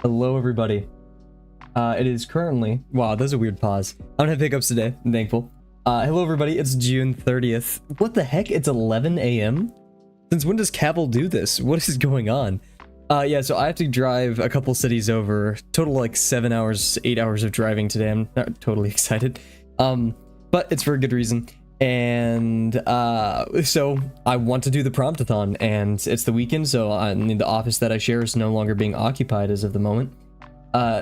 Hello, everybody. It is currently... Wow, that's a weird pause. I don't have pickups today. I'm thankful. Hello, everybody. It's June 30th. What the heck? It's 11 a.m.? Since when does Kavel do this? What is going on? Yeah, so I have to drive a couple cities over. Total, like, 7 hours, 8 hours of driving today. I'm not totally excited. But it's for a good reason. And so I want to do the Promptathon, and it's the weekend, so the office that I share is no longer being occupied as of the moment.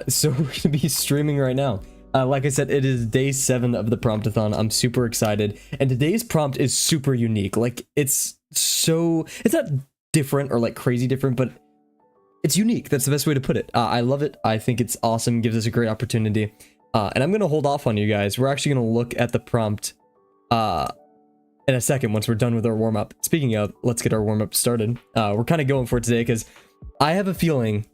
So we're gonna be streaming right now. Like I said, it is day 7 of the Promptathon. I'm super excited, and today's prompt is super unique. Like, it's not different or like crazy different, but it's unique. That's the best way to put it. I love it. I think it's awesome. Gives us a great opportunity. And I'm gonna hold off on you guys. We're actually gonna look at the prompt in a second once we're done with our warm-up. Speaking of, let's get our warm-up started. We're kind of going for it today because I have a feeling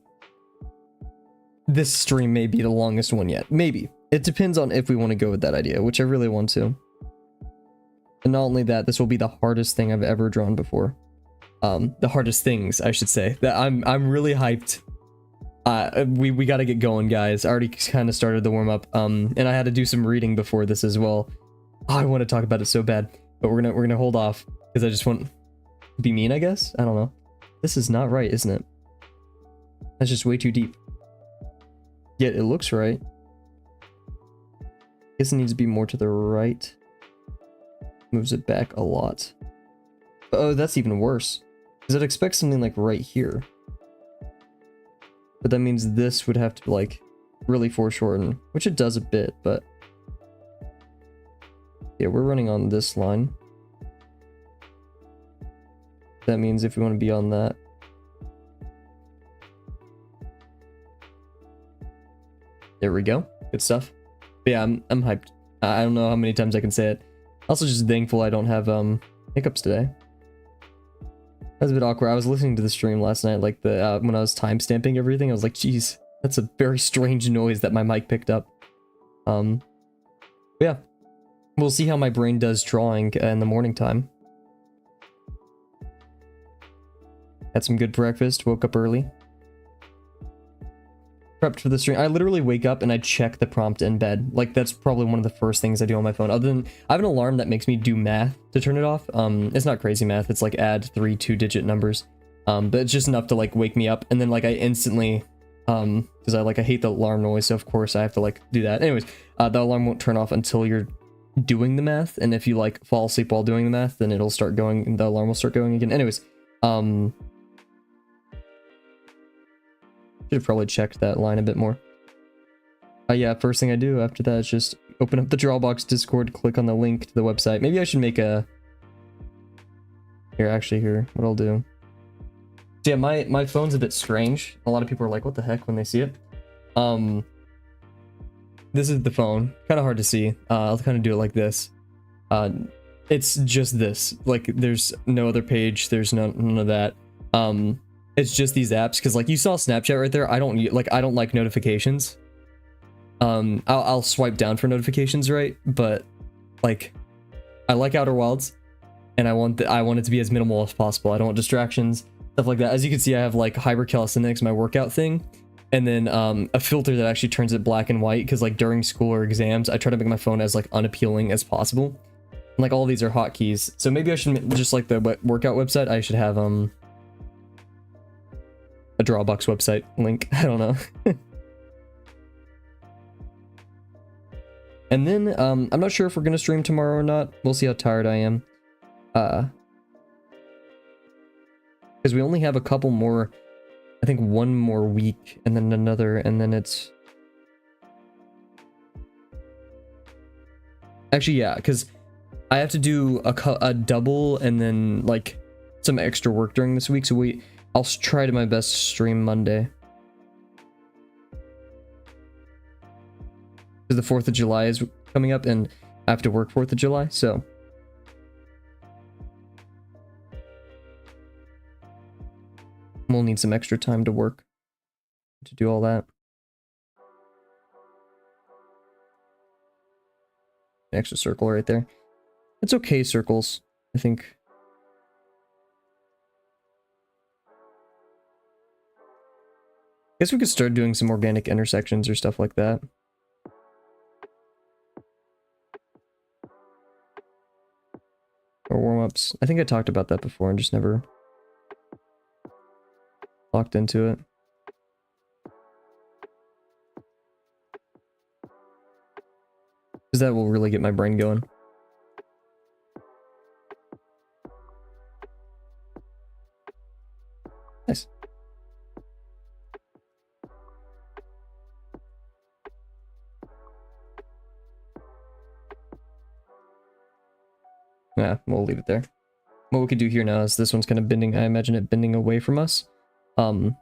this stream may be the longest one yet. Maybe. It depends on if we want to go with that idea, which I really want to. And not only that, this will be the hardest thing I've ever drawn before. The hardest things, I should say. That I'm really hyped. We got to get going, guys. I already kind of started the warm-up. And I had to do some reading before this as well. Oh, I want to talk about it so bad, but we're gonna hold off because I just want to be mean, I guess. I don't know. This is not right, isn't it? That's just way too deep. Yet it looks right. I guess it needs to be more to the right. Moves it back a lot. Oh, that's even worse. Because I'd expect something like right here. But that means this would have to like really foreshorten, which it does a bit, but yeah, we're running on this line. That means if we want to be on that. There we go. Good stuff. But yeah, I'm hyped. I don't know how many times I can say it. Also just thankful I don't have hiccups today. That was a bit awkward. I was listening to the stream last night, like the when I was timestamping everything. I was like, geez, that's a very strange noise that my mic picked up. But yeah. We'll see how my brain does drawing in the morning time. Had some good breakfast, woke up early. Prepped for the stream. I literally wake up and I check the prompt in bed. Like, that's probably one of the first things I do on my phone. Other than, I have an alarm that makes me do math to turn it off. It's not crazy math. It's like add 3 2-digit numbers. But it's just enough to like wake me up. And then like I instantly, because I hate the alarm noise. So of course I have to like do that. Anyways, the alarm won't turn off until you're doing the math, and if you like fall asleep while doing the math, then it'll start going and the alarm will start going again. Anyways, should have probably checked that line a bit more. Yeah, first thing I do after that is just open up the Drawabox Discord, click on the link to the website. Maybe I should make a here what I'll do. So yeah, my phone's a bit strange. A lot of people are like, what the heck, when they see it. This is the phone. Kind of hard to see. I'll kind of do it like this. It's just this. Like, there's no other page. There's none of that. It's just these apps. Because, like, you saw Snapchat right there. I don't like notifications. I'll swipe down for notifications, right? But, like, I like Outer Wilds. And I want it to be as minimal as possible. I don't want distractions. Stuff like that. As you can see, I have, like, hypercalisthenics, my workout thing. And then a filter that actually turns it black and white, because like during school or exams, I try to make my phone as like unappealing as possible. And, like, all these are hotkeys. So maybe I should, just like the workout website, I should have a Drawabox website link. I don't know. And then I'm not sure if we're gonna stream tomorrow or not. We'll see how tired I am. Because we only have a couple more. I think one more week, and then another, and then it's... Actually, yeah, because I have to do a double and then, like, some extra work during this week, so I'll try to my best to stream Monday. Because the 4th of July is coming up, and I have to work 4th of July, so... We'll need some extra time to work to do all that. An extra circle right there. It's okay, circles, I think. Guess we could start doing some organic intersections or stuff like that. Or warm-ups. I think I talked about that before and just never locked into it. Because that will really get my brain going. Nice. Yeah, we'll leave it there. What we could do here now is this one's kind of bending. I imagine it bending away from us. And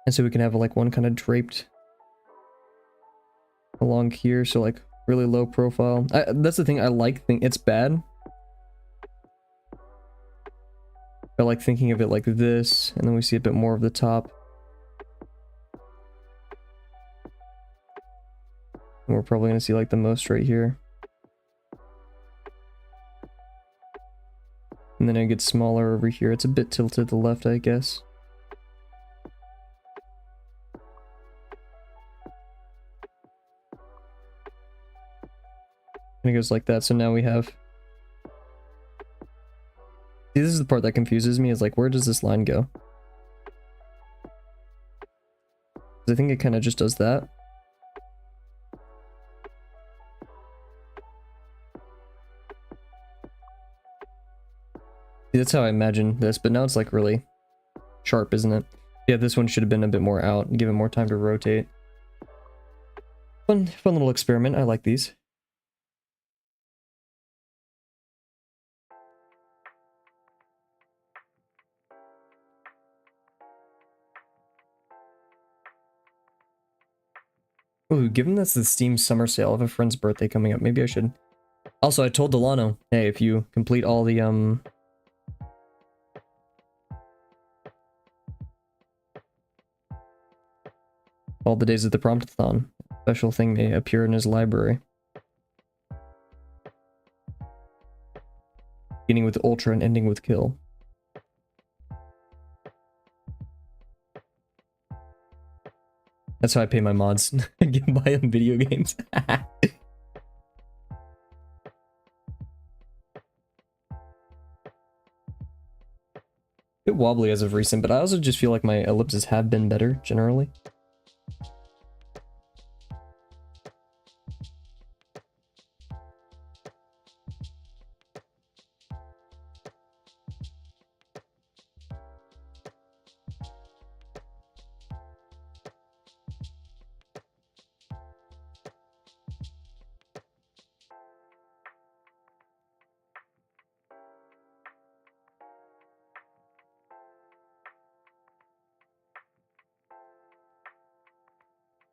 so we can have like one kind of draped along here. So like really low profile. That's the thing I like. It's bad. I like thinking of it like this. And then we see a bit more of the top. And we're probably going to see like the most right here. And then it gets smaller over here. It's a bit tilted to the left, I guess. And it goes like that. So now we have... See, this is the part that confuses me, is like, where does this line go? 'Cause I think it kind of just does that. See, that's how I imagine this, but now it's like really sharp, isn't it? Yeah, this one should have been a bit more out and give it more time to rotate. Fun little experiment. I like these. Ooh, given that's the Steam summer sale, I have a friend's birthday coming up. Maybe I should. Also, I told Delano, hey, if you complete all the days of the Promptathon, a special thing may appear in his library. Beginning with Ultra and ending with Kill. That's how I pay my mods. I can buy them video games. Bit wobbly as of recent, but I also just feel like my ellipses have been better generally.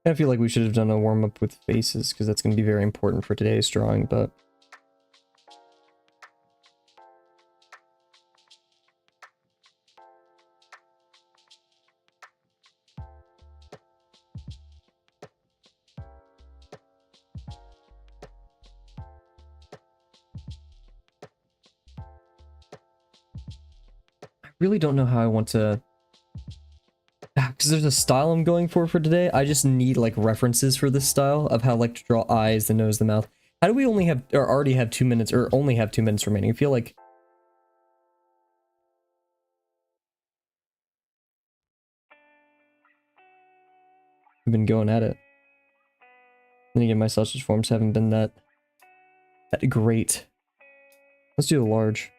I feel like we should have done a warm-up with faces, because that's going to be very important for today's drawing, but... I really don't know how I want to... Because there's a style I'm going for today. I just need like references for this style of how like to draw eyes, the nose, the mouth. How do we only have, or already have 2 minutes, or only have 2 minutes remaining? I feel like... I've been going at it. Then again, my sausage forms haven't been that great. Let's do a large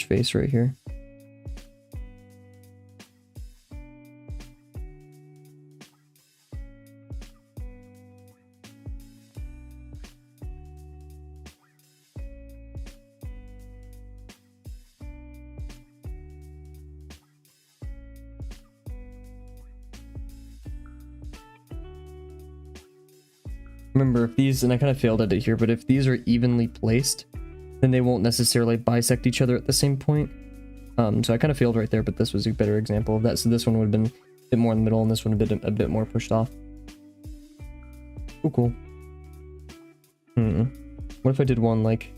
face right here. Remember, if these, and I kind of failed at it here, but if these are evenly placed, then they won't necessarily bisect each other at the same point. So I kind of failed right there, but this was a better example of that. So this one would have been a bit more in the middle, and this one would have been a bit more pushed off. Oh, cool. What if I did one like...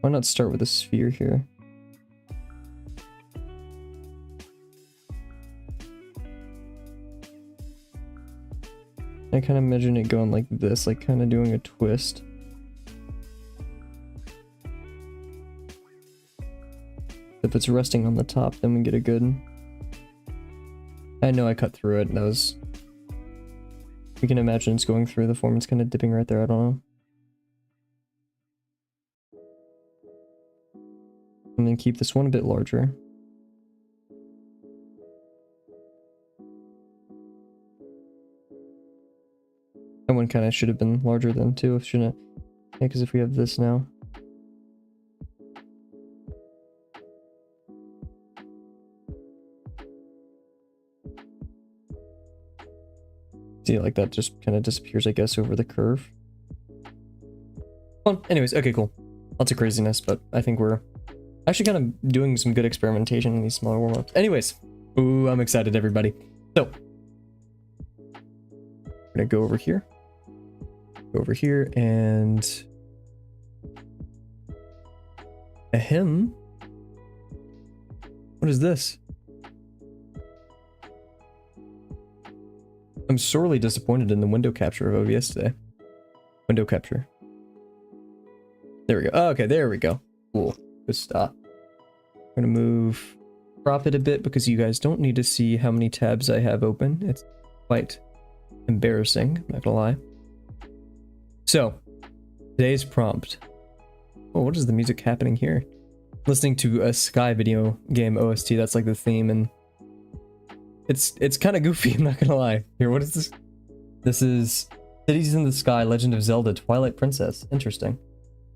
Why not start with a sphere here? I kind of imagine it going like this, like kind of doing a twist. If it's resting on the top, then we get a good... I know I cut through it, and that was... We can imagine it's going through the form, it's kind of dipping right there, I don't know. And then keep this one a bit larger. That one kind of should have been larger then too, shouldn't it? Yeah, because if we have this now. See, like that just kind of disappears, I guess, over the curve. Well, anyways, okay, cool. Lots of craziness, but I think we're actually kind of doing some good experimentation in these smaller warm-ups. Anyways, ooh, I'm excited, everybody. So, we're gonna go over here. Go over here, and... Ahem. What is this? I'm sorely disappointed in the window capture of OBS today. Window capture. There we go. Oh, okay, there we go. Cool. Good stuff. I'm gonna move, crop it a bit because you guys don't need to see how many tabs I have open. It's quite embarrassing, I'm not gonna lie. So, today's prompt. Oh, what is the music happening here? Listening to a Sky video game OST, that's like the theme, and it's kind of goofy, I'm not gonna lie. Here, what is this? This is Cities in the Sky, Legend of Zelda, Twilight Princess. Interesting.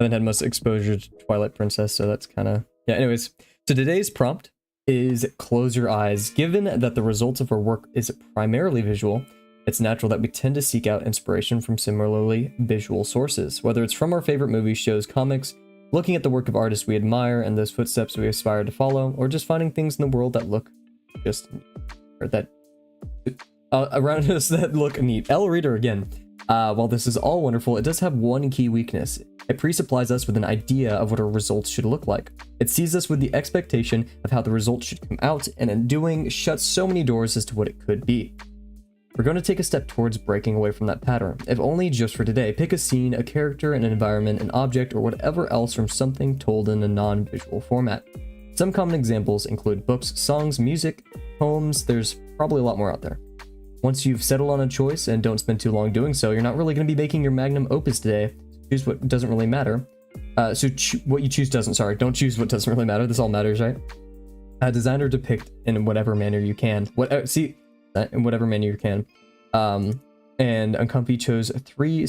I haven't had much exposure to Twilight Princess, so that's kind of... Yeah, anyways. So today's prompt is close your eyes. Given that the results of our work is primarily visual, it's natural that we tend to seek out inspiration from similarly visual sources. Whether it's from our favorite movies, shows, comics, looking at the work of artists we admire and those footsteps we aspire to follow, or just finding things in the world that look just... or that... around us that look neat. El Reader again. While this is all wonderful, it does have one key weakness. It presupplies us with an idea of what our results should look like. It sees us with the expectation of how the results should come out, and in doing, shuts so many doors as to what it could be. We're going to take a step towards breaking away from that pattern, if only just for today. Pick a scene, a character, an environment, an object, or whatever else from something told in a non-visual format. Some common examples include books, songs, music, poems. There's probably a lot more out there. Once you've settled on a choice, and don't spend too long doing so, you're not really going to be making your magnum opus today. Choose what doesn't really matter. What you choose doesn't, sorry. Don't choose what doesn't really matter. This all matters, right? Design or depict in whatever manner you can. In whatever manner you can. And Uncomfy chose 3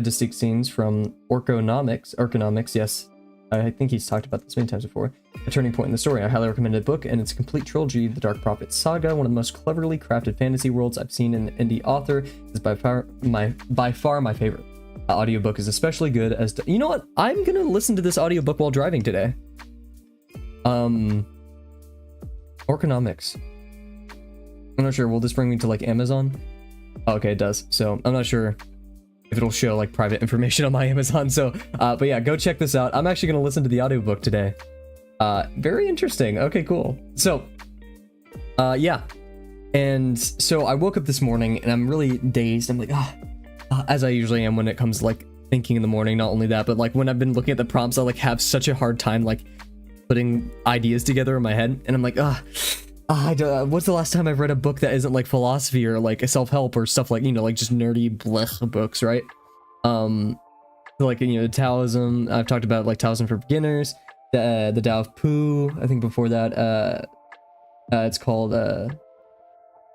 distinct scenes from Orconomics, yes. I think he's talked about this many times before. A turning point in the story. I highly recommend the book and its complete trilogy, The Dark Prophet Saga, one of the most cleverly crafted fantasy worlds I've seen in an indie author. Is by far my favorite. Audiobook is especially good as... You know what? I'm gonna listen to this audiobook while driving today. Orconomics. I'm not sure. Will this bring me to like Amazon? Oh, okay, it does. So I'm not sure if it'll show like private information on my Amazon. So, but yeah, go check this out. I'm actually going to listen to the audiobook today. Very interesting. Okay, cool. So, yeah. And so I woke up this morning and I'm really dazed. I'm like, as I usually am when it comes to like thinking in the morning. Not only that, but like when I've been looking at the prompts, I like have such a hard time like putting ideas together in my head. And I'm like, what's the last time I've read a book that isn't like philosophy or like a self-help or stuff like, you know, like just nerdy blech books, right? Like, you know, Taoism, I've talked about like Taoism for beginners, the Tao of Pooh, I think before that, it's called, oh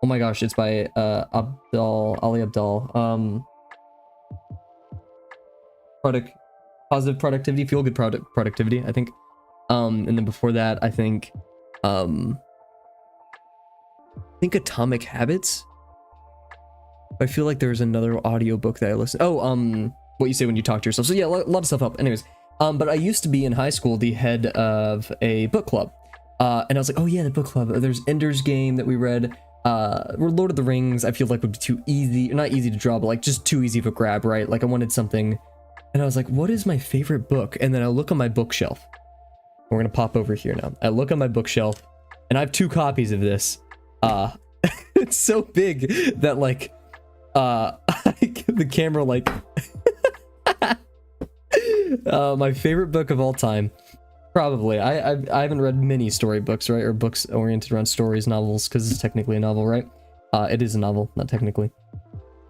my gosh, it's by Ali Abdal, positive productivity, feel good productivity, I think. And then before that, I think Atomic Habits. I feel like there's another audiobook that I listened. What you say when you talk to yourself. So yeah, a lot of stuff up. Anyways, but I used to be in high school the head of a book club. And I was like, oh yeah, the book club. There's Ender's Game that we read. Lord of the Rings, I feel like would be too easy, not easy to draw, but like just too easy of a grab, right? Like I wanted something And I was like, what is my favorite book? And then I look on my bookshelf. We're gonna pop over here now. I look on my bookshelf, and I have 2 copies of this. It's so big that like, the camera like, my favorite book of all time. Probably. I haven't read many storybooks, right? Or books oriented around stories, novels, because it's technically a novel, right? It is a novel, not technically.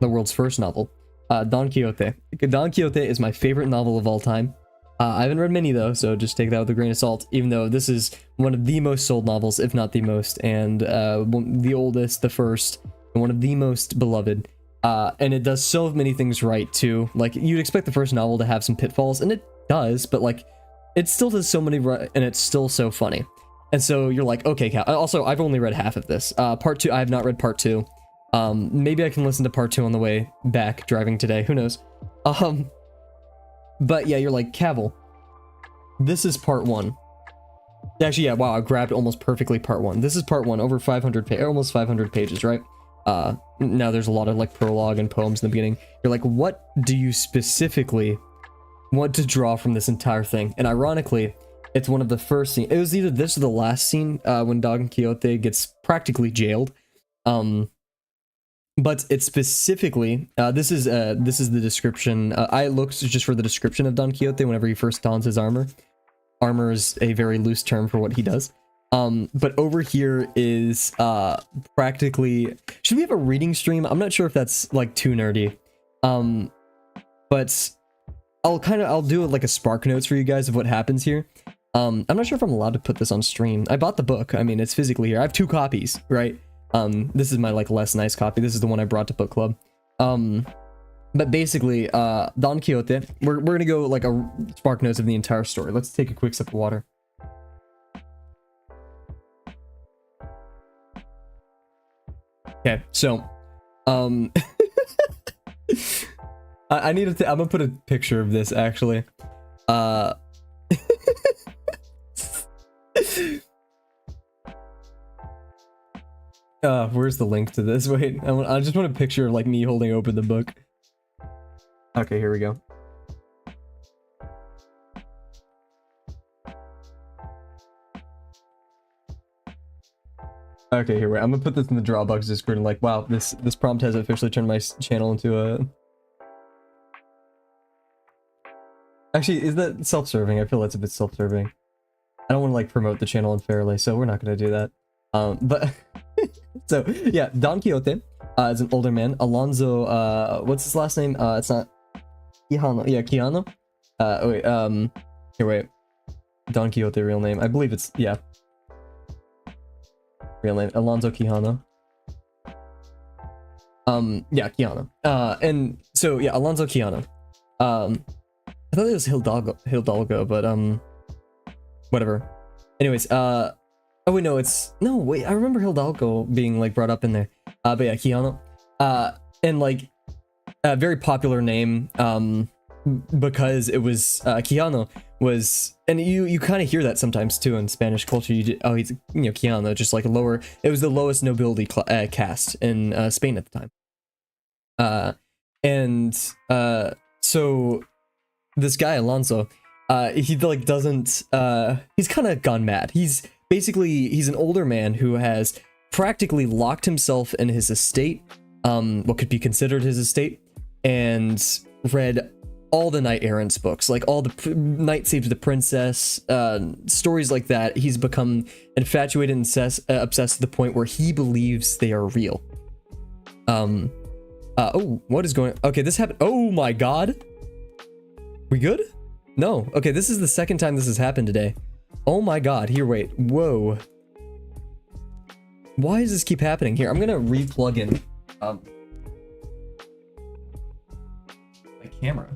The world's first novel. Don Quixote. Don Quixote is my favorite novel of all time. I haven't read many though, so just take that with a grain of salt, even though this is one of the most sold novels, if not the most, and the oldest, the first, and one of the most beloved. And it does so many things right too. Like, you'd expect the first novel to have some pitfalls, and it does, but like, it still does so many right, and it's still so funny. And so you're like, okay, Cal. Also, I've only read half of this. Part 2, I have not read part 2. Maybe I can listen to part 2 on the way back driving today. Who knows? But yeah, you're like, Kavel, this is part 1. Actually, yeah, wow, I grabbed almost perfectly part 1. This is part 1, over 500 almost 500 pages, right? Now there's a lot of like prologue and poems in the beginning. You're like, what do you specifically want to draw from this entire thing? And ironically, it's one of the first scenes. It was either this or the last scene, when Don Quixote gets practically jailed. But it's specifically, this is the description. I looked just for the description of Don Quixote whenever he first dons his armor. Armor is a very loose term for what he does. But over here is practically, should we have a reading stream? I'm not sure if that's like too nerdy. But I'll do like a spark notes for you guys of what happens here. I'm not sure if I'm allowed to put this on stream. I bought the book. I mean, it's physically here. I have 2 copies, right? This is my like less nice copy. This is the one I brought to book club. But basically, Don Quixote, we're gonna go like a spark notes of the entire story. Let's take a quick sip of water. Okay, so I need to I'm gonna put a picture of this actually. Where's the link to this? Wait, I just want a picture of like me holding open the book. Okay, here we go. Okay, here, wait. I'm gonna put this in the Drawabox Discord and like, wow, this prompt has officially turned my channel into a... Actually, is that self-serving? I feel that's a bit self-serving. I don't want to like promote the channel unfairly, so we're not gonna do that. But so yeah, Don Quixote is an older man. Alonso, what's his last name? It's not Quijano. Yeah, Quijano. Wait, here, wait. Don Quixote, real name. I believe it's, yeah. Real name, Alonso Quijano. Yeah, Quijano. And so, yeah, Alonso Quijano. I thought it was Hidalgo, but, whatever. Anyways, oh wait, no, it's, no, wait, I remember Hidalgo being, like, brought up in there. But yeah, Quijano. And, like, a very popular name, because it was, Quijano was, and you kind of hear that sometimes too in Spanish culture. Oh, he's, you know, Quijano, just like a lower, it was the lowest nobility caste in Spain at the time. So this guy Alonso, he like doesn't, he's kind of gone mad. He's an older man who has practically locked himself in his estate, what could be considered his estate, and read all the knight errants books, like all the Knight Saves the Princess, stories like that. He's become infatuated and obsessed to the point where he believes they are real. Oh, what is going on? Okay, this happened. Oh my god. We good? No. Okay, this is the second time this has happened today. Oh my god. Here, wait. Whoa. Why does this keep happening? Here, I'm gonna re-plug in my camera.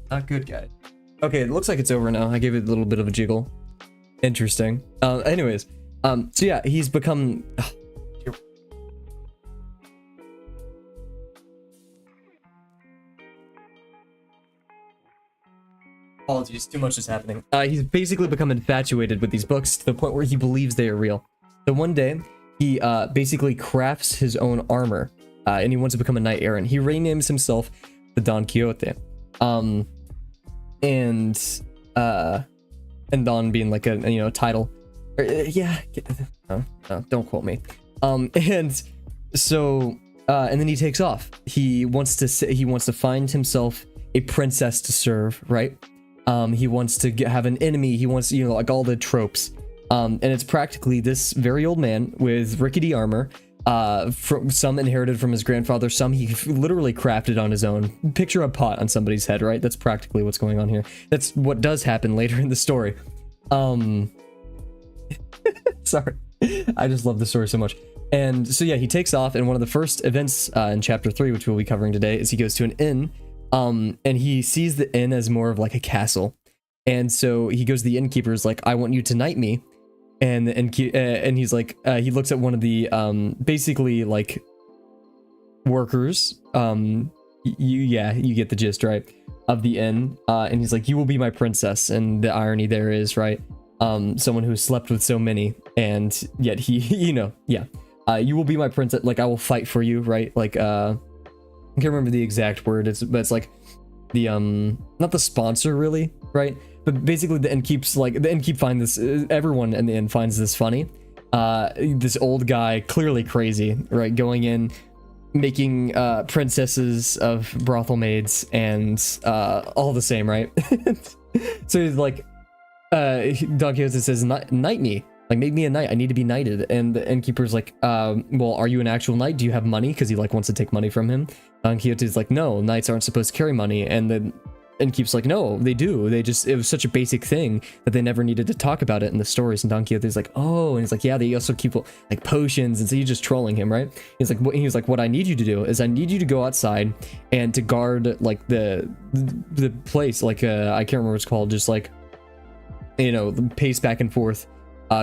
Not good, guys. Okay, it looks like it's over now. I gave it a little bit of a jiggle. Interesting. Anyways, so yeah, he's become... Apologies, too much is happening. He's basically become infatuated with these books to the point where he believes they are real. So one day, he basically crafts his own armor, and he wants to become a knight errant. He renames himself the Don Quixote. and Don being like a title. Yeah, no, don't quote me. And so and then he takes off. He wants to find himself a princess to serve, right? He wants to have an enemy. He wants, like all the tropes. And it's practically this very old man with rickety armor. Some inherited from his grandfather, some he literally crafted on his own. Picture a pot on somebody's head, right? That's practically what's going on here. That's what does happen later in the story. Sorry, I just love the story so much. And so yeah, he takes off, and one of the first events in chapter 3, which we'll be covering today, is he goes to an inn, and he sees the inn as more of like a castle. And so he goes to the innkeeper's like, I want you to knight me. And he's like, he looks at one of the basically like workers, you get the gist, right, of the inn, and he's like, you will be my princess. And the irony there is, right, someone who slept with so many, and yet he you will be my princess, like I will fight for you, right? Like I can't remember the exact word, but it's like the not the sponsor really, right? But basically the innkeep find this, everyone in the inn finds this funny. This old guy, clearly crazy, right, going in, making princesses of brothel maids, and all the same, right? So he's like, Don Quixote says, knight me, like make me a knight, I need to be knighted. And the innkeeper's like, well, are you an actual knight? Do you have money? Because he like wants to take money from him. Don Quixote's like, no, knights aren't supposed to carry money. And the innkeeper's like, no, they do. It was such a basic thing that they never needed to talk about it in the stories. And Don Quixote's like, oh, and he's like, yeah, they also keep like potions. And so he's just trolling him, right? He's like, what I need you to do is I need you to go outside and to guard like the place, like I can't remember what it's called, just like, pace back and forth,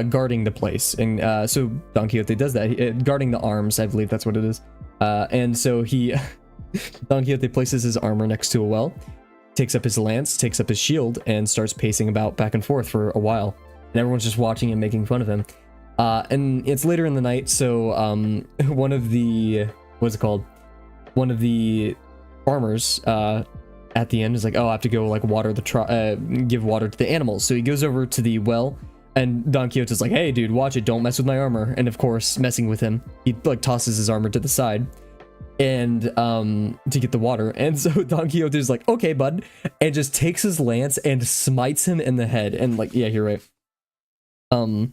guarding the place. And so Don Quixote does that, guarding the arms, I believe that's what it is. And so Don Quixote places his armor next to a well, takes up his lance, takes up his shield, and starts pacing about back and forth for a while. And everyone's just watching and making fun of him. And it's later in the night, so one of the farmers at the end is like, oh, I have to go like water give water to the animals. So he goes over to the well, and Don Quixote's like, hey dude, watch it, don't mess with my armor. And of course, messing with him, he like tosses his armor to the side and to get the water. And so Don Quixote's like, okay bud, and just takes his lance and smites him in the head. And like, yeah, you're right. Oh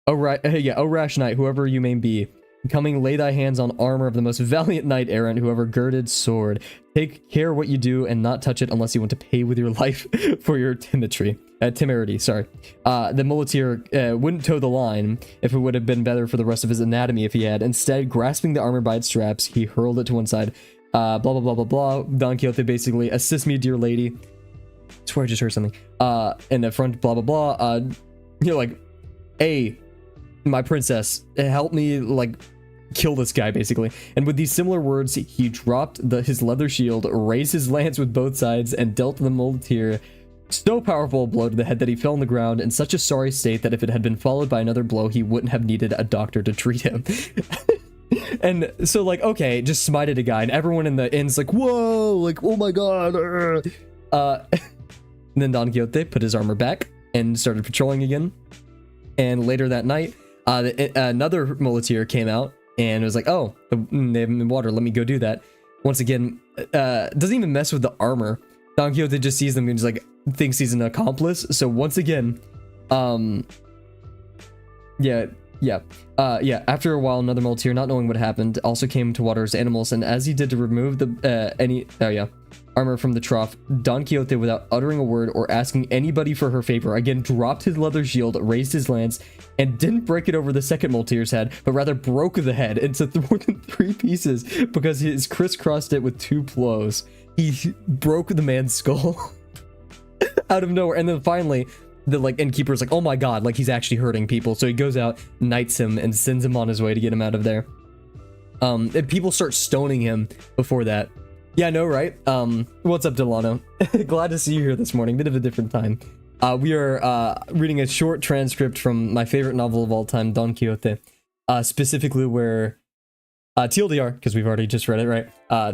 rash knight, whoever you may be, coming lay thy hands on armor of the most valiant knight errant, whoever girded sword. Take care what you do and not touch it unless you want to pay with your life for your temerity, sorry. The muleteer wouldn't toe the line if it would have been better for the rest of his anatomy if he had. Instead, grasping the armor by its straps, he hurled it to one side. Blah, blah, blah, blah, blah. Don Quixote basically, assist me, dear lady. I swear I just heard something. In the front, blah, blah, blah. You're like, hey, my princess, help me, like, kill this guy, basically. And with these similar words, he dropped his leather shield, raised his lance with both sides, and dealt the muleteer so powerful a blow to the head that he fell on the ground in such a sorry state that if it had been followed by another blow, he wouldn't have needed a doctor to treat him. And so, like, okay, just smited a guy, and everyone in the inn's like, whoa, like, oh my god. And then Don Quixote put his armor back and started patrolling again. And later that night, another muleteer came out and was like, oh, they have water, let me go do that. Once again, doesn't even mess with the armor. Don Quixote just sees them and just like thinks he's an accomplice. So once again, after a while, another muleteer, not knowing what happened, also came to water his animals, and as he did to remove the armor from the trough, Don Quixote, without uttering a word or asking anybody for her favor, again dropped his leather shield, raised his lance, and didn't break it over the second muleteer's head, but rather broke the head into more than 3 pieces because he's crisscrossed it with 2 blows. He broke the man's skull out of nowhere, and then finally the like innkeeper's like, oh my god, like he's actually hurting people. So he goes out, knights him, and sends him on his way to get him out of there. And people start stoning him before that. Yeah, I know, right? What's up, Delano? Glad to see you here this morning. Bit of a different time. We are reading a short transcript from my favorite novel of all time, Don Quixote. Specifically where TLDR, because we've already just read it, right?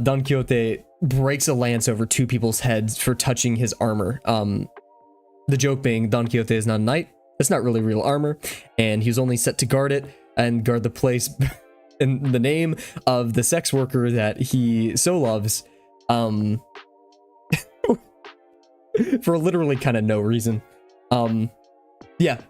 Don Quixote breaks a lance over two people's heads for touching his armor. The joke being Don Quixote is not a knight. It's not really real armor, and he was only set to guard it and guard the place in the name of the sex worker that he so loves, for literally kind of no reason. Yeah,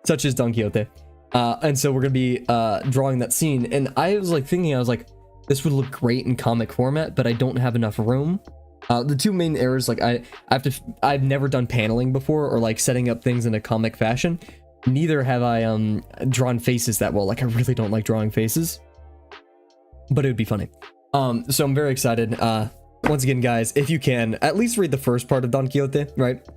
such as Don Quixote. And so we're gonna be drawing that scene, and I was like thinking, I was like, this would look great in comic format, but I don't have enough room. The two main errors, like I've never done paneling before, or like setting up things in a comic fashion. Neither have I drawn faces that well. Like, I really don't like drawing faces, but it would be funny. So I'm very excited. Once again, guys, if you can, at least read the first part of Don Quixote, right?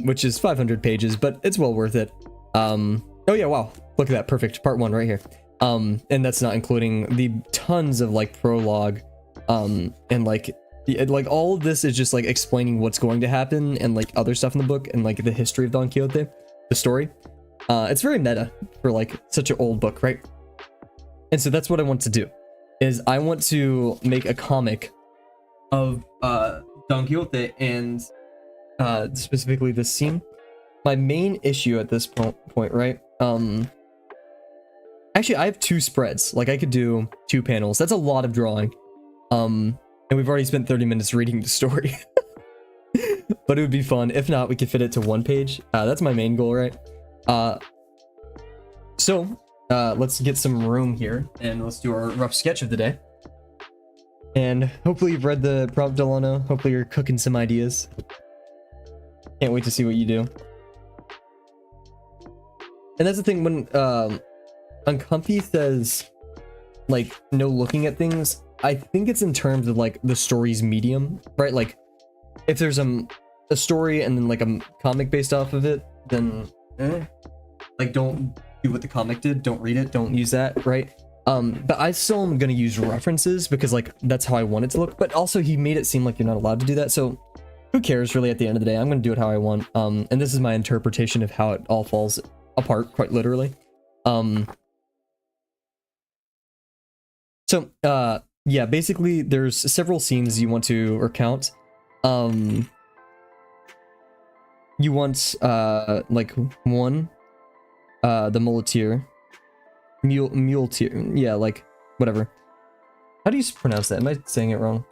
Which is 500 pages, but it's well worth it. Oh yeah, wow, look at that, perfect, part 1 right here. And that's not including the tons of like prologue, and like all of this is just like explaining what's going to happen and like other stuff in the book and like the history of Don Quixote, the story. It's very meta for like such an old book, right? And so that's what I want to do, is I want to make a comic of Don Quixote and specifically this scene. My main issue at this point, right? Actually, I have 2 spreads. Like, I could do 2 panels. That's a lot of drawing. And we've already spent 30 minutes reading the story. But it would be fun. If not, we could fit it to 1 page. That's my main goal, right? So let's get some room here, and let's do our rough sketch of the day. And hopefully you've read the prompt, Delano. Hopefully you're cooking some ideas. Can't wait to see what you do. And that's the thing, when Uncomfy says, like, no looking at things, I think it's in terms of, like, the story's medium, right? Like, if there's a story and then, like, a comic based off of it, then, like, don't do what the comic did, don't read it, don't use that, right? But I still am gonna use references, because, like, that's how I want it to look, but also he made it seem like you're not allowed to do that, so who cares, really, at the end of the day? I'm gonna do it how I want, and this is my interpretation of how it all falls apart, quite literally. So, yeah, basically, there's several scenes you want to recount. You want, like, 1, the muleteer. Muleteer, yeah, like, whatever. How do you pronounce that? Am I saying it wrong?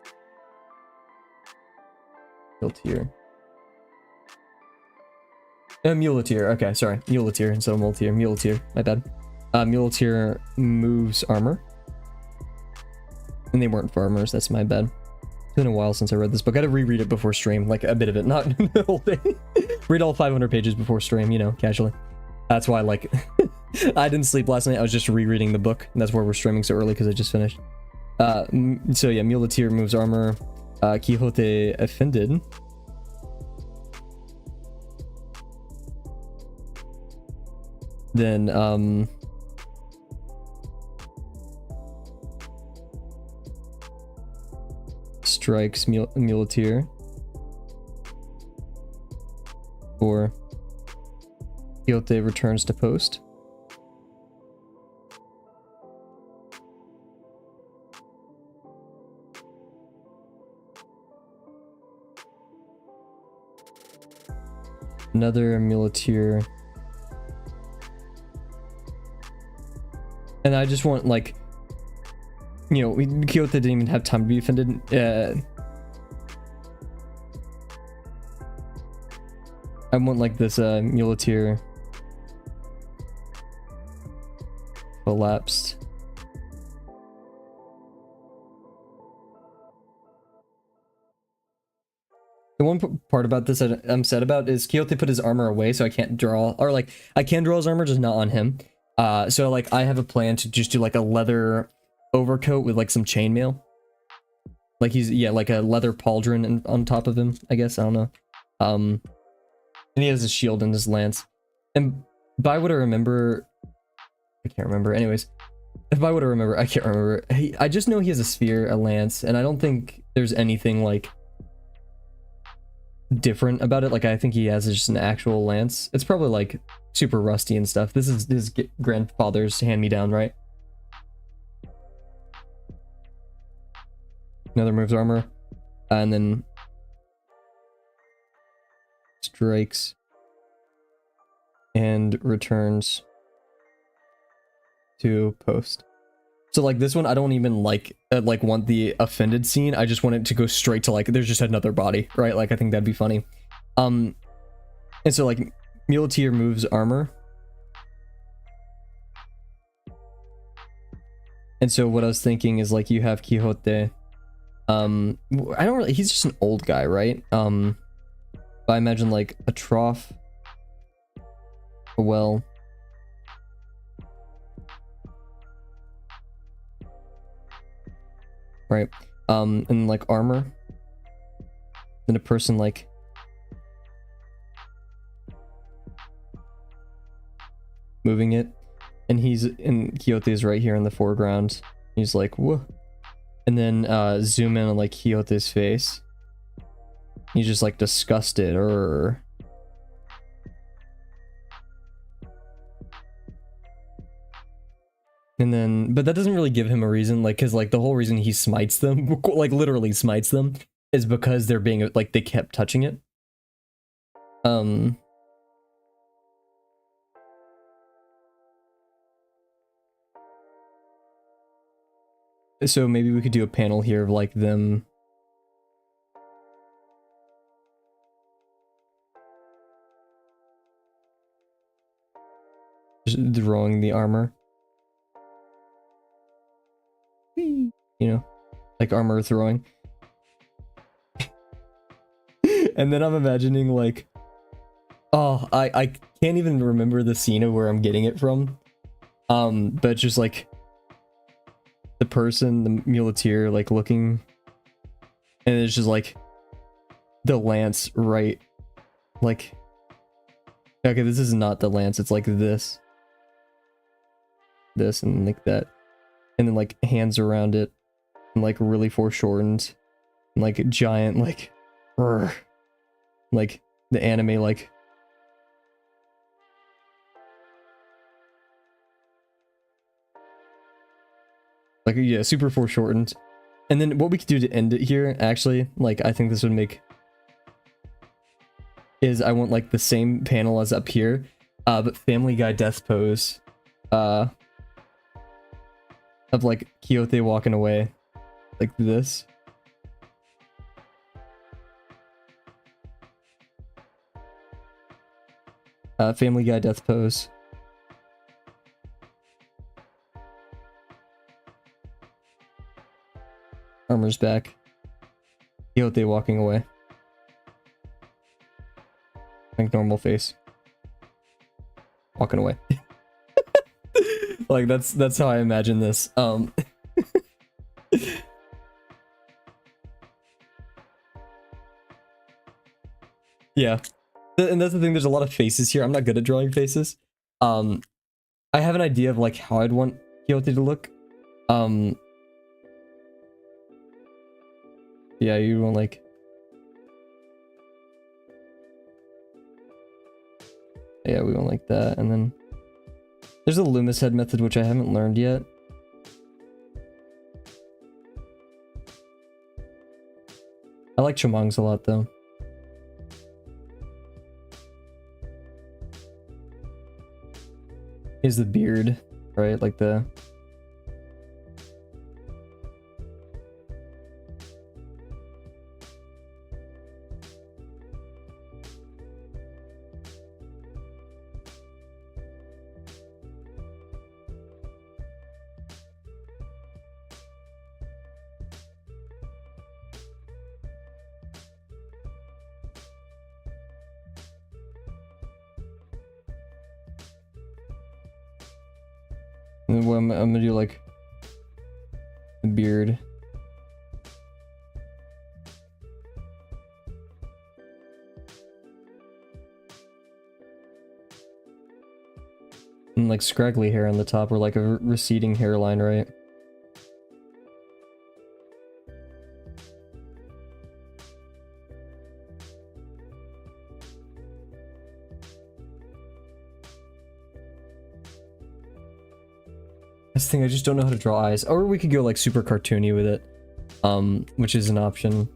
Muleteer. Muleteer, okay, sorry. Muleteer instead of muleteer. Muleteer, my bad. Muleteer moves armor. And they weren't farmers, that's my bad. It's been a while since I read this book. I had to reread it before stream, like a bit of it, not the whole thing. Read all 500 pages before stream, you know, casually. That's why, like, I didn't sleep last night. I was just rereading the book, and that's why we're streaming so early, because I just finished. So yeah, Muleteer moves armor. Quixote offended. Then, strikes muleteer. Or Quixote returns to post. Another muleteer. And I just want, like, you know, Quixote didn't even have time to be offended. I want, like, this muleteer collapsed. The one part about this that I'm sad about is Quixote put his armor away, so I can't draw, or like, I can draw his armor, just not on him. So like, I have a plan to just do like a leather overcoat with like some chainmail. Like he's, yeah, like a leather pauldron on top of him, I guess, I don't know. And he has his shield and his lance. And by what I remember, I can't remember, anyways. By what I remember, I can't remember. I just know he has a spear, a lance, and I don't think there's anything like different about it. Like, I think he has just an actual lance. It's probably like super rusty and stuff. This is his grandfather's hand-me-down, right? Another moves armor. And then strikes and returns to post. So like this one, I don't even like want the offended scene. I just want it to go straight to like there's just another body, right? Like I think that'd be funny. And so like muleteer moves armor. And so what I was thinking is like you have Quixote. I don't really, he's just an old guy, right? But I imagine like a trough, a well, right? And like armor, then a person like moving it, and Quixote is right here in the foreground. He's like, whoa. And then zoom in on like Quixote's face. He's just like disgusted or and then but that doesn't really give him a reason, like because like the whole reason he smites them, like literally smites them, is because they're being like they kept touching it. So maybe we could do a panel here of like them just drawing the armor. You know, like armor throwing. And then I'm imagining like, oh, I can't even remember the scene of where I'm getting it from. But just like the person, the muleteer, like looking, and it's just like the lance right, like, okay, this is not the lance, it's like this, and like that, and then like hands around it, and like really foreshortened, and like giant, like, like the anime, like, yeah, super foreshortened. And then what we could do to end it here, actually, like I think this would make, is I want like the same panel as up here, but Family Guy death pose, of like Quixote walking away, like this. Family Guy death pose. Armor's back. Quixote walking away. Like normal face. Walking away. Like that's how I imagine this. Yeah. And that's the thing, there's a lot of faces here. I'm not good at drawing faces. I have an idea of like how I'd want Quixote to look. Yeah, you want like, yeah, we want like that, and then there's a Loomis head method which I haven't learned yet. I like Chamongs a lot though. Is the beard, right? Like the and what I'm gonna do like the beard. And like scraggly hair on the top, or like a receding hairline, right? This thing, I just don't know how to draw eyes. Or we could go like super cartoony with it. which is an option.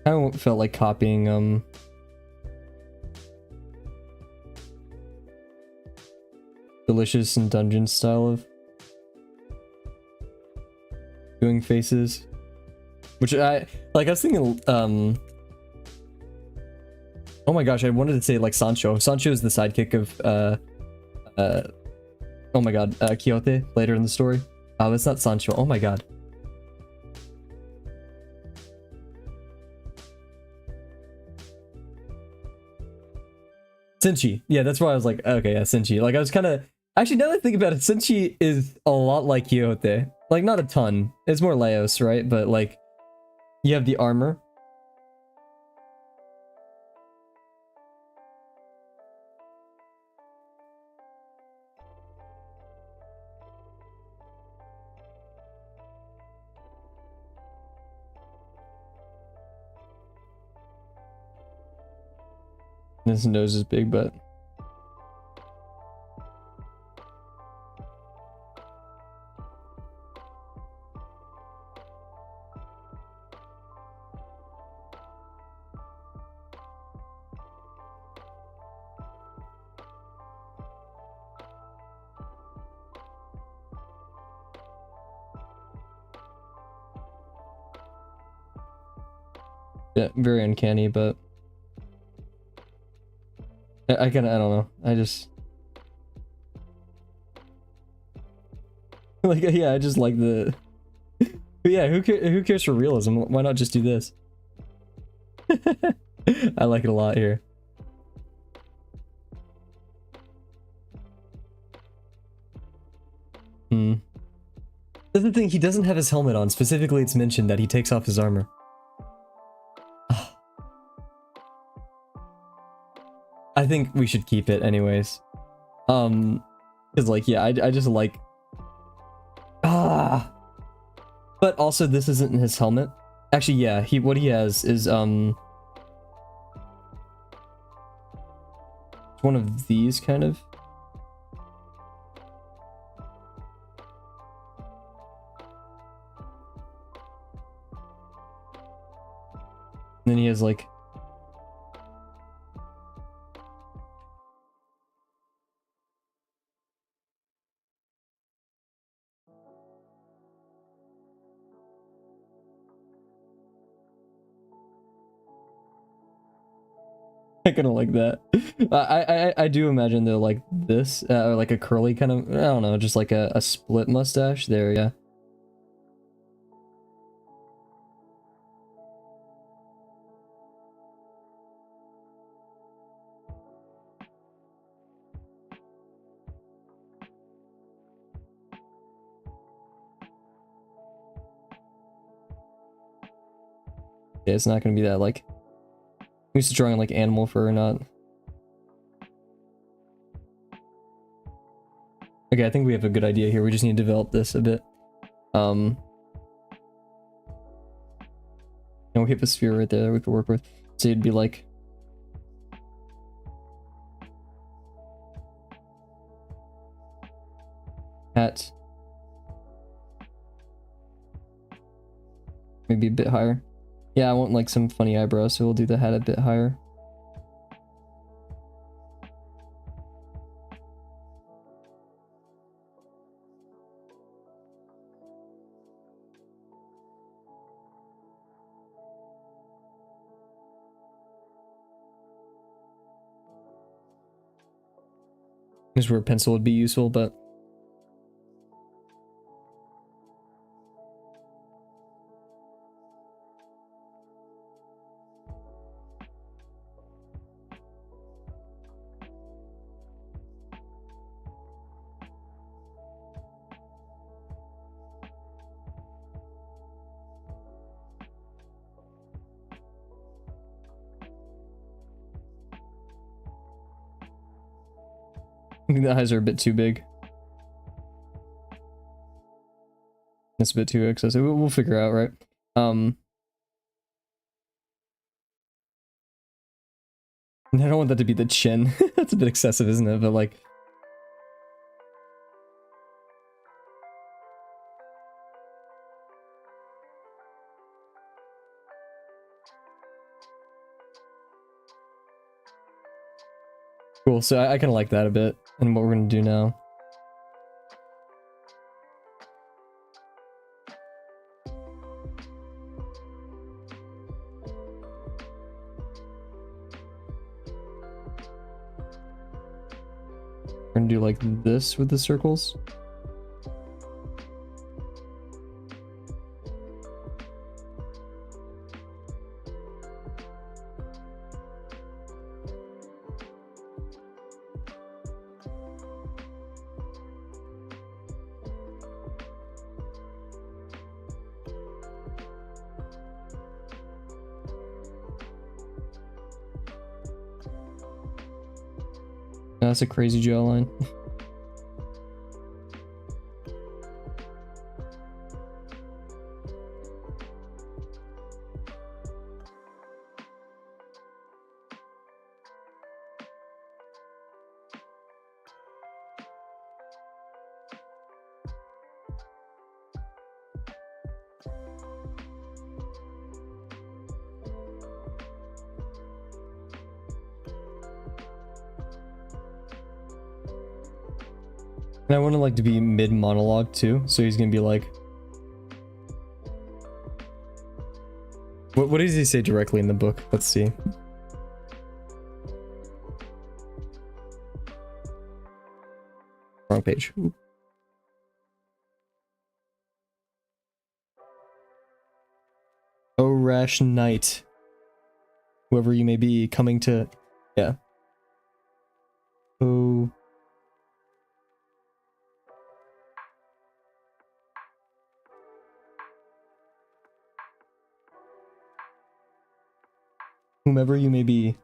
I felt like copying Delicious and Dungeon style of doing faces, which I was thinking oh my gosh, I wanted to say like Sancho. Sancho is the sidekick of oh my god, Quixote later in the story. Oh, it's not Sancho. Oh my god. Senshi. Yeah, that's why I was like, okay, yeah, Senshi. Like I was kind of actually, now that I think about it, Senshi is a lot like Quixote. Like not a ton. It's more Laos, right? But like you have the armor. His nose is big, but yeah, very uncanny, but I don't know. I just like, yeah, I just like the but yeah, who cares for realism? Why not just do this? I like it a lot here. That's the thing, he doesn't have his helmet on. Specifically, it's mentioned that he takes off his armor. I think we should keep it anyways. Because like, yeah, I just like... But also, this isn't his helmet. Actually, yeah, what he has is, one of these, kind of. And then he has, like... I kind of like that. I do imagine they're like this, or like a curly kind of, I don't know, just like a split mustache there, yeah. Yeah, it's not gonna be that like, I'm used to drawing like animal fur or not. Okay, I think we have a good idea here. We just need to develop this a bit. And we have a sphere right there that we could work with. So it'd be like... hat. Maybe a bit higher. Yeah, I want like some funny eyebrows, so we'll do the hat a bit higher. This is where a pencil would be useful, but... I think the eyes are a bit too big. It's a bit too excessive. We'll figure out, right? I don't want that to be the chin. That's a bit excessive, isn't it? But like... Cool, so I kind of like that a bit, and what we're gonna do now. We're gonna do like this with the circles. That's a crazy jawline. And I want to like to be mid monologue too, so he's gonna be like, what does he say directly in the book? Let's see. Wrong page. Ooh. Oh, rash knight, whoever you may be, coming to, yeah. Oh. Whomever you may be.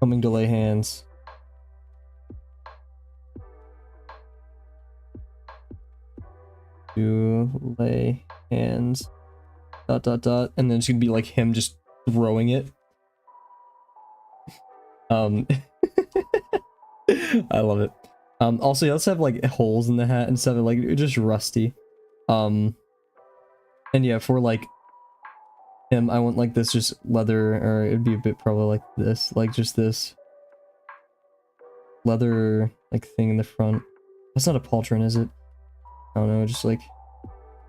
Coming to lay hands. To lay hands. ... And then it's gonna be like him just throwing it. I love it. Also, yeah, let's have like holes in the hat and stuff, like just rusty. And yeah, for like him, I want like this just leather, or it'd be a bit probably like this, like just this leather like thing in the front. That's not a pauldron, is it? I don't know, just like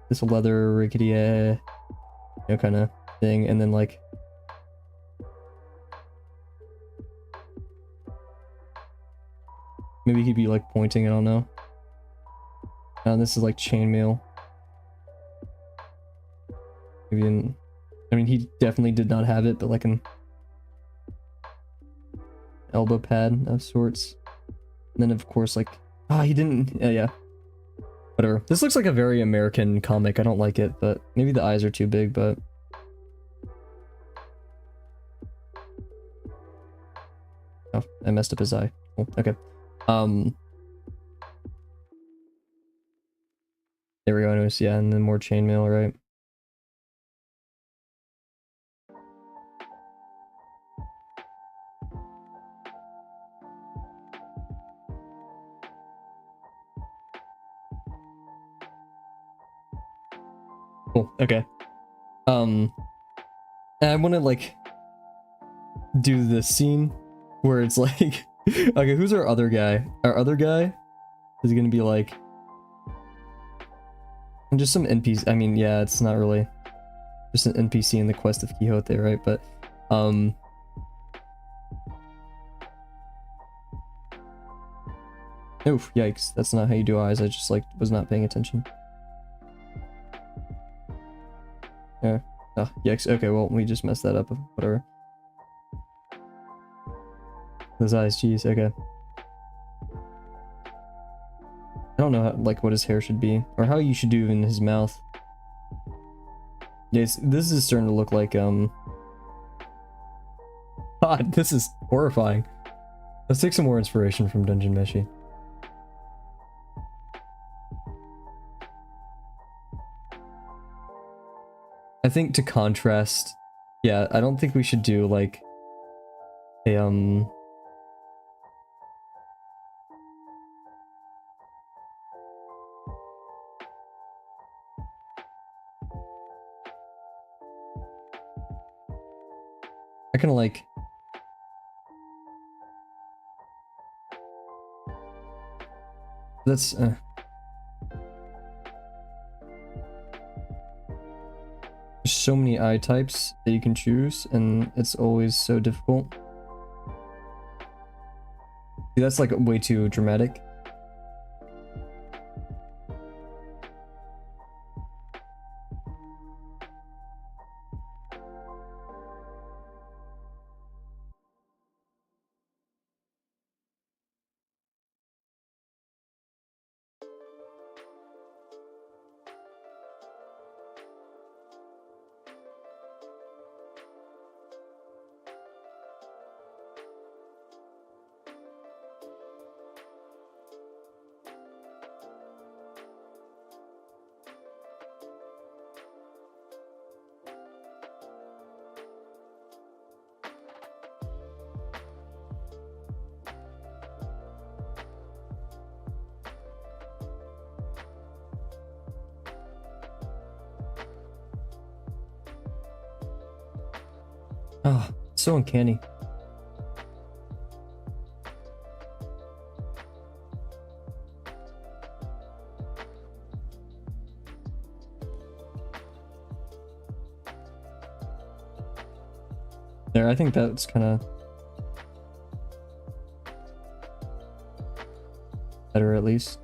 this leather rickety, you know, kind of thing, and then like maybe he'd be like pointing, I don't know. This is like chainmail. Maybe in, I mean, he definitely did not have it, but like an elbow pad of sorts. And then of course, like, he didn't, yeah. Whatever. This looks like a very American comic. I don't like it, but maybe the eyes are too big, but oh, I messed up his eye. Oh, okay. There we go, anyways, yeah, and then more chainmail, right? Cool, okay. I want to like do this scene where it's like, okay, who's our other guy? Our other guy is gonna be like, and just some NPC. I mean, yeah, it's not really just an NPC in the quest of Quixote, right? But oof, yikes, that's not how you do eyes. I just like was not paying attention. Yeah. Oh, yikes. Okay, well, we just messed that up. Whatever. Those eyes, jeez. Okay. I don't know how, like, what his hair should be, or how you should do in his mouth. Yes, this is starting to look like, God, this is horrifying. Let's take some more inspiration from Dungeon Meshi. I think to contrast, yeah, I don't think we should do like a kind of like... That's... There's so many eye types that you can choose, and it's always so difficult. See, that's like way too dramatic. Oh, so uncanny. There, I think that's kind of better at least.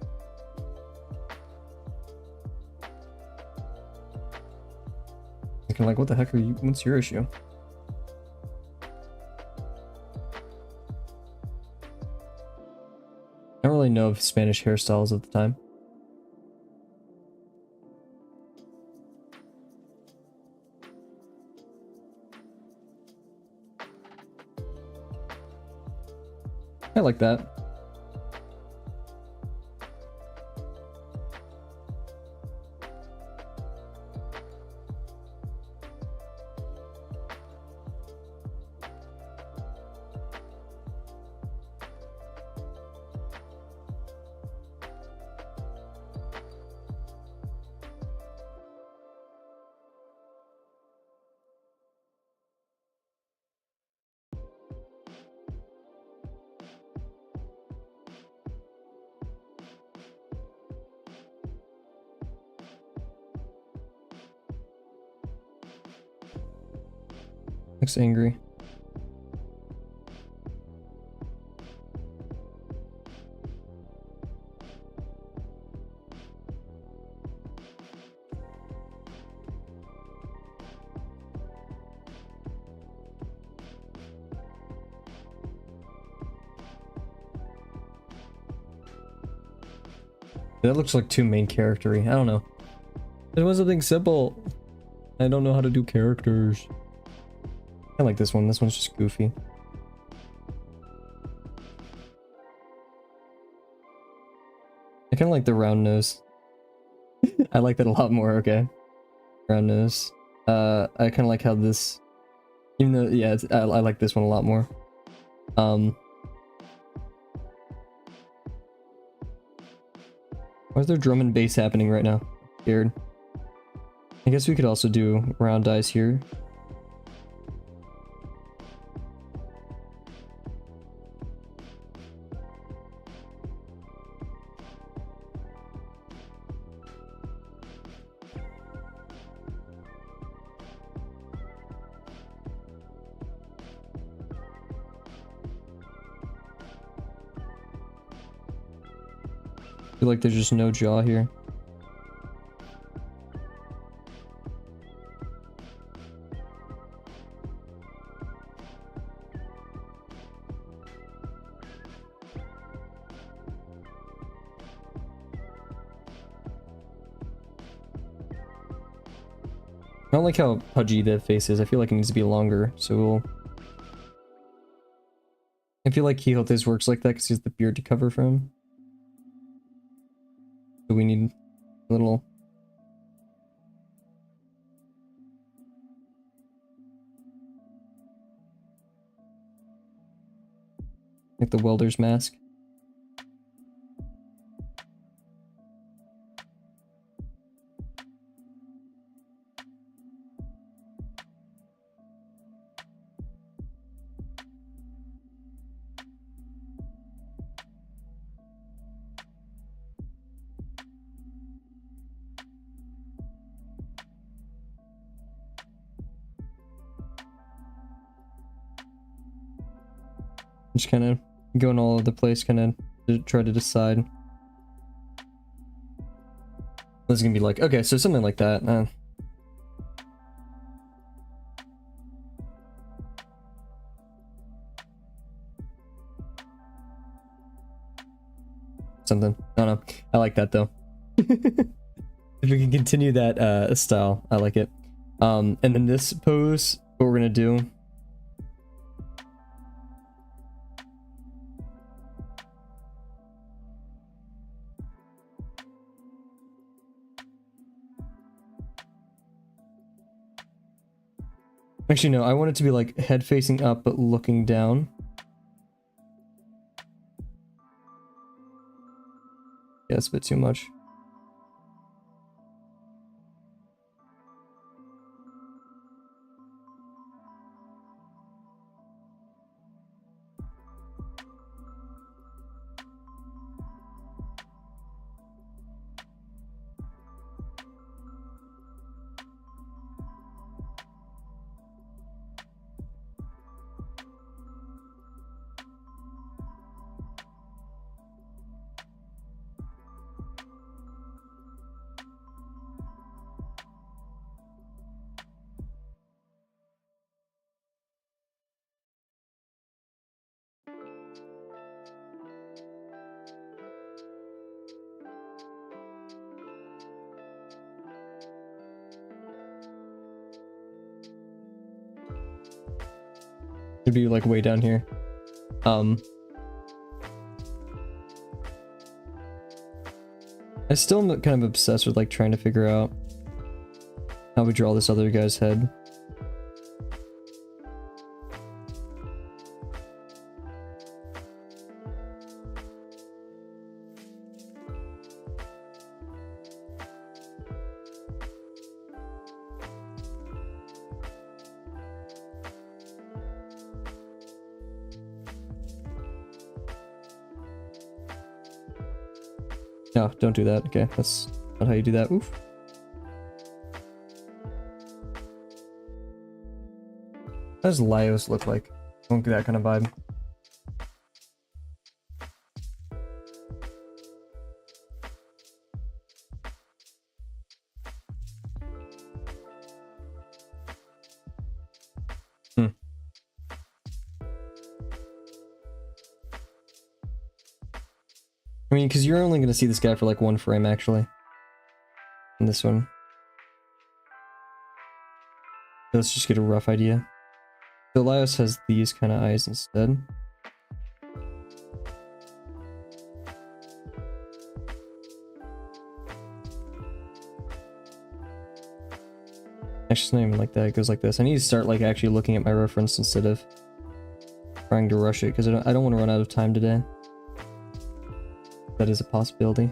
Thinking like, what the heck are you? What's your issue? I don't really know of Spanish hairstyles at the time. I like that. Looks angry. That looks like too main charactery. I don't know. It was something simple. I don't know how to do characters. I like this one. This one's just goofy. I kind of like the round nose. I like that a lot more. Okay. Round nose. I kind of like how this, even though, yeah, I like this one a lot more. Why is there drum and bass happening right now? Weird. I guess we could also do round eyes here. I feel like there's just no jaw here. I don't like how pudgy the face is. I feel like it needs to be longer, so I feel like Quixote's works like that because he has the beard to cover for him. So we need a little... like the welder's mask. Just kind of going all over the place, kind of to try to decide. This is gonna be like, okay, so something like that. Something. I don't know. I like that though. If we can continue that style, I like it. And then this pose, what we're gonna do. Actually, no, I want it to be like head facing up, but looking down. Yeah, it's a bit too much. It'd be like way down here. I still am kind of obsessed with like trying to figure out how we draw this other guy's head. No, don't do that. Okay, that's not how you do that. Oof. How does Laios look like? I don't get that kind of vibe. I mean, because you're only going to see this guy for like one frame, actually. In this one. Let's just get a rough idea. So Laios has these kind of eyes instead. Actually, it's not even like that. It goes like this. I need to start like actually looking at my reference instead of trying to rush it, because I don't want to run out of time today. That is a possibility.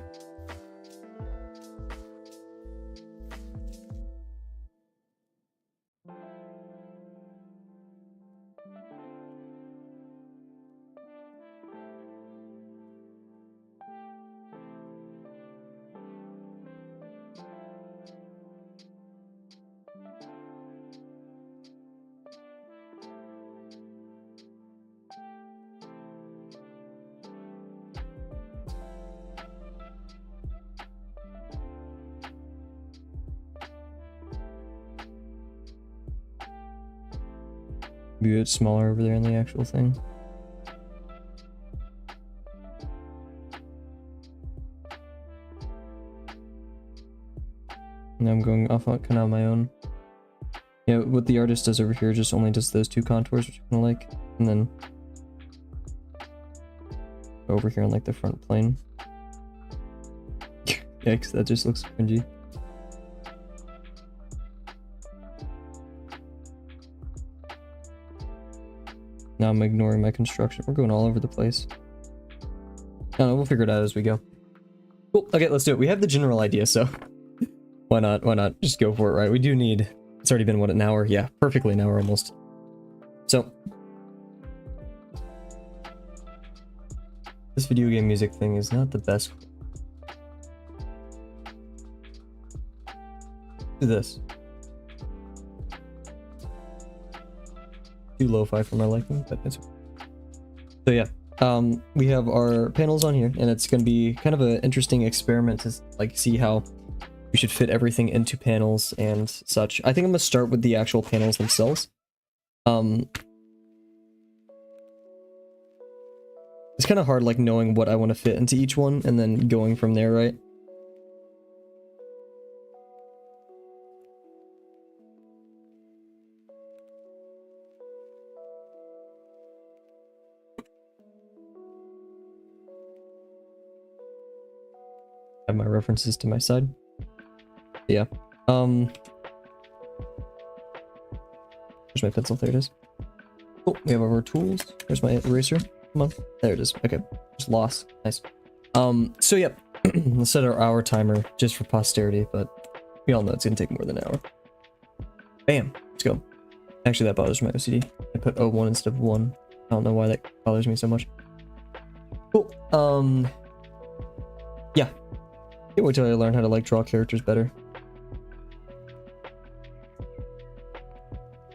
Be a bit smaller over there in the actual thing. And I'm going off on kind of my own. Yeah, what the artist does over here just only does those two contours, which I kind of like, and then over here on like the front plane. Yeah, because that just looks cringy. Now I'm ignoring my construction. We're going all over the place. I don't know, we'll figure it out as we go. Cool, okay, let's do it. We have the general idea, so why not? Why not? Just go for it, right? We do need... It's already been, what, an hour? Yeah, perfectly an hour almost. So... This video game music thing is not the best. Do this. Too lo-fi for my liking, but it's... So yeah, we have our panels on here, and it's going to be kind of an interesting experiment to like see how we should fit everything into panels and such. I think I'm going to start with the actual panels themselves. It's kind of hard like knowing what I want to fit into each one and then going from there, right? Have my references to my side. Yeah. Where's my pencil? There it is. Oh, we have our tools. Where's my eraser? Come on. There it is. Okay. Just lost. Nice. So yeah. Let's set our hour timer just for posterity, but we all know it's gonna take more than an hour. Bam. Let's go. Actually, that bothers my OCD. I put 01 instead of 1. I don't know why that bothers me so much. Cool. Yeah. Can't wait till I learn how to like draw characters better.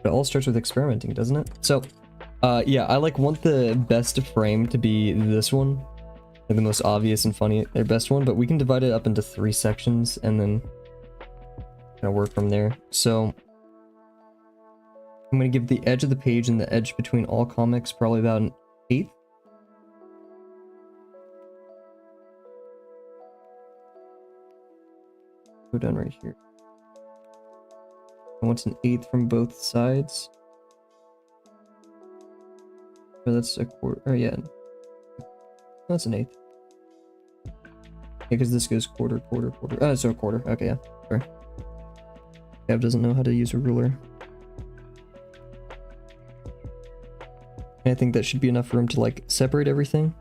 It all starts with experimenting, doesn't it? So, yeah, I like want the best frame to be this one, like the most obvious and funny, their best one. But we can divide it up into 3 sections and then kind of work from there. So, I'm gonna give the edge of the page and the edge between all comics probably about an 1/8. Go down right here. I want an 1/8 from both sides. Or that's a quarter. Oh yeah, that's an 1/8. Yeah, because this goes quarter, quarter, quarter. Oh, so a quarter. Okay, yeah. Sorry. Gav doesn't know how to use a ruler. I think that should be enough room to like separate everything.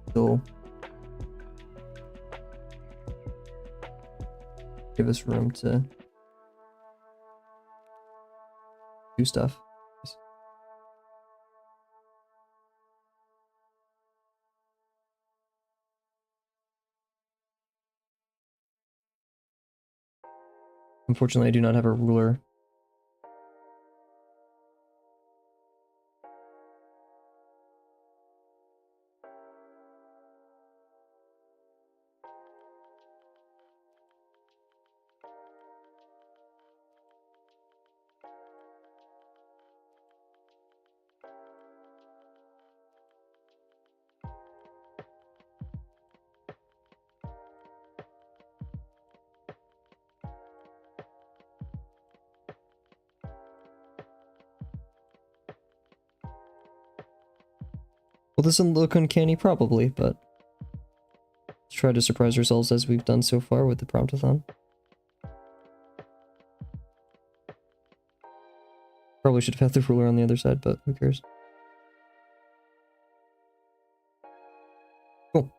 Still give us room to do stuff. Unfortunately, I do not have a ruler. Well, this doesn't look uncanny, probably, but let's try to surprise ourselves as we've done so far with the Promptathon. Probably should have had the ruler on the other side, but who cares? Cool.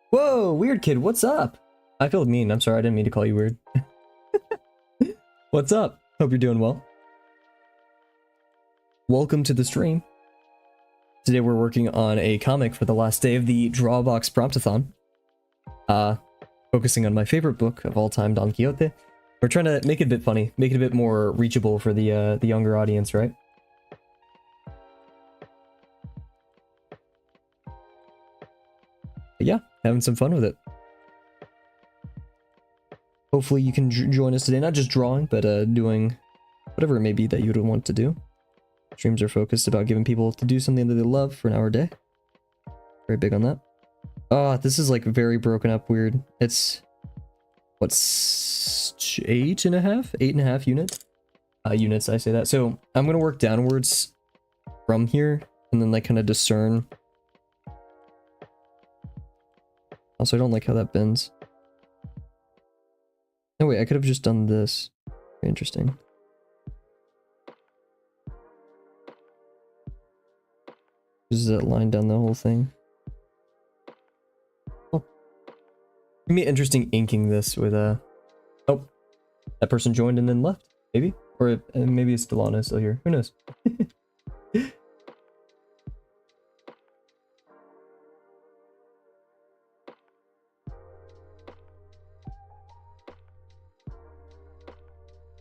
Whoa, weird kid, what's up? I feel mean. I'm sorry, I didn't mean to call you weird. What's up? Hope you're doing well. Welcome to the stream. Today we're working on a comic for the last day of the Drawabox Promptathon. Focusing on my favorite book of all time, Don Quixote. We're trying to make it a bit funny, make it a bit more reachable for the younger audience, right? But yeah, having some fun with it. Hopefully you can join us today, not just drawing, but doing whatever it may be that you would want to do. Streams are focused about giving people to do something that they love for an hour a day. Very big on that. Oh, this is like very broken up weird. It's what, 8.5 units? Units, I say that. So I'm gonna work downwards from here and then like kind of discern. Also, I don't like how that bends. No, wait, I could have just done this. Very interesting. Is that line down the whole thing? Oh. It'd be interesting inking this with a... Oh, that person joined and then left, maybe? Or maybe it's Delano still here. Who knows?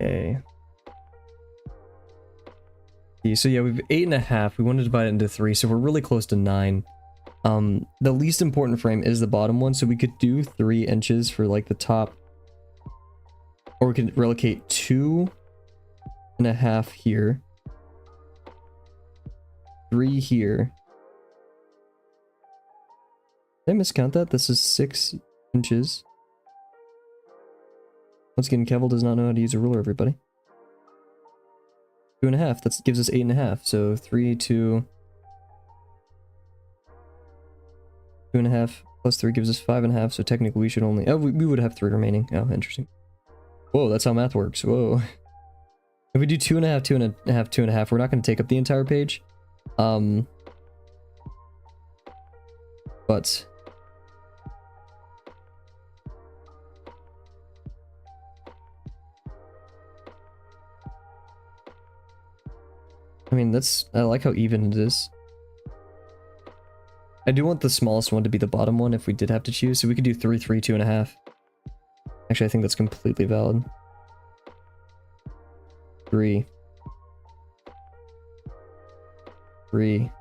Okay. So yeah, we've 8.5. We want to divide it into 3, so we're really close to 9. The least important frame is the bottom one, so we could do 3 inches for like the top, or we could relocate 2.5 here, 3 here. Did I miscount that? This is 6 inches. Once again, Kavel does not know how to use a ruler, everybody. 2.5, that gives us 8.5, so 3, 2, 2.5 plus 3 gives us 5.5, so technically we should only... Oh, we would have 3 remaining. Oh, interesting. Whoa, that's how math works. Whoa. If we do 2.5, 2.5, 2.5, we're not going to take up the entire page. But... I mean, I like how even it is. I do want the smallest one to be the bottom one if we did have to choose, so we could do 3, 3, 2.5. Actually, I think that's completely valid. 3. 3.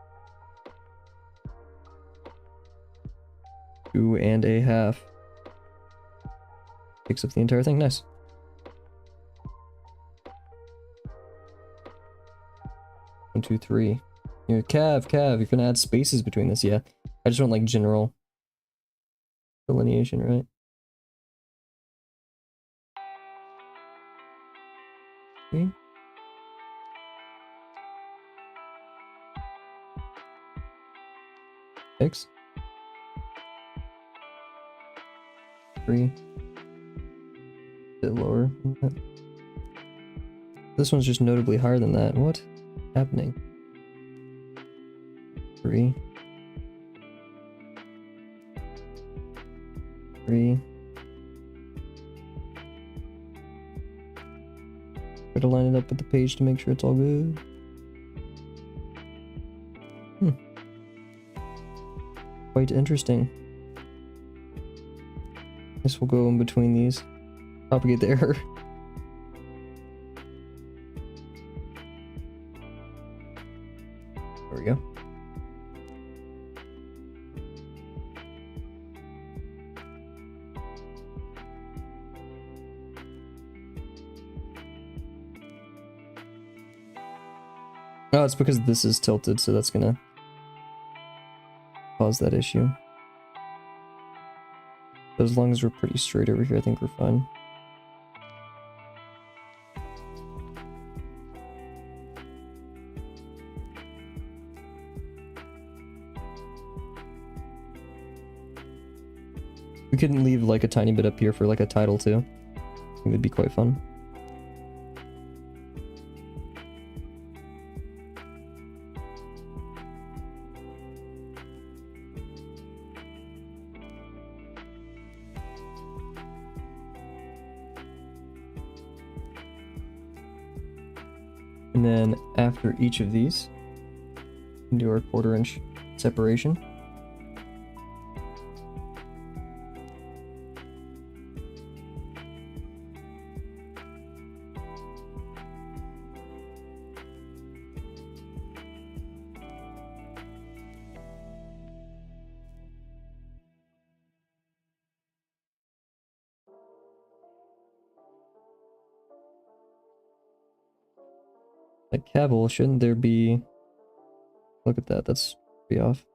2.5. Takes up the entire thing, nice. 1, 2, 3. You're Cav, you're gonna add spaces between this, yeah. I just want like general delineation, right? Okay. Six. 3. A bit lower than that. This one's just notably higher than that. What? Happening? 3. 3. Try to line it up with the page to make sure it's all good. Quite interesting. This will go in between these. Propagate the error. There we go. Oh, it's because this is tilted, so that's gonna cause that issue. But as long as we're pretty straight over here, I think we're fine. We couldn't leave like a tiny bit up here for like a title too. I think it'd be quite fun. And then after each of these, we can do our 1/4 inch separation. Like Kavel, shouldn't there be... Look at that, that's pretty off.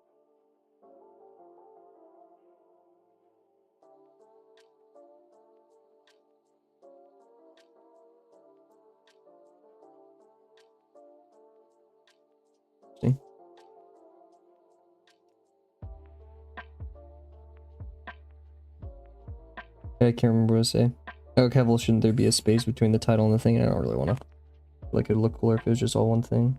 See? I can't remember what to say. Oh, Kavel, shouldn't there be a space between the title and the thing? I don't really want to... Like, it'd look cooler if it was just all one thing.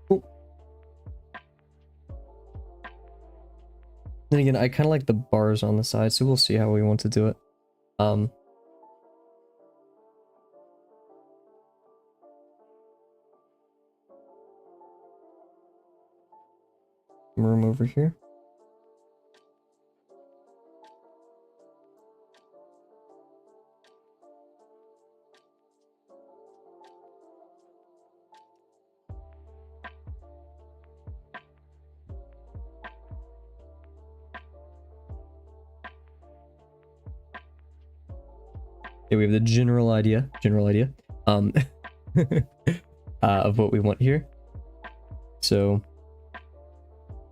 Cool. Then again, I kind of like the bars on the side, so we'll see how we want to do it. Room over here. Okay, we have the general idea, of what we want here. So,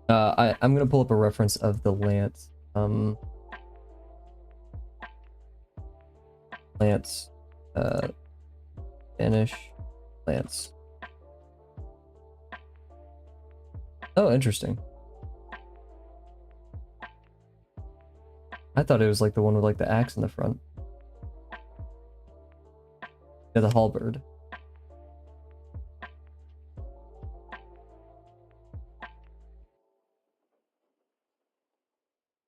I'm gonna pull up a reference of the lance, lance, Spanish lance. Oh, interesting. I thought it was like the one with like the axe in the front. Yeah, the halberd.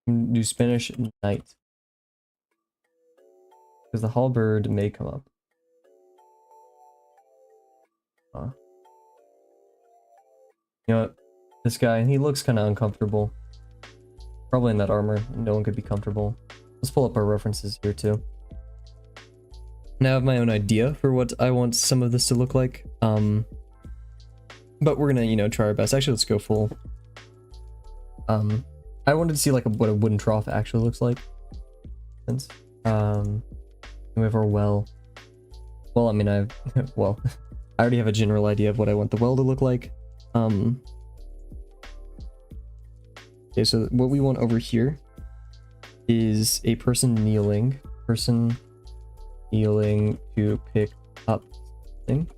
Do Spanish knight. Because the halberd may come up. You know what? This guy, he looks kind of uncomfortable. Probably in that armor. No one could be comfortable. Let's pull up our references here too. Now I have my own idea for what I want some of this to look like. But we're gonna, you know, try our best. Actually, let's go full. I wanted to see like what a wooden trough actually looks like. And we have our well. Well, I mean, well, I already have a general idea of what I want the well to look like. Okay, so what we want over here is a person kneeling to pick up something.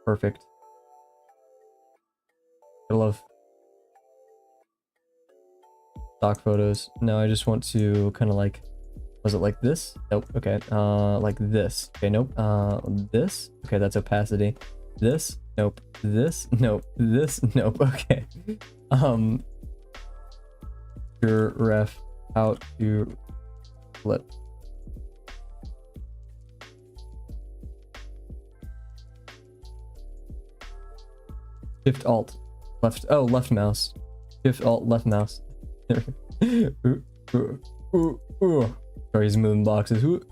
Perfect. I love stock photos. No, I just want to kind of like, was it like this? Nope. Okay. Like this. Okay. Nope. This. Okay. That's opacity. This. Nope. This. Nope. This. Nope. Okay. Your ref out to flip. Shift Alt left. Oh, left mouse. Shift Alt left mouse. Sorry, he's moving boxes. Sorry,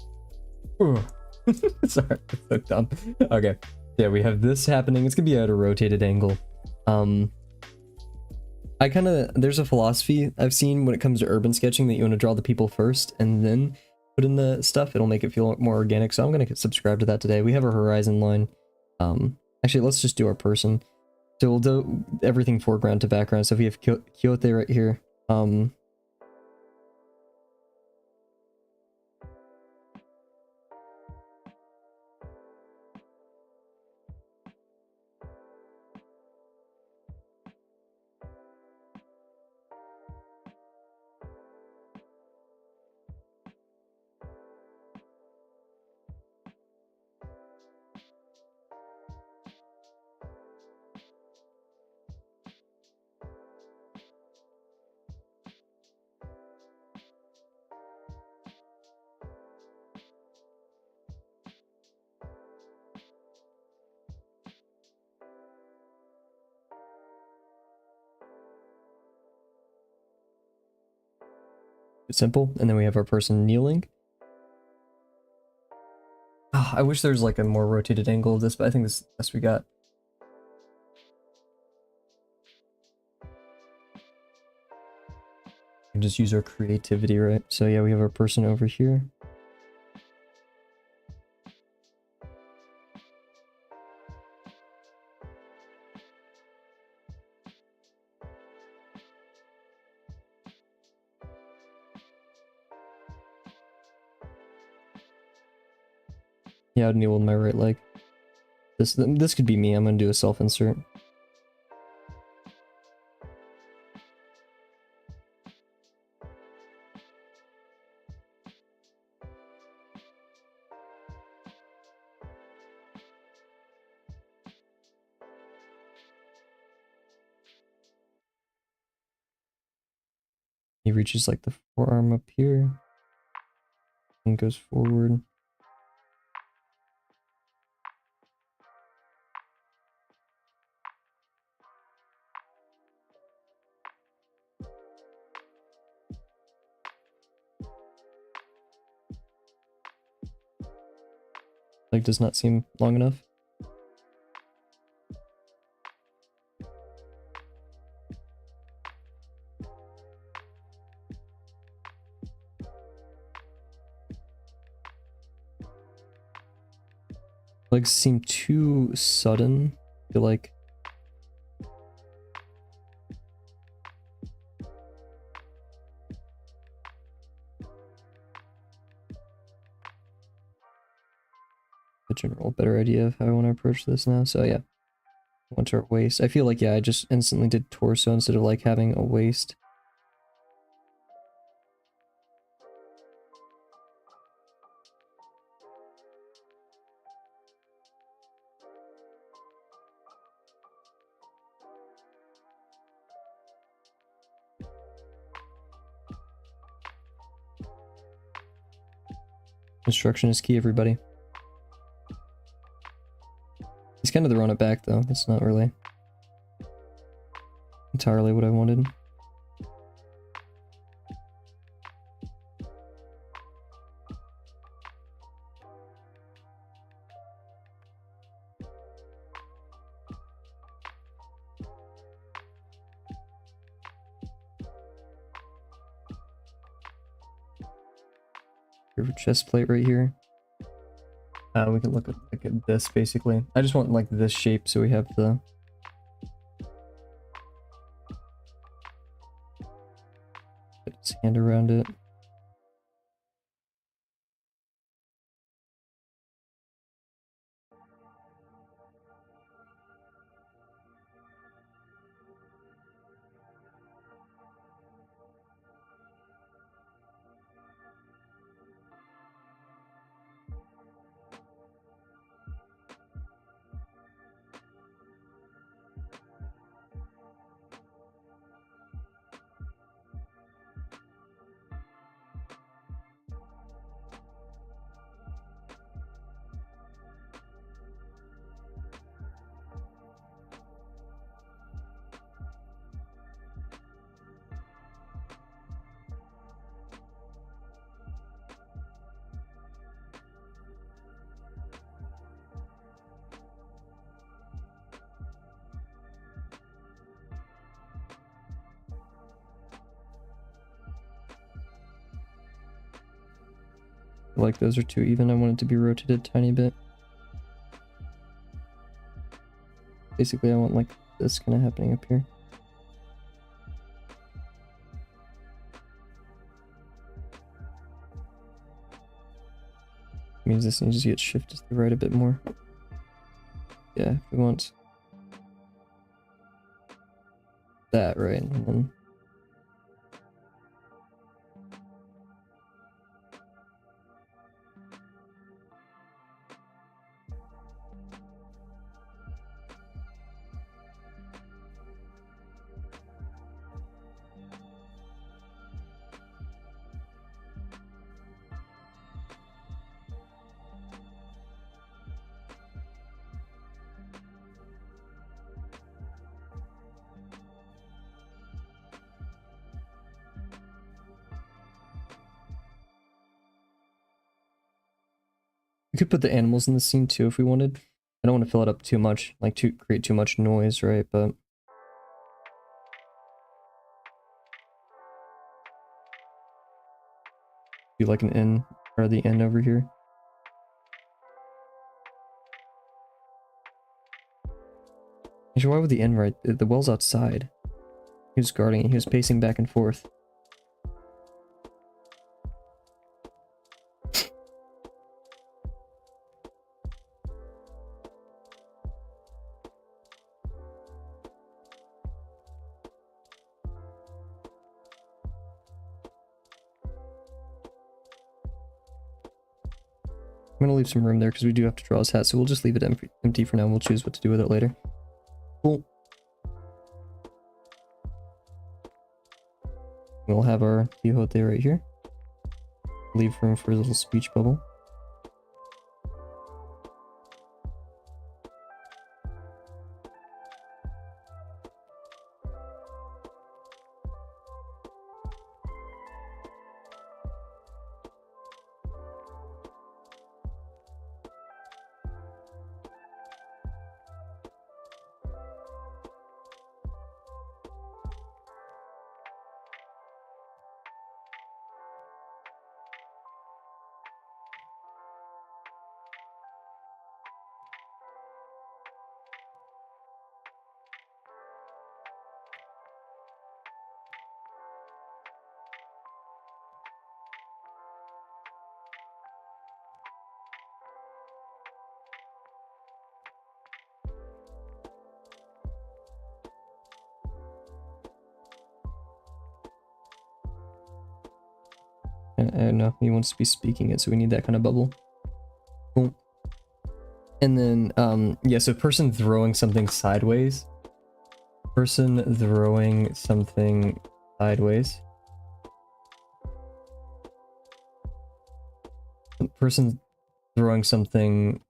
that's so dumb. Okay, yeah, we have this happening. It's gonna be at a rotated angle. There's a philosophy I've seen when it comes to urban sketching that you want to draw the people first and then put in the stuff. It'll make it feel more organic. So I'm gonna subscribe to that today. We have our horizon line. Actually, let's just do our person. So we'll do everything foreground to background. So if we have Quixote right here, simple, and then we have our person kneeling. Oh, I wish there's like a more rotated angle of this, but I think this is the best we got. And just use our creativity, right? So yeah, we have our person over here. Yeah, I'd kneel with my right leg. This could be me. I'm gonna do a self-insert. He reaches like the forearm up here and goes forward. Like, does not seem long enough. Like seem too sudden. I feel like a general better idea of how I want to approach this now. So yeah, onto our waist. I feel like yeah, I just instantly did torso instead of like having a waist. Construction is key, everybody. He's kind of throwing it back though. That's not really entirely what I wanted. Chest plate right here. We can look at this basically. I just want like this shape so we have the put his hand around it. Like those are too even. I want it to be rotated a tiny bit. Basically, I want like this kind of happening up here. Means this needs to get shifted to the right a bit more. Yeah, if we want that right, and then we could put the animals in the scene too if we wanted. I don't want to fill it up too much, like to create too much noise, right? But do like an N or the N over here. Actually, why would the N right? The well's outside. He was guarding it. He was pacing back and forth. I'm gonna leave some room there because we do have to draw his hat, so we'll just leave it empty for now and we'll choose what to do with it later. Cool. We'll have our Quixote right here. Leave room for his little speech bubble. No, he wants to be speaking it, so we need that kind of bubble. Cool. And then, yeah, so person throwing something sideways. Person throwing something sideways. Person throwing something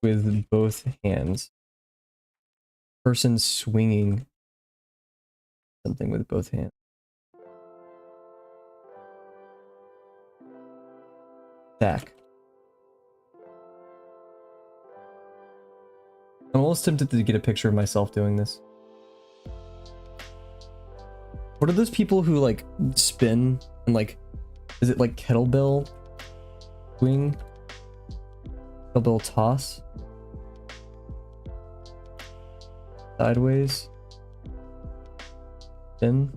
with both hands. Person swinging something with both hands. Stack. I'm almost tempted to get a picture of myself doing this. What are those people who like spin and like, is it like kettlebell swing? Kettlebell toss? Sideways? Spin?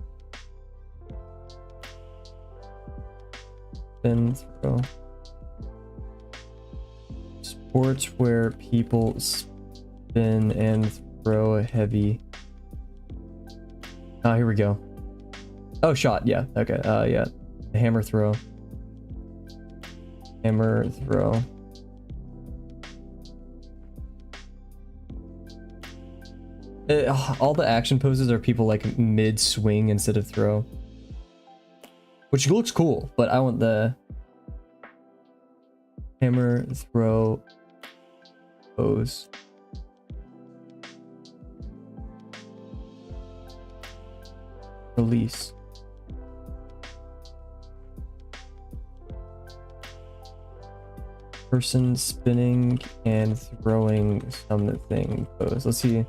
Spin, throw. Sports where people spin and throw a heavy. Oh, here we go. Oh, shot. Yeah. Okay. Yeah. The hammer throw. Hammer throw. All the action poses are people like mid swing instead of throw, which looks cool, but I want the hammer throw pose. Release. Person spinning and throwing something pose. Let's see.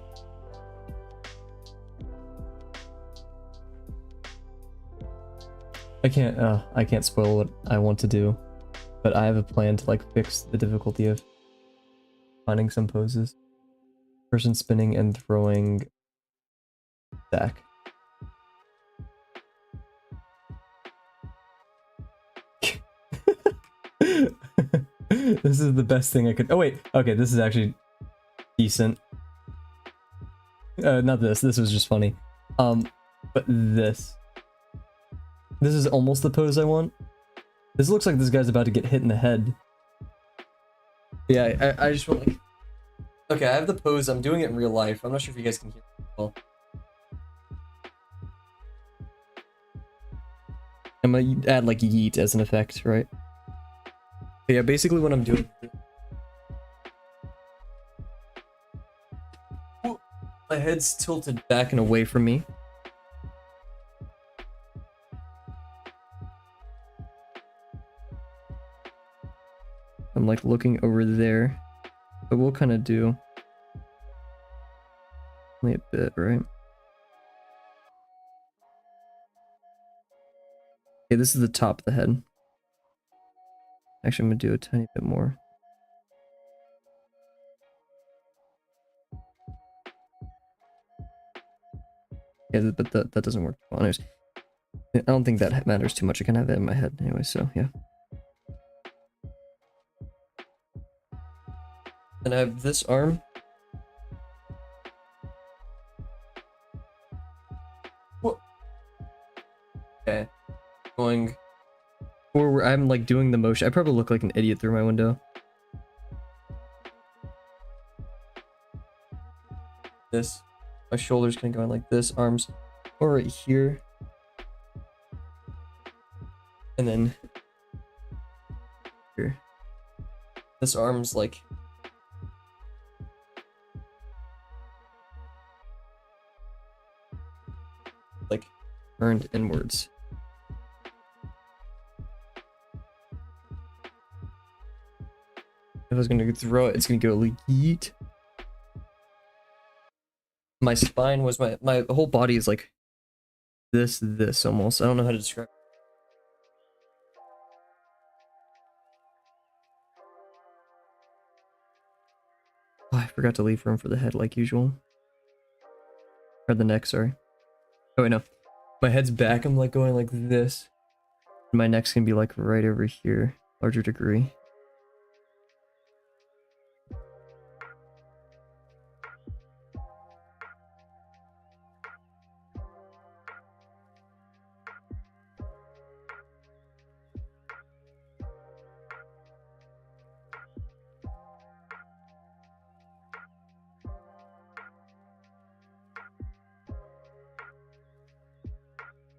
I can't spoil what I want to do, but I have a plan to like fix the difficulty of finding some poses. Person spinning and throwing stack. This is the best thing I could. Oh wait, okay, this is actually decent. Not this. This was just funny. But this is almost the pose I want. This looks like this guy's about to get hit in the head. Yeah, I just want like. Okay, I have the pose. I'm doing it in real life. I'm not sure if you guys can hear it well. I'm gonna add like yeet as an effect, right? But yeah, basically what I'm doing. My head's tilted back and away from me. I'm like looking over there, but we'll kind of do only a bit, right? Okay, this is the top of the head. Actually, I'm gonna do a tiny bit more. Yeah, but that doesn't work well. Anyways, I don't think that matters too much. I can have it in my head anyway, so yeah. And I have this arm. What? Okay. Going forward. I'm like doing the motion. I probably look like an idiot through my window. This. My shoulders kind of going like this. Arms or right here. And then here. This arm's like turned inwards. If I was gonna throw it, it's gonna go like yeet. My spine was my whole body is like this almost. I don't know how to describe it. Oh, I forgot to leave room for the head like usual. Or the neck, sorry. Oh wait, no. My head's back, I'm like going like this. My neck's gonna be like right over here, larger degree.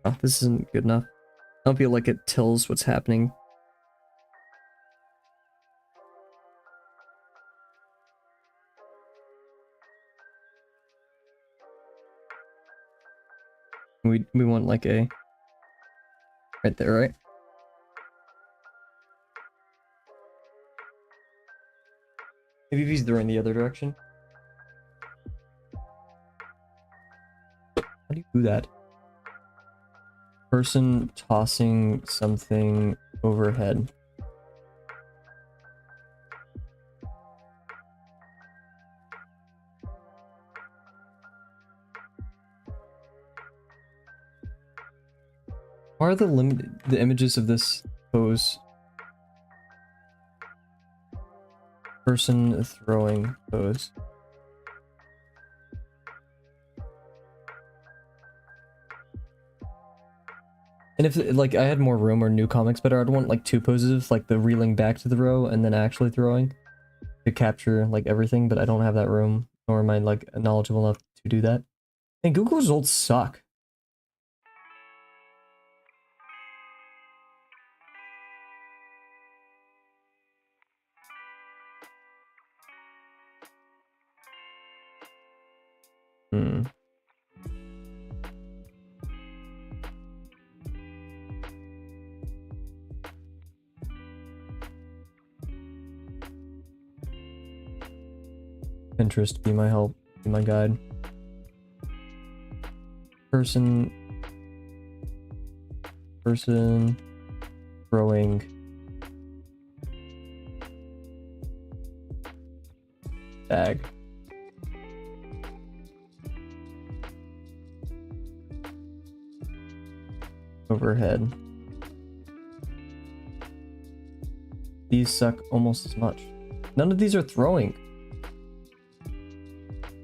Oh, this isn't good enough. I don't feel like it tells what's happening. We want like a right there, right? Maybe if he's throwing the other direction. How do you do that? Person tossing something overhead. Why are the images of this pose? Person throwing pose. And if like I had more room or new comics better, I'd want like two poses, like the reeling back to the row and then actually throwing to capture like everything, but I don't have that room, nor am I like knowledgeable enough to do that. And Google results suck. Pinterest, be my help, be my guide. Person throwing bag. Overhead. These suck almost as much. None of these are throwing.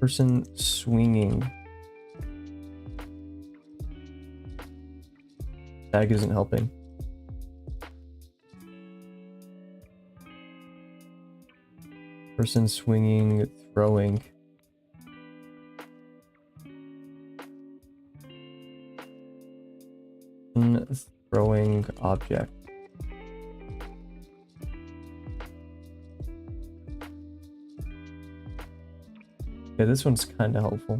Person swinging. Bag isn't helping. Person swinging, throwing. Throwing object. Okay, this one's kind of helpful.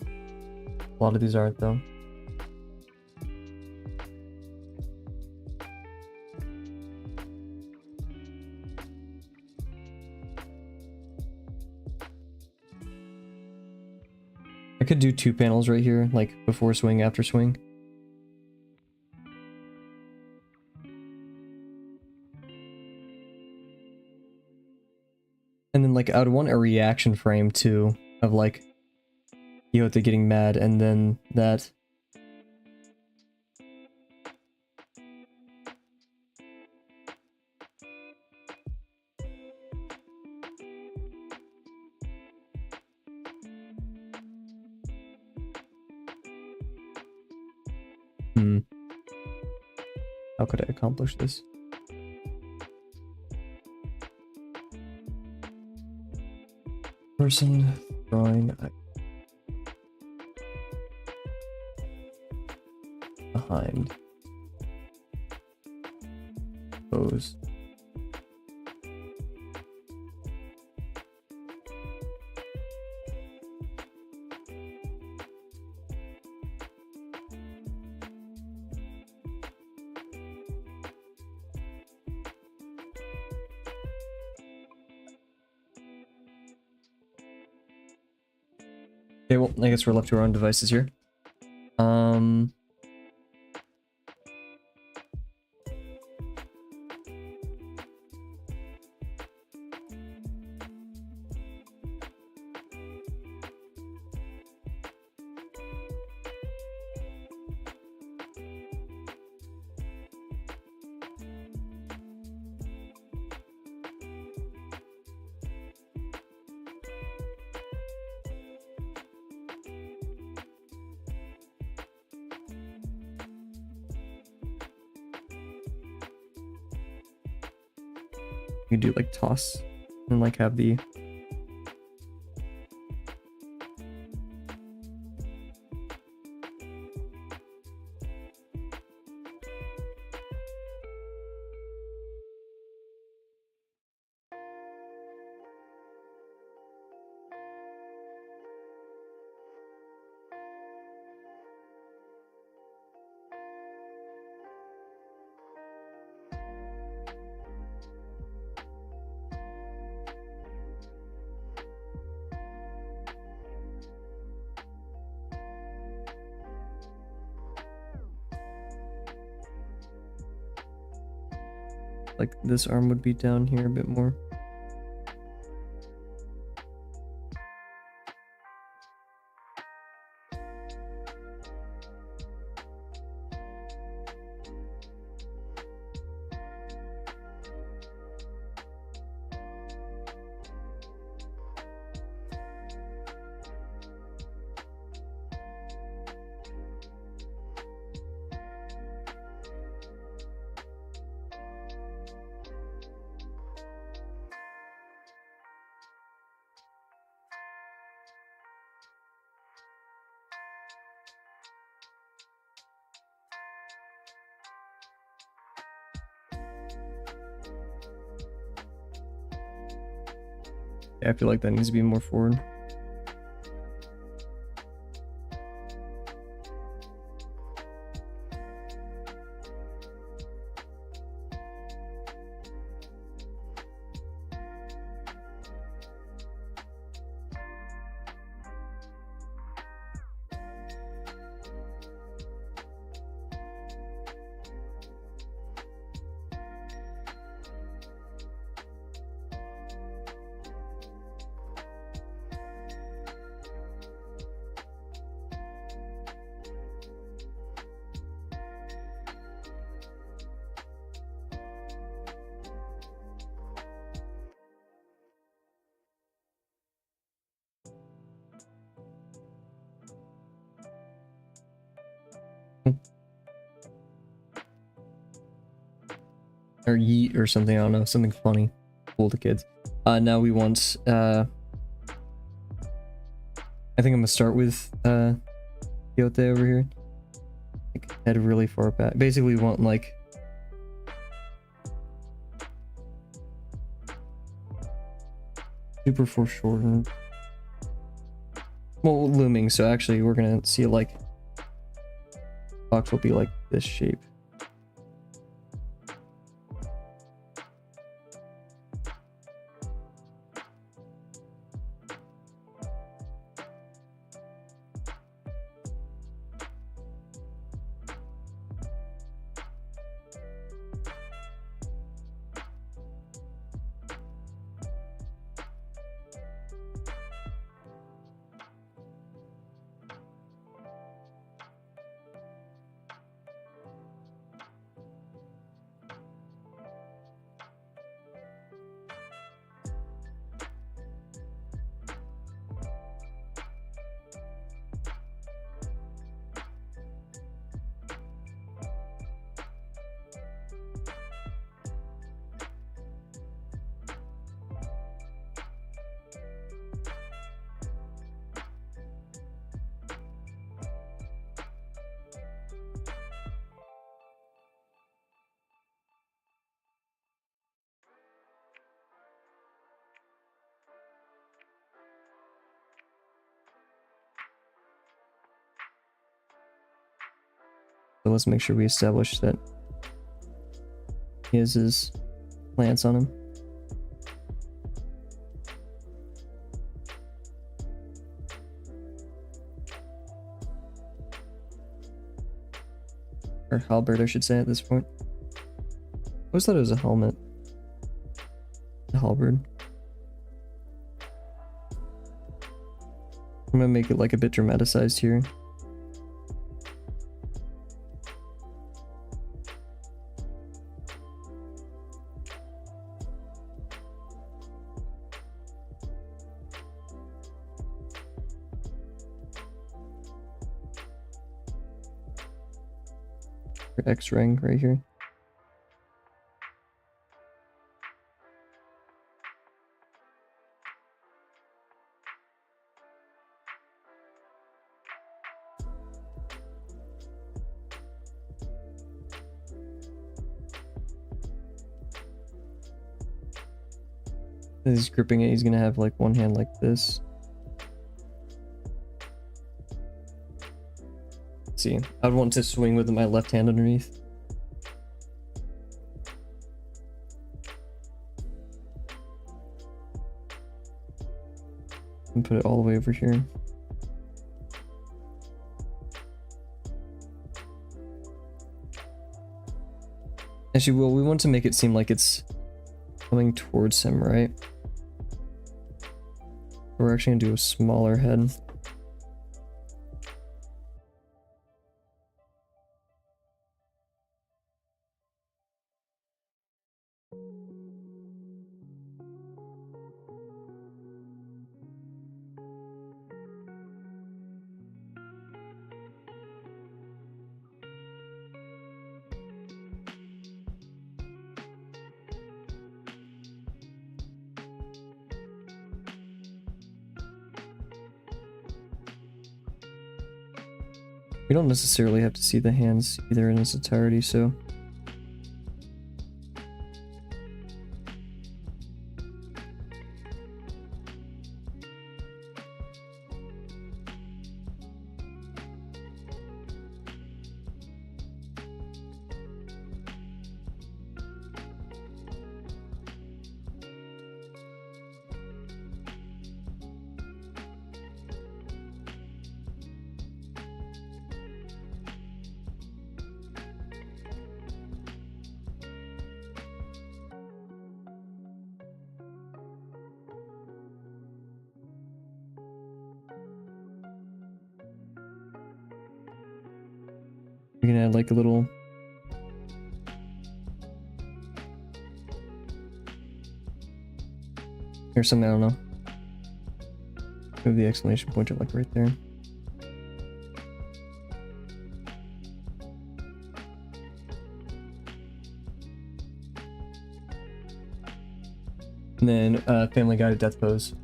A lot of these aren't though. I could do two panels right here, like before swing, after swing. And then like I would want a reaction frame too, of like Yota getting mad and then that. How could I accomplish this? Person throwing behind pose. Okay, well, I guess we're left to our own devices here. You can do like toss and like have the like this arm would be down here a bit more. I feel like that needs to be more forward. Or yeet or something, I don't know, something funny. Cool to kids. Now we want, I think I'm gonna start with, Quixote over here. Like, head really far back. Basically we want, like, super foreshortened. Well, looming, so actually we're gonna see it like, box will be like this shape. So let's make sure we establish that he has his plants on him. Or halberd, I should say, at this point. I always thought it was a helmet. A halberd. I'm gonna make it like a bit dramatized here. X ring right here. As he's gripping it, he's gonna have like one hand like this. Let's see, I'd want to swing with my left hand underneath. And put it all the way over here. Actually, well, we want to make it seem like it's coming towards him, right? We're actually gonna do a smaller head. We don't necessarily have to see the hands either in its entirety, so... We can add like a little... or something, I don't know. Move the exclamation point to like right there. And then Family Guy to Death Pose.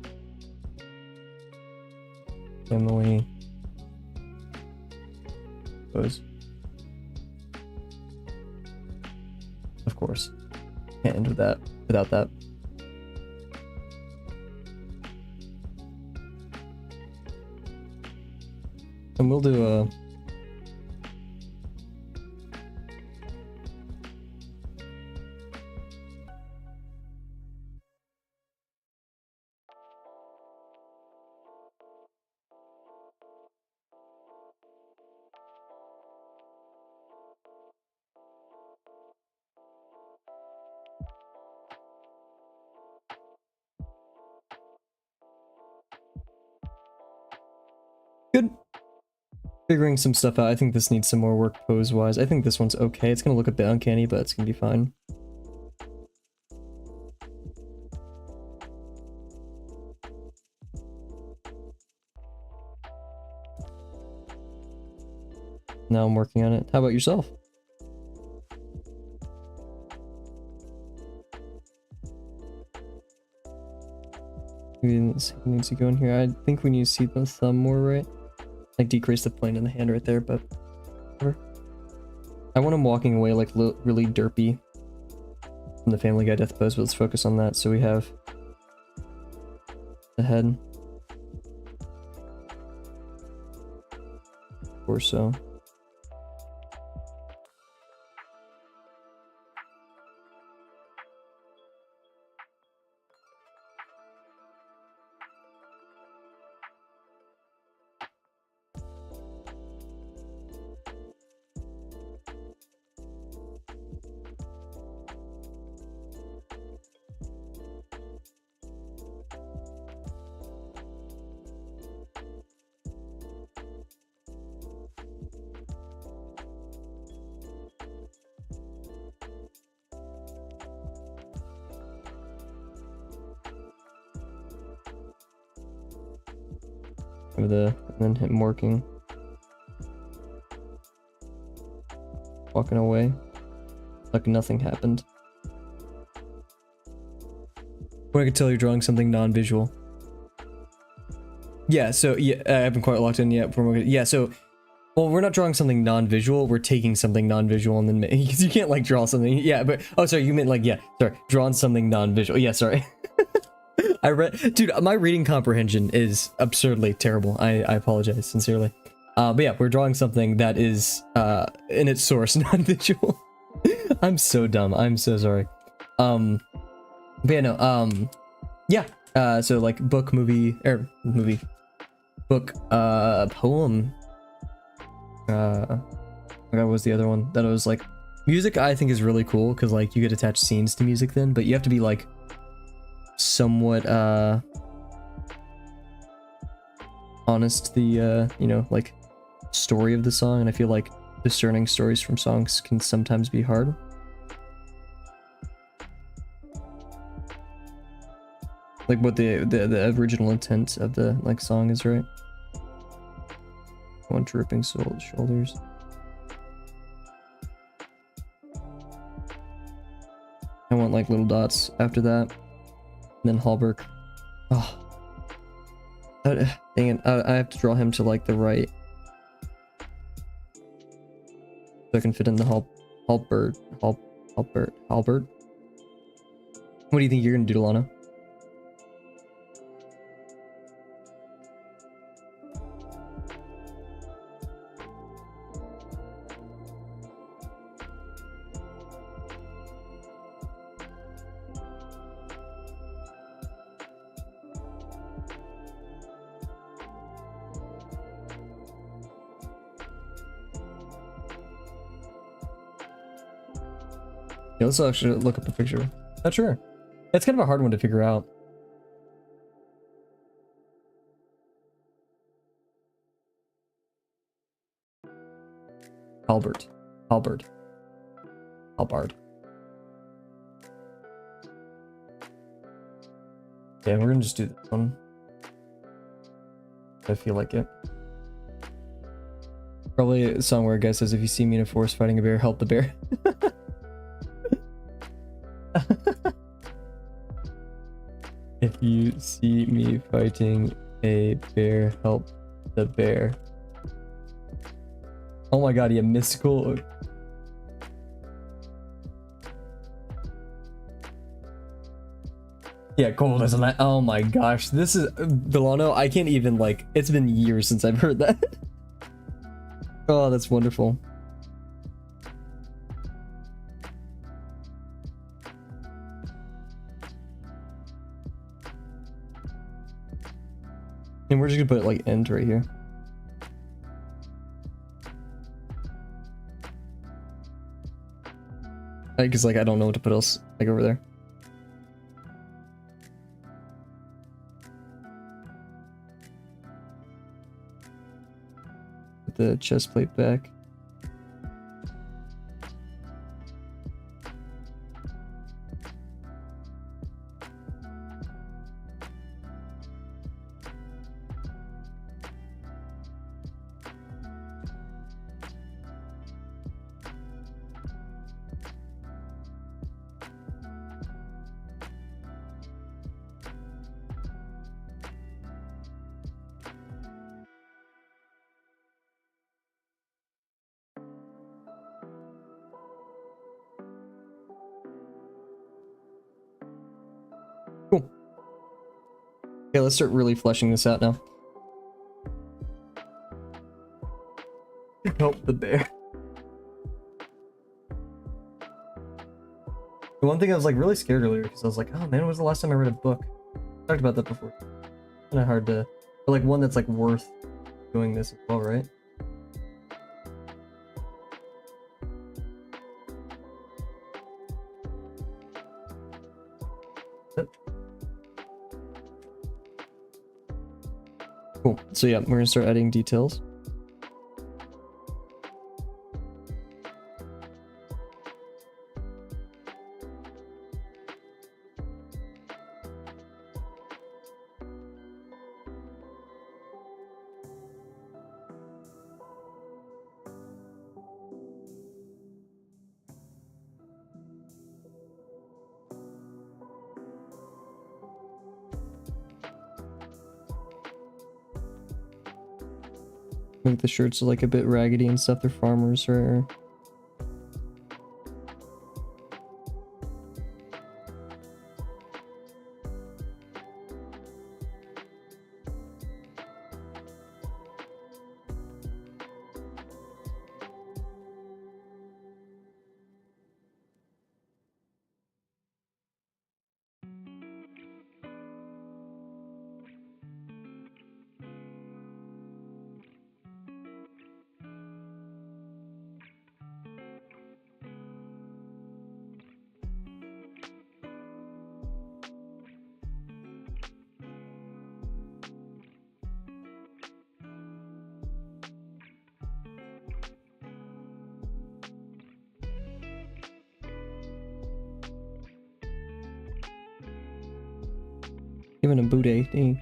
Family Pose. Of course. Can't end with that without that. And we'll do a... Good. Figuring some stuff out. I think this needs some more work pose-wise. I think this one's okay. It's gonna look a bit uncanny, but it's gonna be fine. Now I'm working on it. How about yourself? Maybe it needs to go in here. I think we need to see the thumb more, right? Like decrease the plane in the hand right there, but whatever. I want him walking away like really derpy from the Family Guy death pose, but let's focus on that. So we have the head. Torso. And then him working. Walking away. Like nothing happened. When I could tell you're drawing something non-visual. Yeah, so yeah, I haven't quite locked in yet. Yeah, so well, we're not drawing something non-visual. We're taking something non-visual and then because you can't like draw something. Yeah, but oh, sorry, you meant like drawing something non-visual. Yeah, sorry. I read, dude, my reading comprehension is absurdly terrible. I apologize sincerely. But yeah, we're drawing something that is in its source non-visual. I'm so dumb. I'm so sorry. But yeah, no. Yeah. So like book, movie, book, poem. What was the other one that I was like Music I think is really cool because like you could attach scenes to music then, but you have to be like somewhat honest to the you know, like story of the song, and I feel like discerning stories from songs can sometimes be hard. Like what the original intent of the like song is, right? One dripping shoulders. I want like little dots after that, and then Hallberg. Oh, dang it! I have to draw him to like the right, so I can fit in the Halbert. What do you think you're gonna do, Delano? Yeah, let's actually look up the picture. Not sure. It's kind of a hard one to figure out. Albert. Yeah, we're gonna just do this one. I feel like it. Probably a song where a guy says, if you see me in a forest fighting a bear, help the bear. If you see me fighting a bear, help the bear. Oh my god, yeah, mystical. Yeah, cold as a oh my gosh, this is Delano. I can't even like. It's been years since I've heard that. Oh, that's wonderful. And we're just gonna put like end right here. Because like I don't know what to put else like over there. Put the chest plate back. Cool. Okay, let's start really fleshing this out now. Help the bear. The one thing I was like really scared earlier because I was like, oh man, when was the last time I read a book? I talked about that before. Kind of hard to, but like one that's like worth doing this as well, right? Yep. Cool. So yeah, we're gonna start adding details. Make the shirts like a bit raggedy and stuff. They're farmers, or Even a booty. Dang.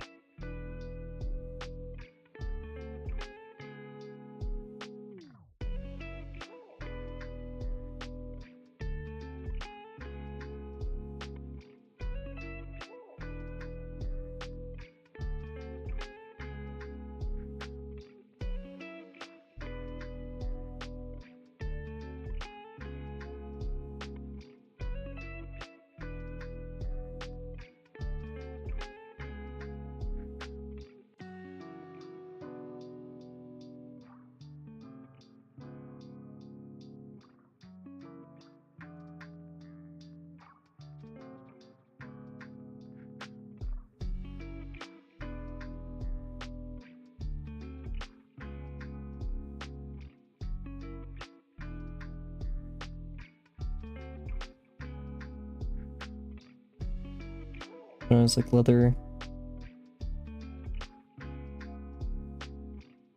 It's like leather.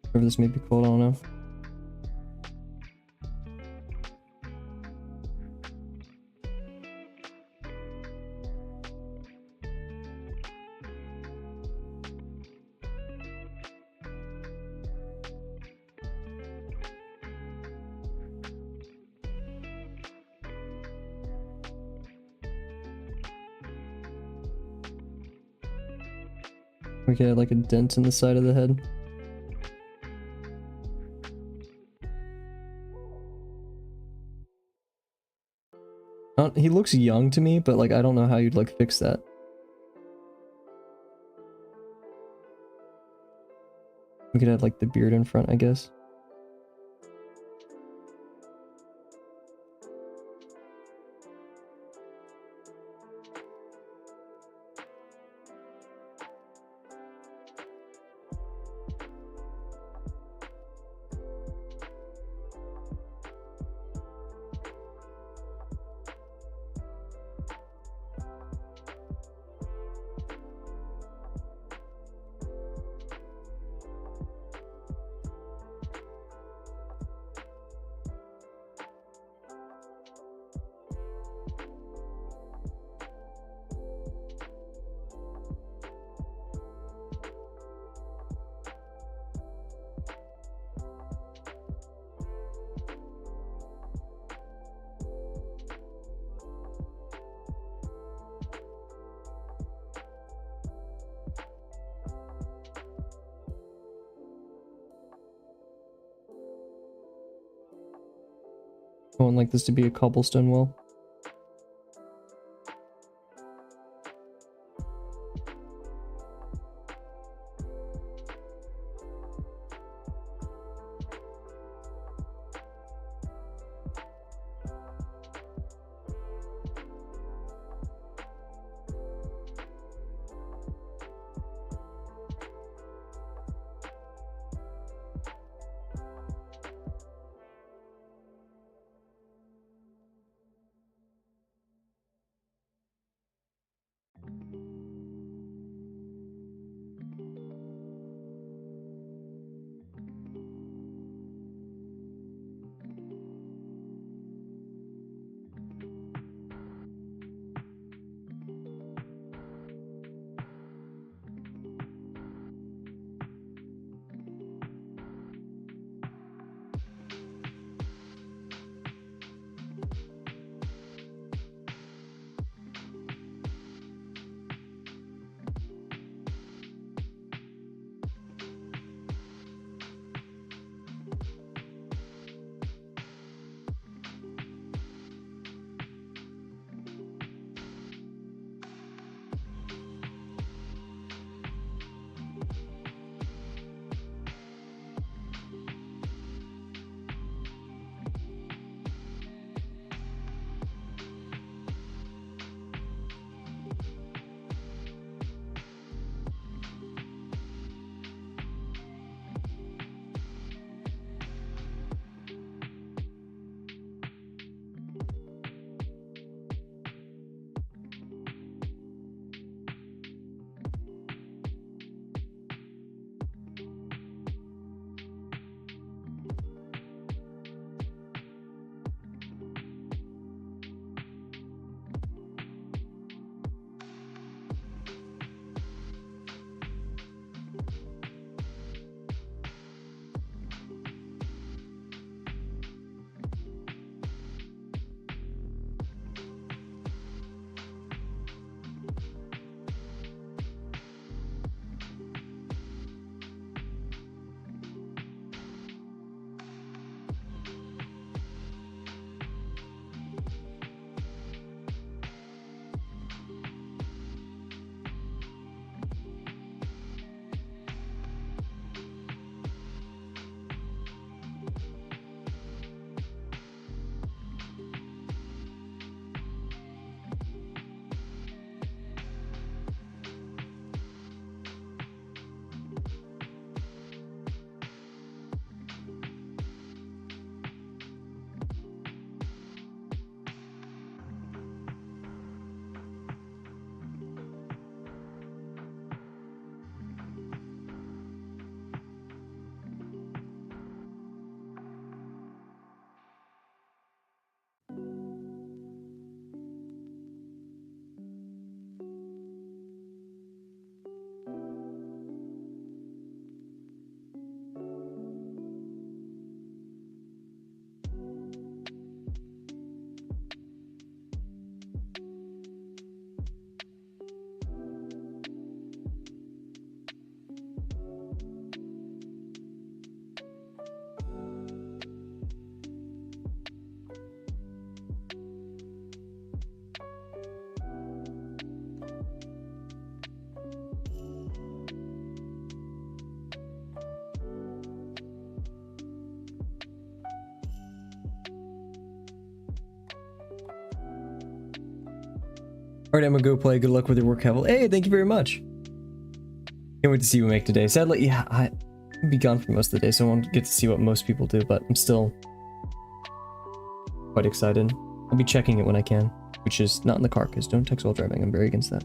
Whatever this may be called, I don't know. We could add like a dent in the side of the head. He looks young to me, but like I don't know how you'd like fix that. We could add like the beard in front, I guess. I want like this to be a cobblestone wall. Alright, I'm gonna go play. Good luck with your work, Kavel. Hey, thank you very much. Can't wait to see you make today. Sadly, yeah, I'll be gone for most of the day, so I won't get to see what most people do, but I'm still quite excited. I'll be checking it when I can, which is not in the car, because don't text while driving. I'm very against that.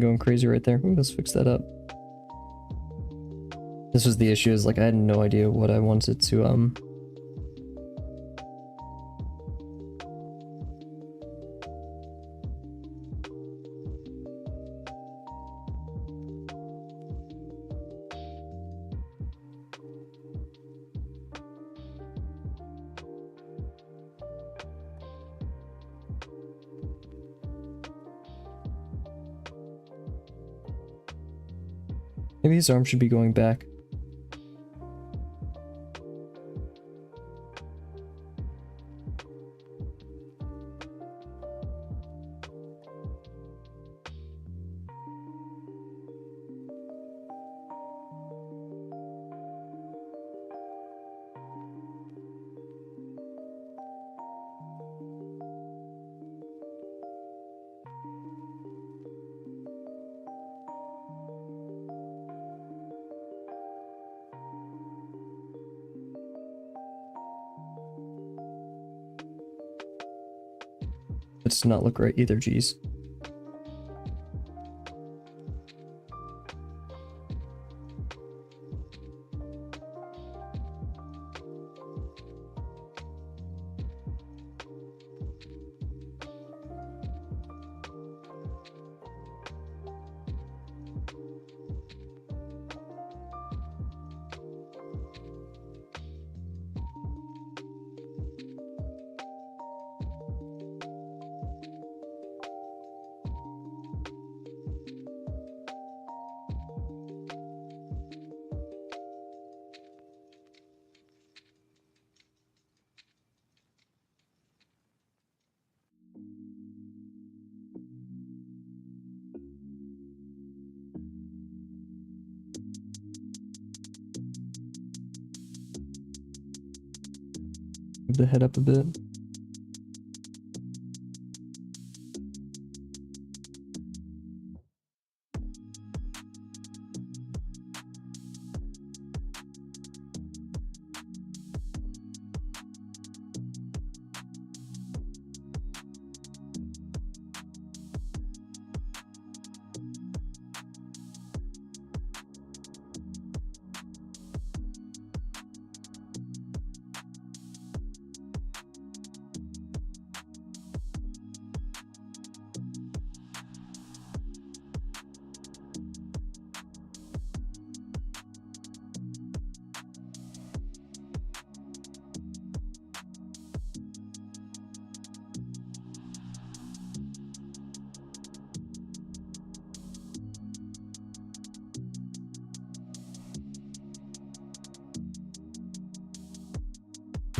Going crazy right there. Ooh, let's fix that up. This was the issue, is like I had no idea what I wanted to maybe his arm should be going back. That does not look right either, geez. Move the head up a bit.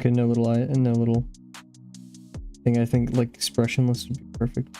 Okay, no little eye and no little thing. I think like expressionless would be perfect.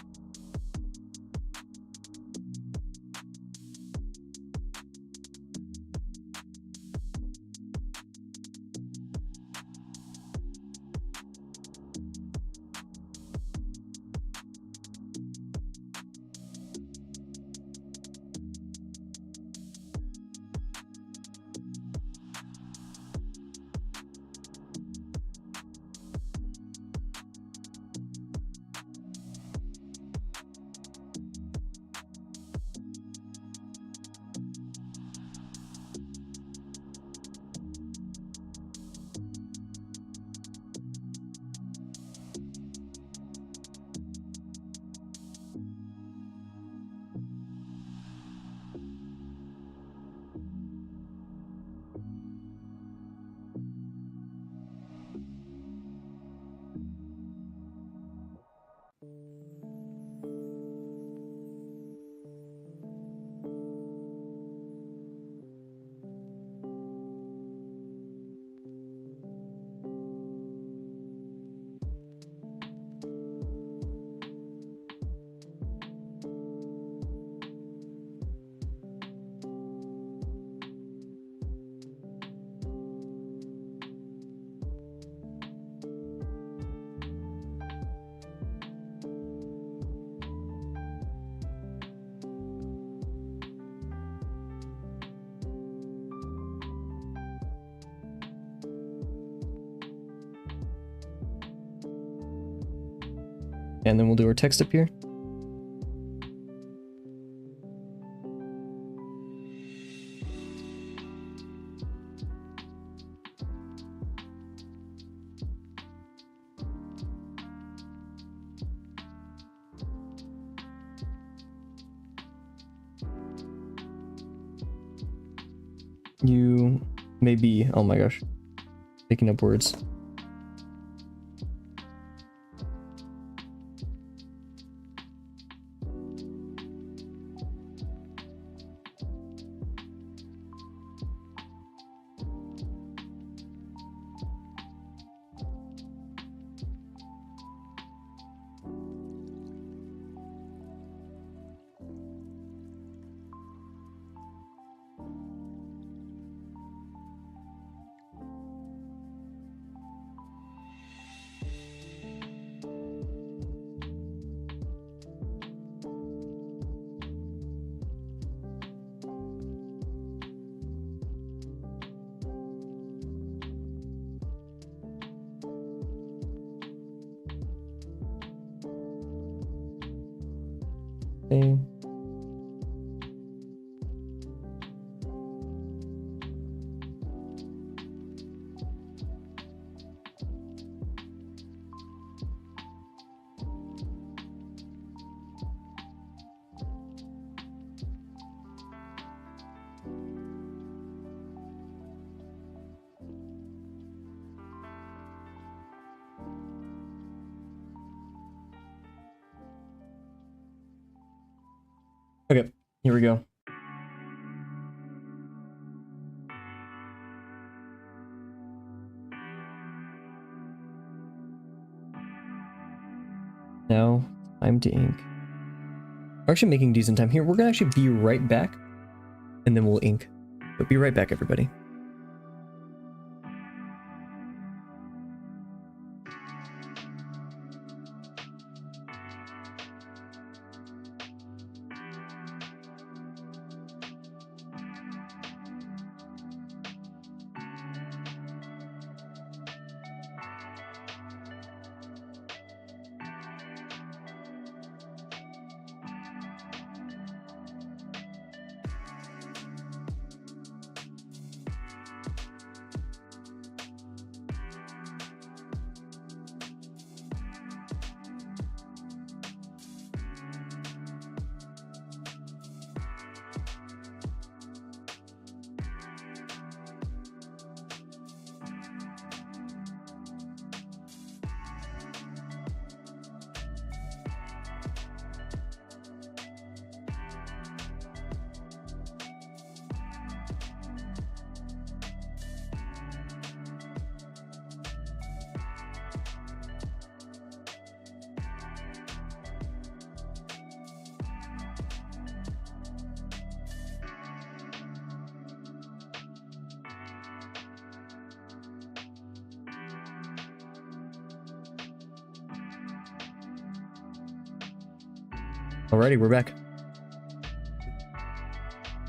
And then we'll do our text up here. You may be, oh my gosh, picking up words. Okay. Okay, here we go. Now, time to ink. We're actually making decent time here. We're gonna actually be right back, and then we'll ink. But be right back, everybody. Alrighty, we're back.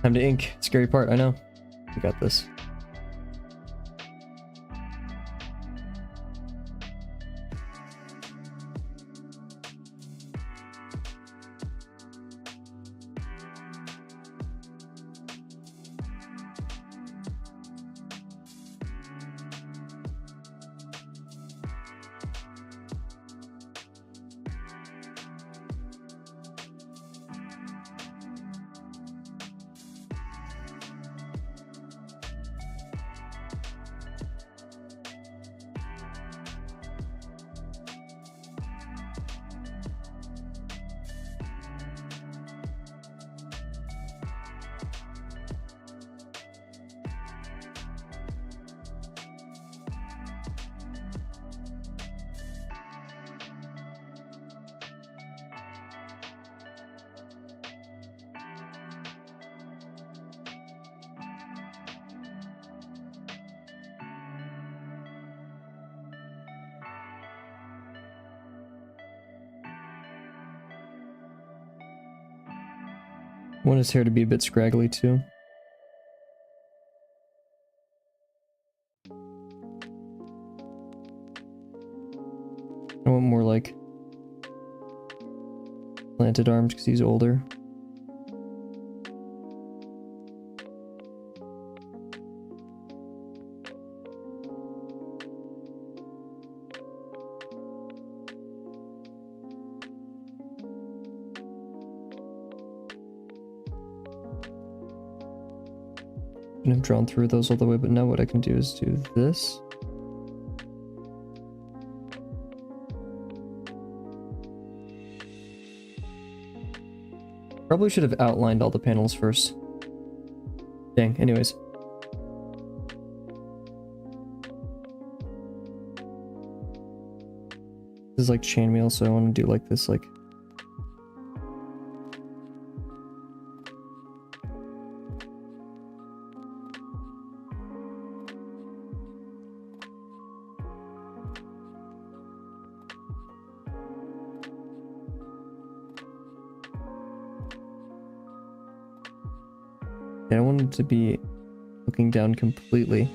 Time to ink. Scary part, I know. We got this. I want his hair to be a bit scraggly too. I want more like planted arms because he's older. And I've drawn through those all the way, but now what I can do is do this. Probably should have outlined all the panels first. Dang, anyways. This is like chainmail, so I want to do like this, like... I don't want it to be looking down completely.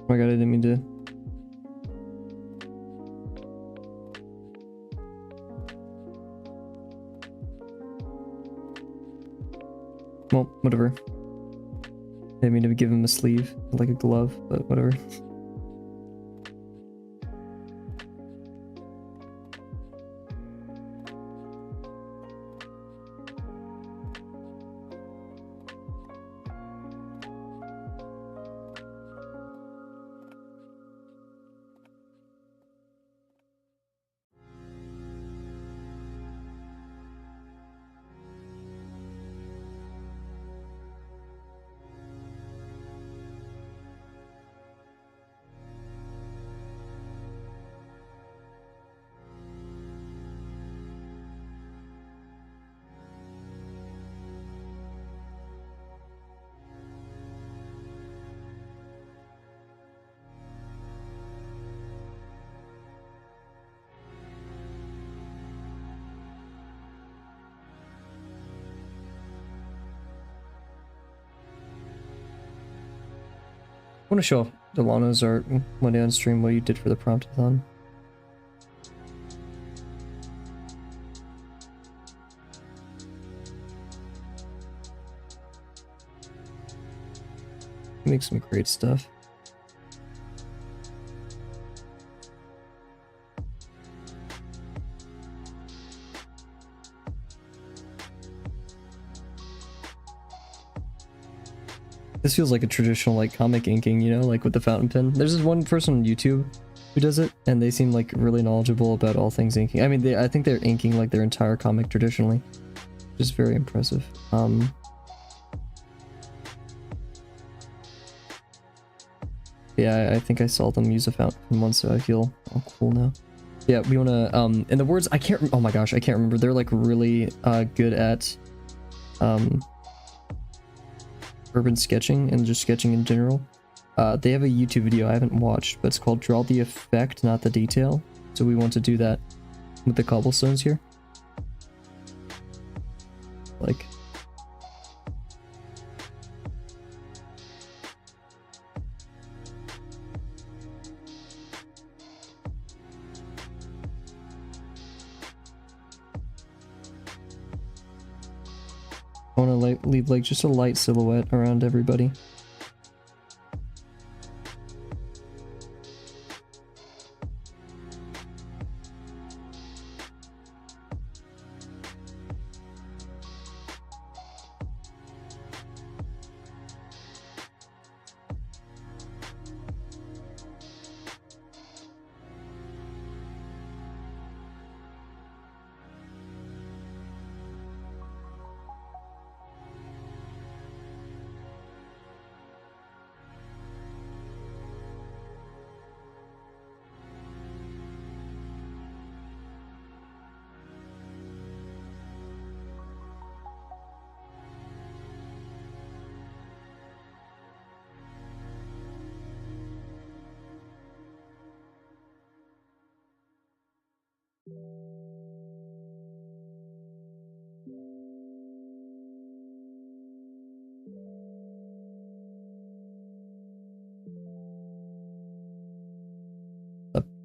Oh my god, I didn't mean to. Well, whatever. I didn't mean to give him a sleeve, like a glove, but whatever. I want to show off Delano's art one day on stream, what you did for the Promptathon. Make some great stuff. This feels like a traditional like comic inking, you know, like with the fountain pen. There's this one person on YouTube who does it, and they seem like really knowledgeable about all things inking. I mean, I think they're inking like their entire comic traditionally, which is very impressive. Yeah, I think I saw them use a fountain pen once, so I feel all cool now. Yeah, we wanna, in the words, oh my gosh, I can't remember. They're like really good at urban sketching and just sketching in general. They have a YouTube video I haven't watched, but it's called Draw the Effect, Not the Detail. So we want to do that with the cobblestones here. Like... I want to like leave like just a light silhouette around everybody.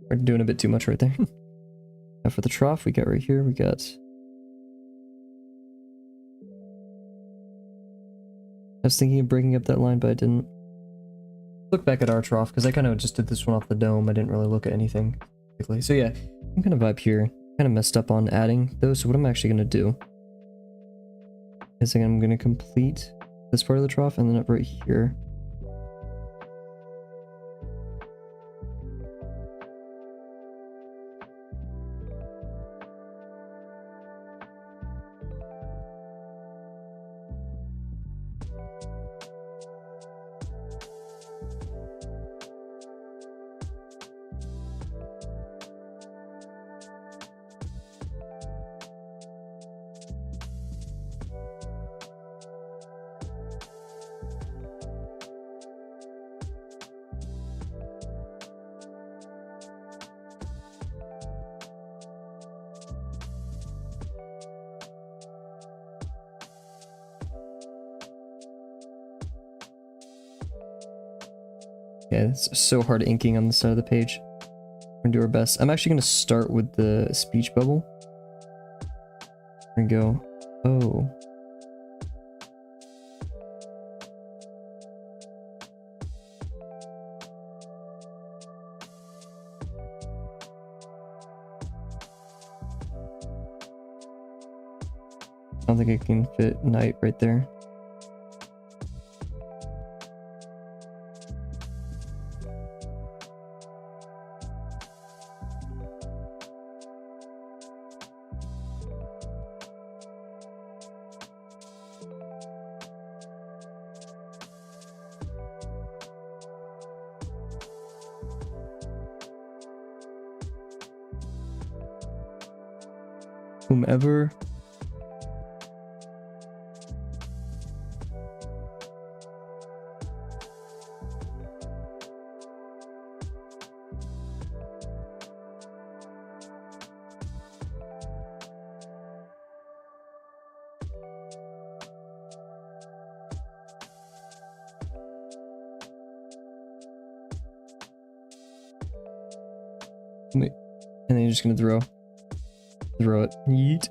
We're doing a bit too much right there. Now for the trough, we got right here, we got... I was thinking of breaking up that line, but I didn't. Look back at our trough, because I kind of just did this one off the dome. I didn't really look at anything particularly. So yeah, I'm kind of vibe here. Kind of messed up on adding those, so what I'm actually going to do is I'm going to complete this part of the trough, and then up right here. Yeah, it's so hard inking on the side of the page. We're gonna do our best. I'm actually gonna start with the speech bubble. And go, oh. I don't think I can fit night right there. Whomever. And then you're just gonna throw it. Yeet.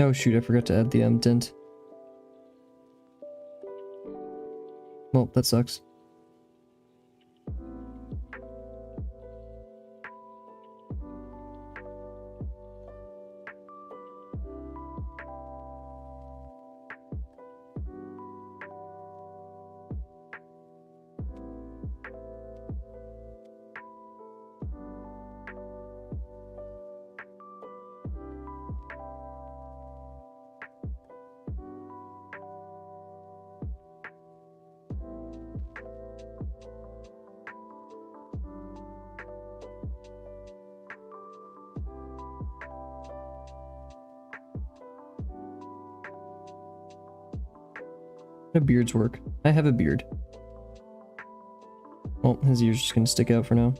Oh shoot, I forgot to add the dent. Well, that sucks. How do beards work? I have a beard. Well, his ear's just gonna stick out for now.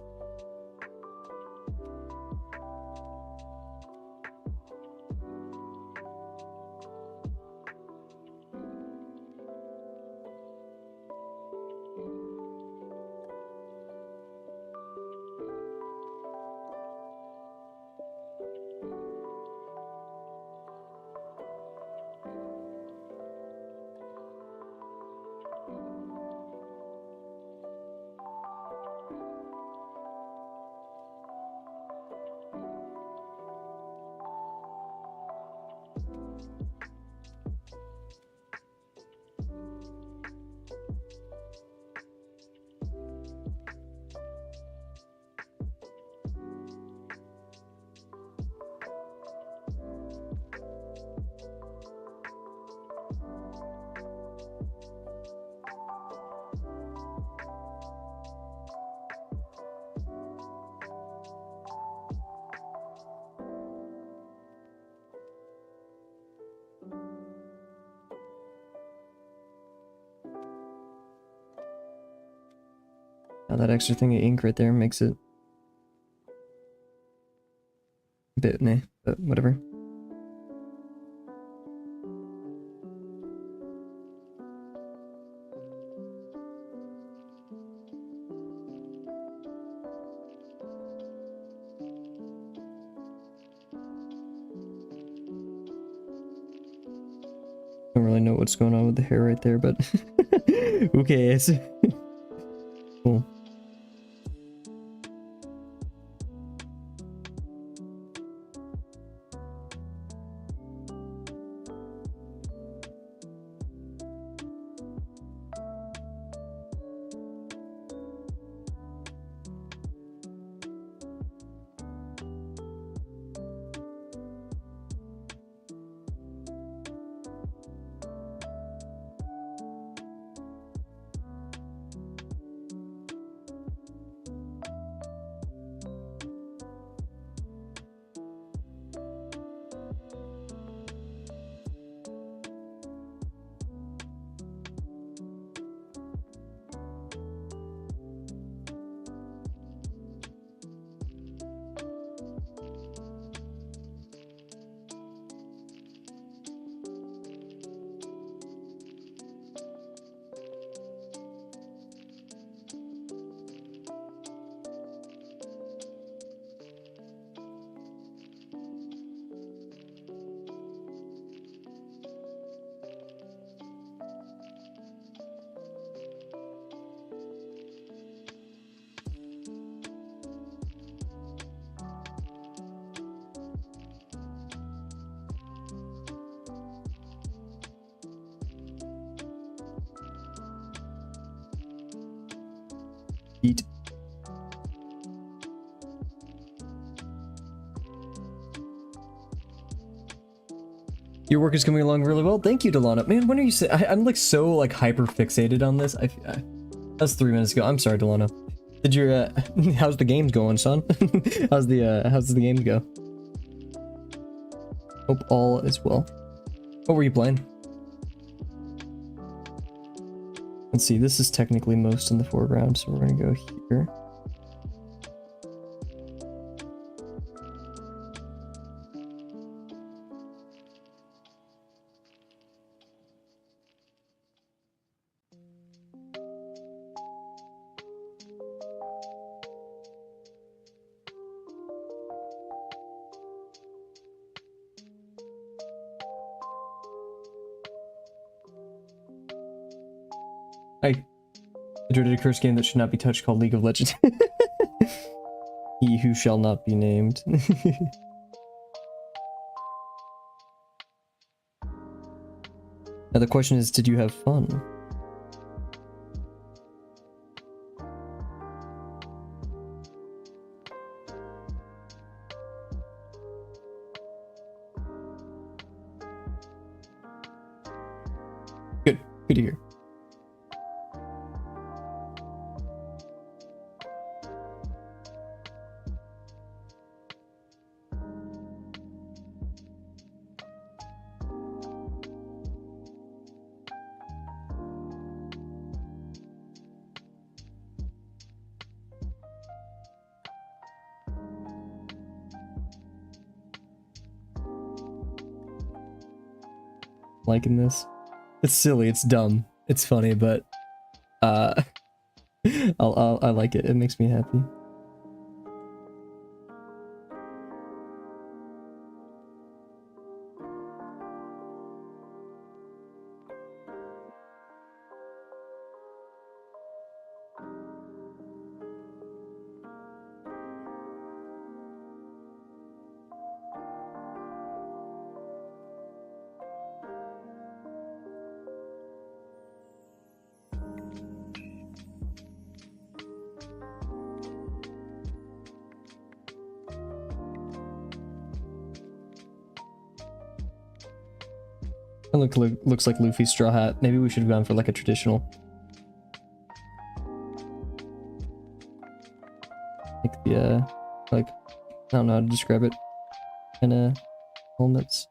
Now that extra thing of ink right there makes it a bit meh, but whatever. Don't really know what's going on with the hair right there, but who cares? Cool. Eat. Your work is coming along really well. Thank you, Delana. Man, when are you I'm like so like hyper fixated on this. That's 3 minutes ago. I'm sorry, Delana. Did your how's the games going, son? how's the game go? Hope all is well. What were you playing? Let's see, this is technically most in the foreground, so we're gonna go here. I dreaded a cursed game that should not be touched called League of Legends. He who shall not be named. Now the question is, did you have fun? Good. Good to hear. Liking this. It's silly, it's dumb, it's funny, but I like it. It makes me happy. Looks like Luffy's straw hat. Maybe we should have gone for like a traditional. Like the, like, I don't know how to describe it. Kinda helmets.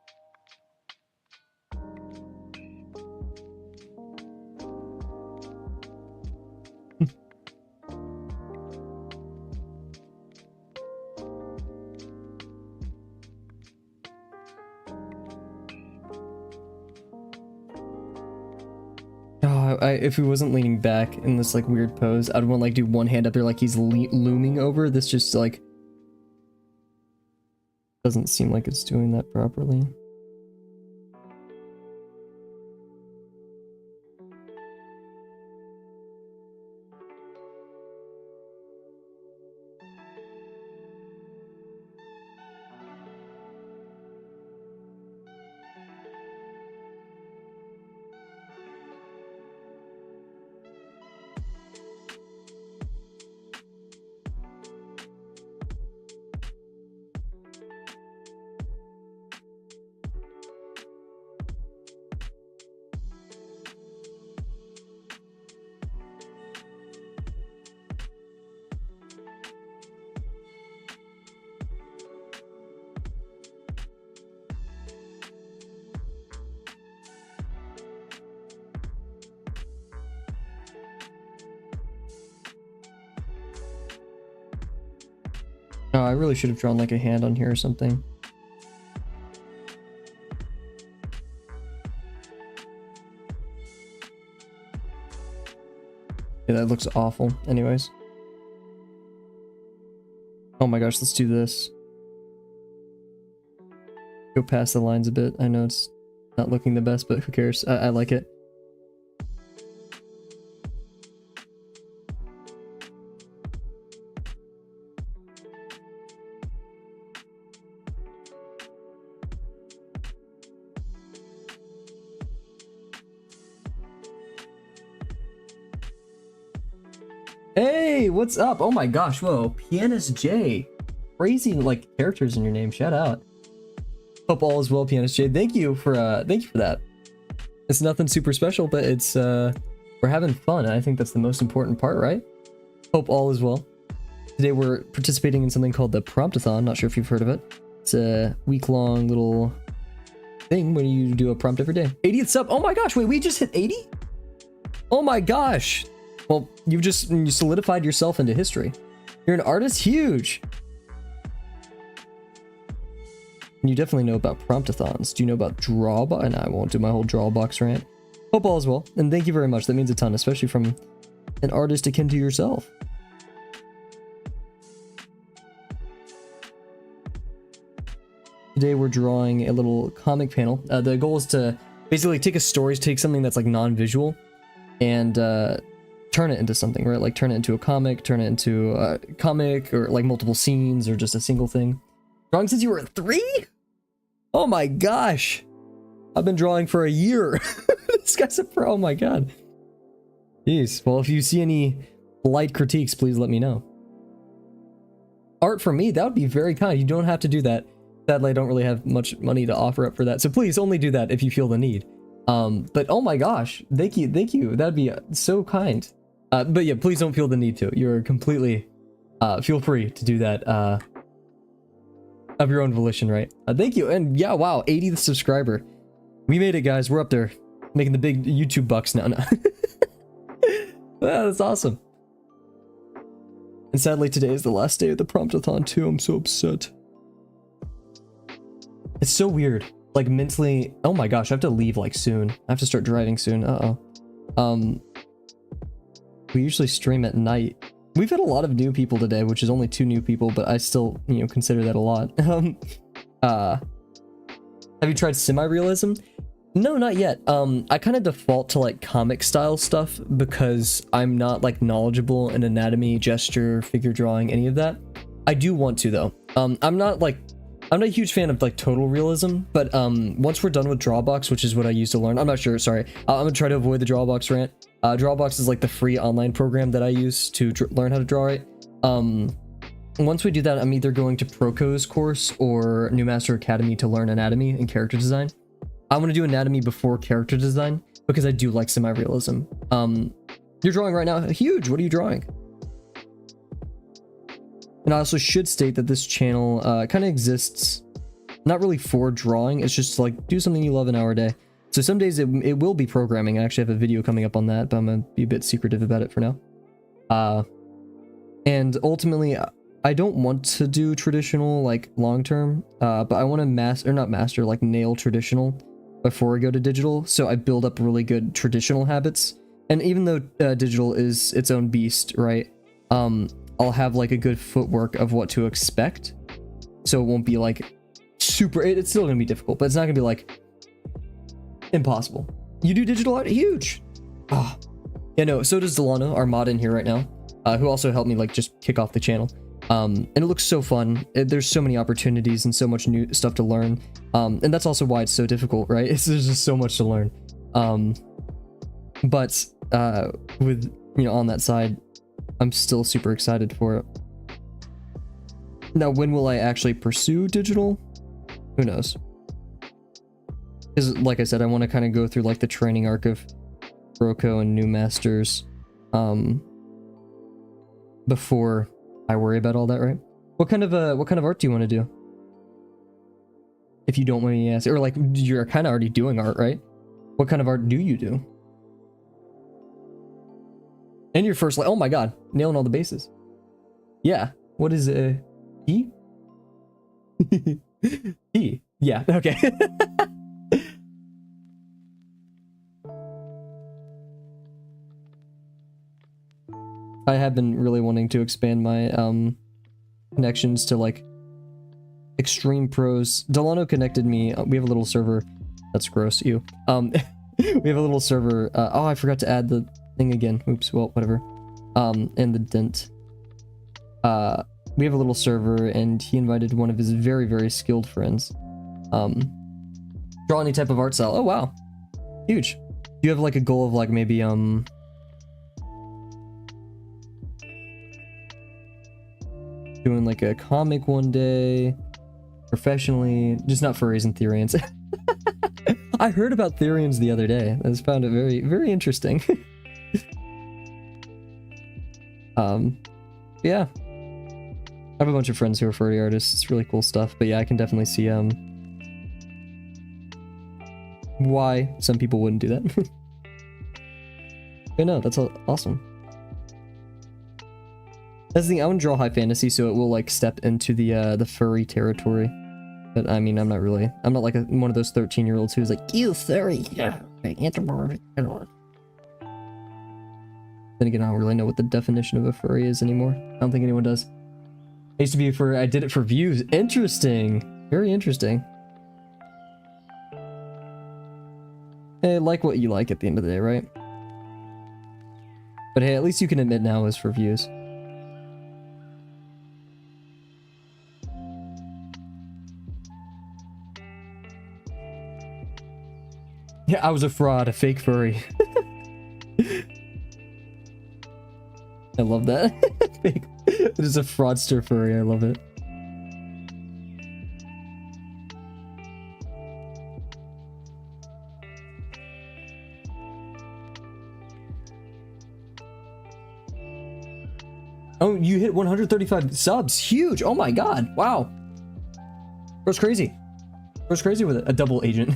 If he wasn't leaning back in this like weird pose, I'd want to like do one hand up there like he's looming over. This just like doesn't seem like it's doing that properly. Oh, I really should have drawn like a hand on here or something. Yeah, that looks awful. Anyways. Oh my gosh, let's do this. Go past the lines a bit. I know it's not looking the best, but who cares? I like it. Hey, what's up? Oh my gosh, whoa, Pianist J. Crazy like characters in your name. Shout out. Hope all is well, Pianist J. Thank you for that. It's nothing super special, but it's we're having fun, and I think that's the most important part, right? Hope all is well. Today we're participating in something called the Promptathon. Not sure if you've heard of it. It's a week-long little thing when you do a prompt every day. 80th sub. Oh my gosh, wait, we just hit 80? Oh my gosh. Well, you solidified yourself into history. You're an artist? Huge! And you definitely know about Promptathons. Do you know about Drawabox? And I won't do my whole Drawabox rant. Hope all is well, and thank you very much. That means a ton, especially from an artist akin to yourself. Today we're drawing a little comic panel. The goal is to basically take a story, take something that's like non-visual, and turn it into something, right? Like turn it into a comic, turn it into a comic, or like multiple scenes, or just a single thing. Drawing since you were 3? Oh my gosh. I've been drawing for a year. This guy's a pro. Oh my god. Jeez. Well, if you see any light critiques, please let me know. Art for me, that would be very kind. You don't have to do that. Sadly, I don't really have much money to offer up for that. So please only do that if you feel the need. But oh my gosh, thank you. That'd be so kind. But yeah, please don't feel the need to. You're completely, feel free to do that, of your own volition, right? Thank you. And yeah, wow, 80th subscriber. We made it, guys. We're up there making the big YouTube bucks now. Wow, that's awesome. And sadly, today is the last day of the Promptathon too. I'm so upset. It's so weird. Like mentally, oh my gosh, I have to leave like soon. I have to start driving soon. We usually stream at night. We've had a lot of new people today, which is only 2 new people, but I still, you know, consider that a lot. Have you tried semi-realism? No, not yet. I kind of default to like comic style stuff because I'm not like knowledgeable in anatomy, gesture, figure drawing, any of that. I do want to though. I'm not a huge fan of like total realism, but once we're done with Drawabox, which is what I used to learn, I'm not sure, sorry. I'm gonna try to avoid the Drawabox rant. Drawabox is like the free online program that I use to learn how to draw it. Once we do that, I'm either going to Proco's course or New Master Academy to learn anatomy and character design. I want to do anatomy before character design because I do like semi-realism. You're drawing right now? Huge! What are you drawing? And I also should state that this channel kind of exists not really for drawing, it's just like do something you love an hour a day. So some days it will be programming. I actually have a video coming up on that, but I'm gonna be a bit secretive about it for now. And ultimately, I don't want to do traditional like long term, but I want to like nail traditional before I go to digital. So I build up really good traditional habits. And even though digital is its own beast, right? I'll have like a good footwork of what to expect. So it won't be like super, it's still gonna be difficult, but it's not gonna be like impossible. You do digital art? Huge. Oh. Yeah, no, so does Delano, our mod in here right now, who also helped me like just kick off the channel. And it looks so fun. There's so many opportunities and so much new stuff to learn. And that's also why it's so difficult, right? There's just so much to learn. But with, you know, on that side, I'm still super excited for it. Now, when will I actually pursue digital? Who knows? Because, like I said, I want to kind of go through like the training arc of Broco and New Masters before I worry about all that, right? What kind of art do you want to do? If you don't want me to ask, or like you're kind of already doing art, right? What kind of art do you do? And your first, like, oh my god, nailing all the bases. Yeah. What is it? E? E. Yeah. Okay. I have been really wanting to expand my connections to like extreme pros. Delano connected me. We have a little server. That's gross. You. We have a little server. Oh, I forgot to add the thing again. Oops. Well, whatever. And the dent. We have a little server, and he invited one of his very, very skilled friends. Draw any type of art style. Oh wow, huge. Do you have like a goal of like maybe doing like a comic one day, professionally, just not furries and Therians? I heard about Therians the other day. I just found it very, very interesting. Yeah. I have a bunch of friends who are furry artists. It's really cool stuff. But yeah, I can definitely see why some people wouldn't do that. But no, that's awesome. That's the thing. I want to draw high fantasy, so it will like step into the furry territory. But I mean, I'm not like one of those 13-year-olds who's like, you furry. Yeah. Then again, I don't really know what the definition of a furry is anymore. I don't think anyone does. I used to be a furry. I did it for views. Interesting. Very interesting. Hey, like what you like at the end of the day, right? But hey, at least you can admit now is for views. Yeah, I was a fraud, a fake furry. I love that. It is a fraudster furry, I love it. Oh, you hit 135 subs. Huge. Oh my god. Wow. Bro's crazy. Bro's crazy with it. A double agent.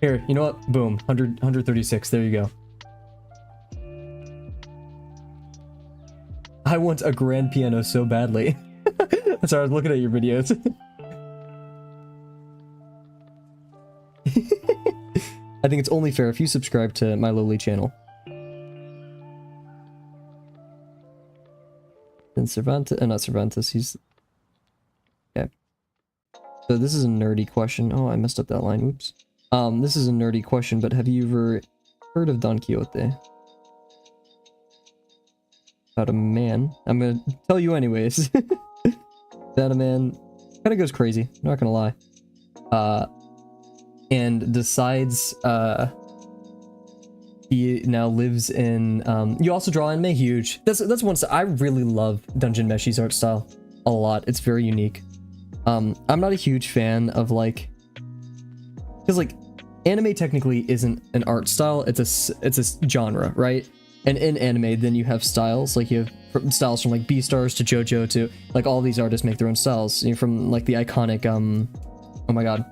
Here, you know what? Boom. 136. There you go. I want a grand piano so badly. Sorry, I was looking at your videos. I think it's only fair if you subscribe to my lowly channel. And Cervantes, not Cervantes, he's... Okay. So this is a nerdy question. Oh, I messed up that line, oops. This is a nerdy question, but have you ever heard of Don Quixote? About a man. I'm gonna tell you anyways. That a man kind of goes crazy, not gonna lie. And decides, he now lives in, you also draw anime, huge. That's one I really love Dungeon Meshi's art style a lot. It's very unique. I'm not a huge fan of like, because like anime technically isn't an art style, it's a genre, right? And in anime then you have styles, like you have styles from like Beastars to JoJo to like all these artists make their own styles. You know, from like the iconic oh my god,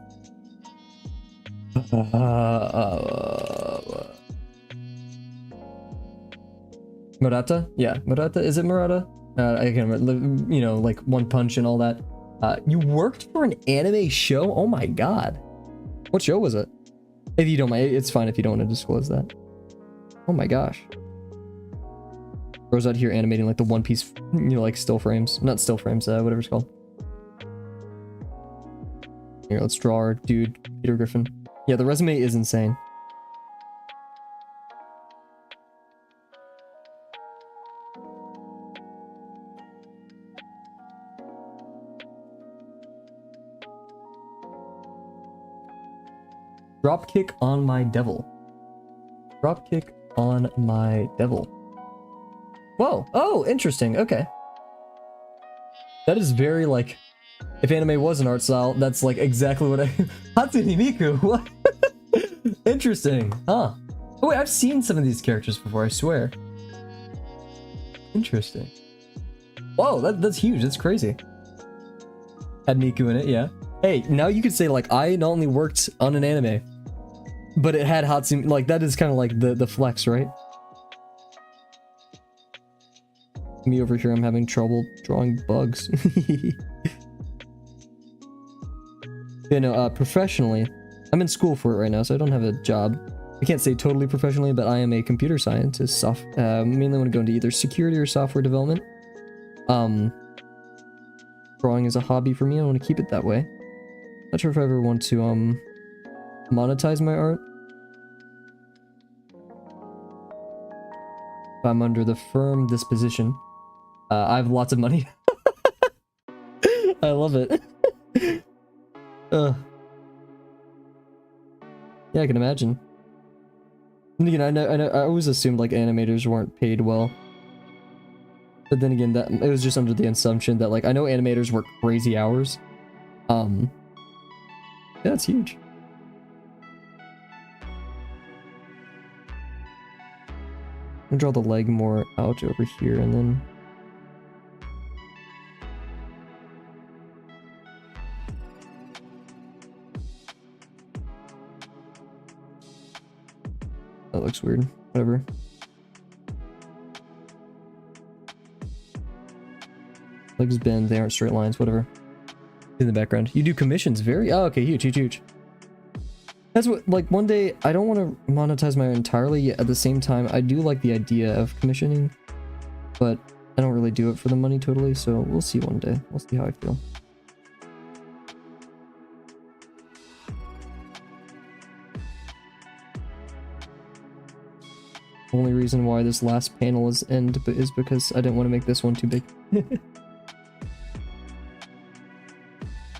Murata? Yeah, Murata? Is it Murata? I can't remember. You know, like One Punch and all that. You worked for an anime show? Oh my god. What show was it? If you don't mind, it's fine if you don't want to disclose that. Oh my gosh. Bro's out here animating like the One Piece, you know, like still frames. Not still frames, whatever it's called. Here, let's draw our dude, Peter Griffin. Yeah, the resume is insane. Dropkick on my devil. Dropkick on my devil. Whoa. Oh, interesting. Okay. That is very like, if anime was an art style, that's like exactly what I... Hatsune Miku, what? Interesting, huh? Oh wait, I've seen some of these characters before, I swear. Interesting. Whoa, that's huge, that's crazy. Had Miku in it, yeah. Hey, now you could say like, I not only worked on an anime, but it had Hatsune, like that is kind of like the flex, right? Me over here, I'm having trouble drawing bugs. You know, professionally, I'm in school for it right now, so I don't have a job. I can't say totally professionally, but I am a computer scientist. Mainly want to go into either security or software development. Drawing is a hobby for me. I want to keep it that way. Not sure if I ever want to monetize my art. If I'm under the firm disposition. I have lots of money. I love it. Yeah, I can imagine. And again, I always assumed like animators weren't paid well. But then again, that it was just under the assumption that like I know animators work crazy hours. Yeah, that's huge. I'm gonna draw the leg more out over here and then that looks weird. Whatever. Legs bend, they aren't straight lines, whatever. In the background. You do commissions, very... Oh, okay, huge, huge, huge. That's what, like, one day, I don't want to monetize my art entirely, yet at the same time, I do like the idea of commissioning, but I don't really do it for the money totally, so we'll see one day. We'll see how I feel. Only reason why this last panel is end is because I didn't want to make this one too big.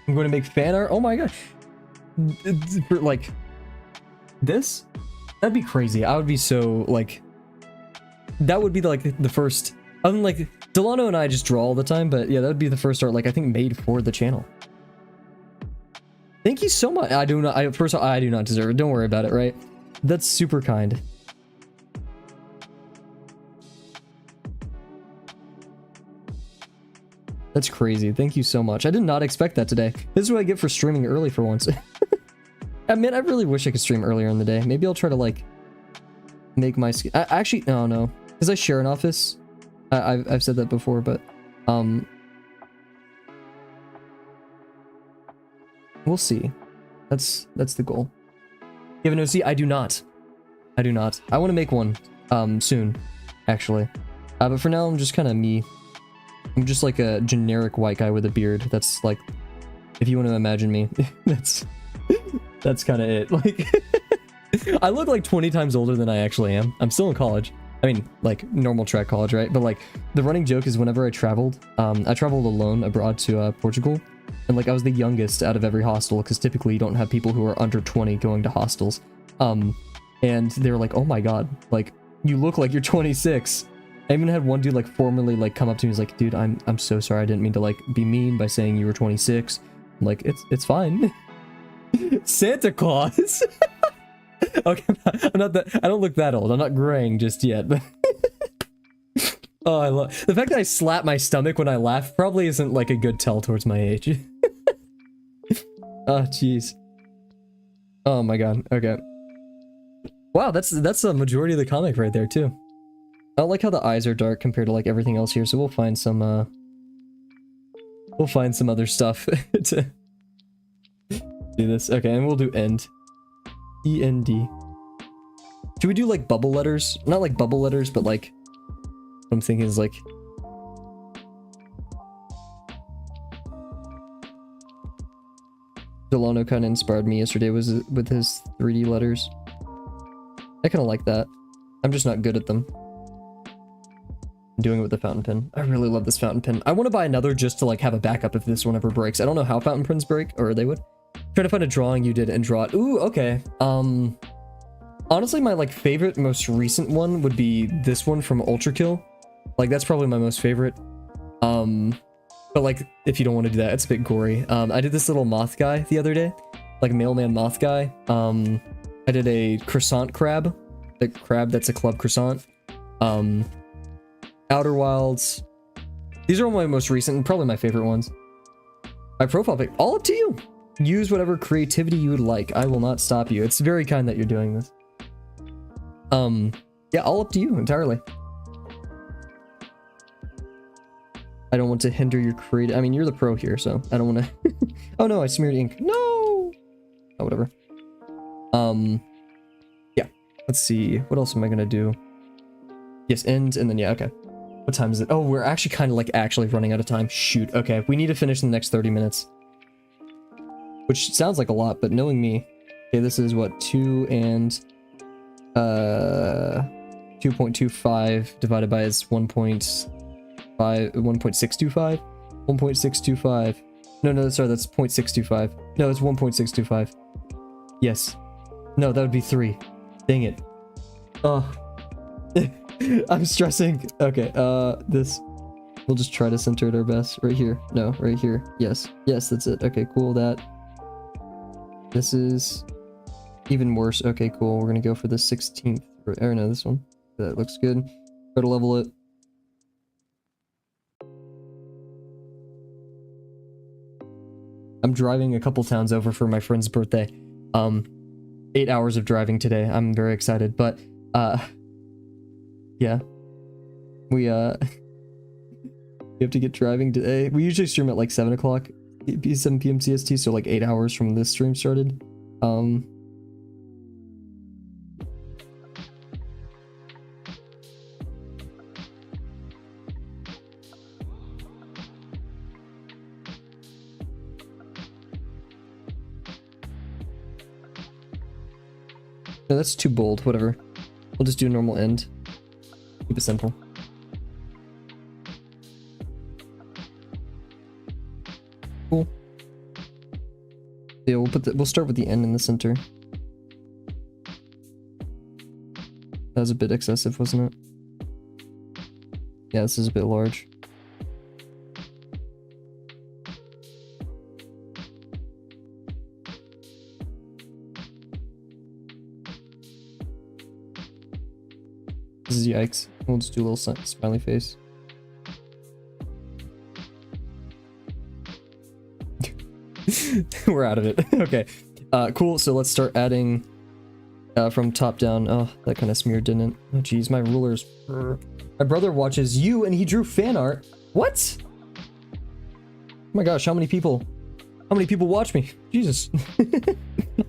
I'm going to make fan art. Oh my god. For like this? That'd be crazy. I would be so like, that would be like the first, other than like Delano and I just draw all the time, but yeah, that would be the first art like I think made for the channel. Thank you so much. I do not, first of all, I do not deserve it. Don't worry about it, right? That's super kind. That's crazy. Thank you so much. I did not expect that today. This is what I get for streaming early for once. I mean, I really wish I could stream earlier in the day. Maybe I'll try to like make my actually no, because I share an office. I've said that before, but we'll see. That's the goal. You have an OC? I do not. I do not. I want to make one soon, actually. But for now, I'm just kind of me. I'm just like a generic white guy with a beard. That's like, if you want to imagine me, that's kind of it. Like, I look like 20 times older than I actually am. I'm still in college. I mean, like normal track college, right? But like the running joke is whenever I traveled alone abroad to Portugal, and like I was the youngest out of every hostel because typically you don't have people who are under 20 going to hostels. And they were like, "Oh my god, like you look like you're 26." I even had one dude like formally like come up to me. He's like, "Dude, I'm so sorry. I didn't mean to like be mean by saying you were 26." I'm like, it's fine. Santa Claus. Okay, I'm not that. I don't look that old. I'm not graying just yet. But oh, I love the fact that I slap my stomach when I laugh. Probably isn't like a good tell towards my age. Oh, jeez. Oh my god. Okay. Wow, that's a majority of the comic right there too. I don't like how the eyes are dark compared to like everything else here, so we'll find some other stuff to do this. Okay, and we'll do end. E-N-D. Should we do like bubble letters? Not like bubble letters, but like what I'm thinking is like Delano kind of inspired me yesterday with his 3D letters. I kind of like that. I'm just not good at them. I'm doing it with the fountain pen. I really love this fountain pen. I want to buy another just to like have a backup if this one ever breaks. I don't know how fountain pens break, or they would. Try to find a drawing you did and draw it. Ooh, okay. Honestly, my like favorite, most recent one would be this one from Ultra Kill. Like that's probably my most favorite. But like if you don't want to do that, it's a bit gory. I did this little moth guy the other day, like a mailman moth guy. I did a croissant crab, the crab that's a club croissant. Outer Wilds. These are all my most recent and probably my favorite ones. My profile pic, all up to you. Use whatever creativity you would like. I will not stop you. It's very kind that you're doing this. Yeah, all up to you entirely. I don't want to hinder your creative. I mean, you're the pro here, so I don't want to. Oh no, I smeared ink. No. Oh, whatever. Yeah. Let's see. What else am I gonna do? Yes, end, and then yeah. Okay. What time is it? Oh, we're actually kind of like running out of time. Shoot. Okay, we need to finish in the next 30 minutes. Which sounds like a lot, but knowing me, okay, this is what 2 and 2.25 divided by is 1.625. 1.625. No, sorry, that's 0.625. No, it's 1.625. Yes. No, that would be 3. Dang it. Oh. I'm stressing. Okay, this. We'll just try to center it our best. Right here. No, right here. Yes. Yes, that's it. Okay, cool. That. This is even worse. Okay, cool. We're gonna go for the 16th. Or no, this one. That looks good. Try to level it. I'm driving a couple towns over for my friend's birthday. 8 hours of driving today. I'm very excited, but yeah. We have to get driving today. We usually stream at like 7 o'clock, 7 p.m. CST, so like 8 hours from this stream started. No, that's too bold. Whatever. We'll just do a normal end. Keep it simple. Cool. Yeah, we'll start with the N in the center. That was a bit excessive, wasn't it? Yeah, this is a bit large. This is yikes. We'll just do a little smiley face. We're out of it. Okay. Cool. So let's start adding from top down. Oh, that kind of smeared, didn't it? Oh, geez, my rulers. My brother watches you and he drew fan art. What? Oh my gosh, how many people watch me? Jesus.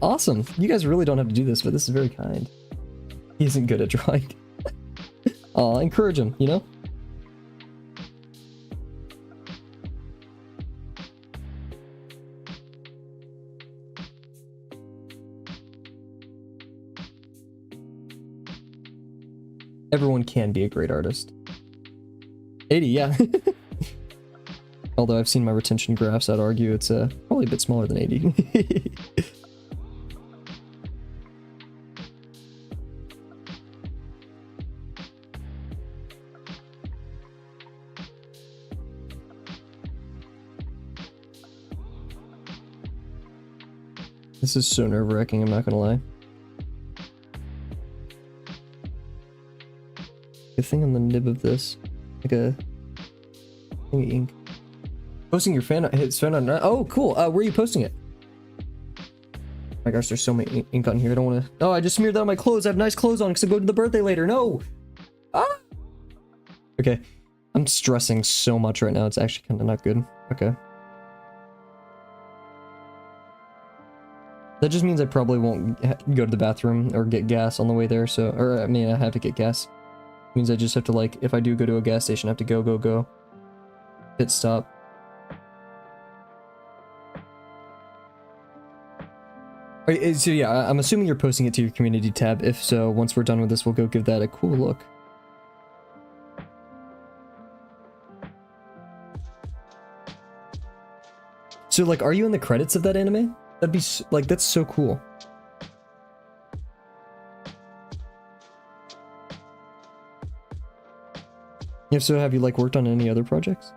Awesome. You guys really don't have to do this, but this is very kind. He isn't good at drawing. Aw, encourage him, you know? Everyone can be a great artist. 80, yeah. Although I've seen my retention graphs, I'd argue it's probably a bit smaller than 80. This is so nerve-wracking, I'm not gonna lie. A thing on the nib of this, like a thing of ink. Posting your fan on. Oh, cool. Where are you posting it? Oh my gosh, there's so many ink on here. I don't want to. Oh, I just smeared that on my clothes. I have nice clothes on because I go to the birthday later. No. Ah. Okay, I'm stressing so much right now. It's actually kind of not good. Okay. That just means I probably won't go to the bathroom or get gas on the way there. So, or I mean, I have to get gas. It means I just have to, like, if I do go to a gas station, I have to go. Pit stop. Alright, so yeah, I'm assuming you're posting it to your community tab. If so, once we're done with this, we'll go give that a cool look. So, like, are you in the credits of that anime? That'd be, like, that's so cool. If so, have you, like, worked on any other projects?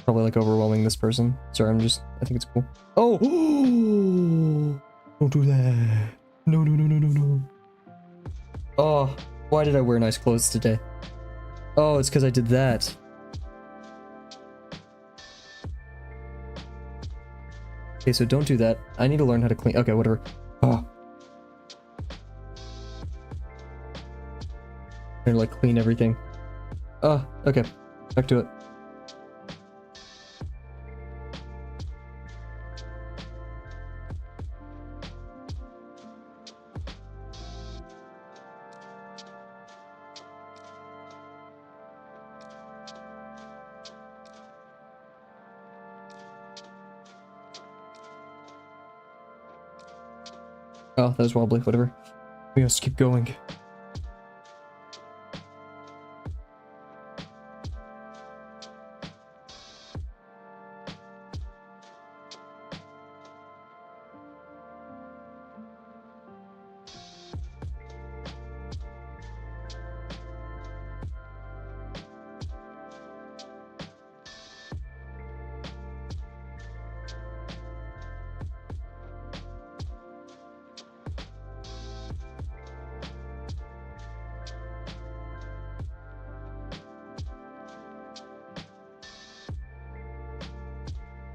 Probably, like, overwhelming this person. Sorry, I think it's cool. Oh! Don't do that. No. Oh, why did I wear nice clothes today? Oh, it's because I did that. Okay, so don't do that. I need to learn how to clean. Okay, whatever. Oh. I'm gonna, like, clean everything. Oh, okay. Back to it. Oh, that was wobbly, whatever. We must keep going.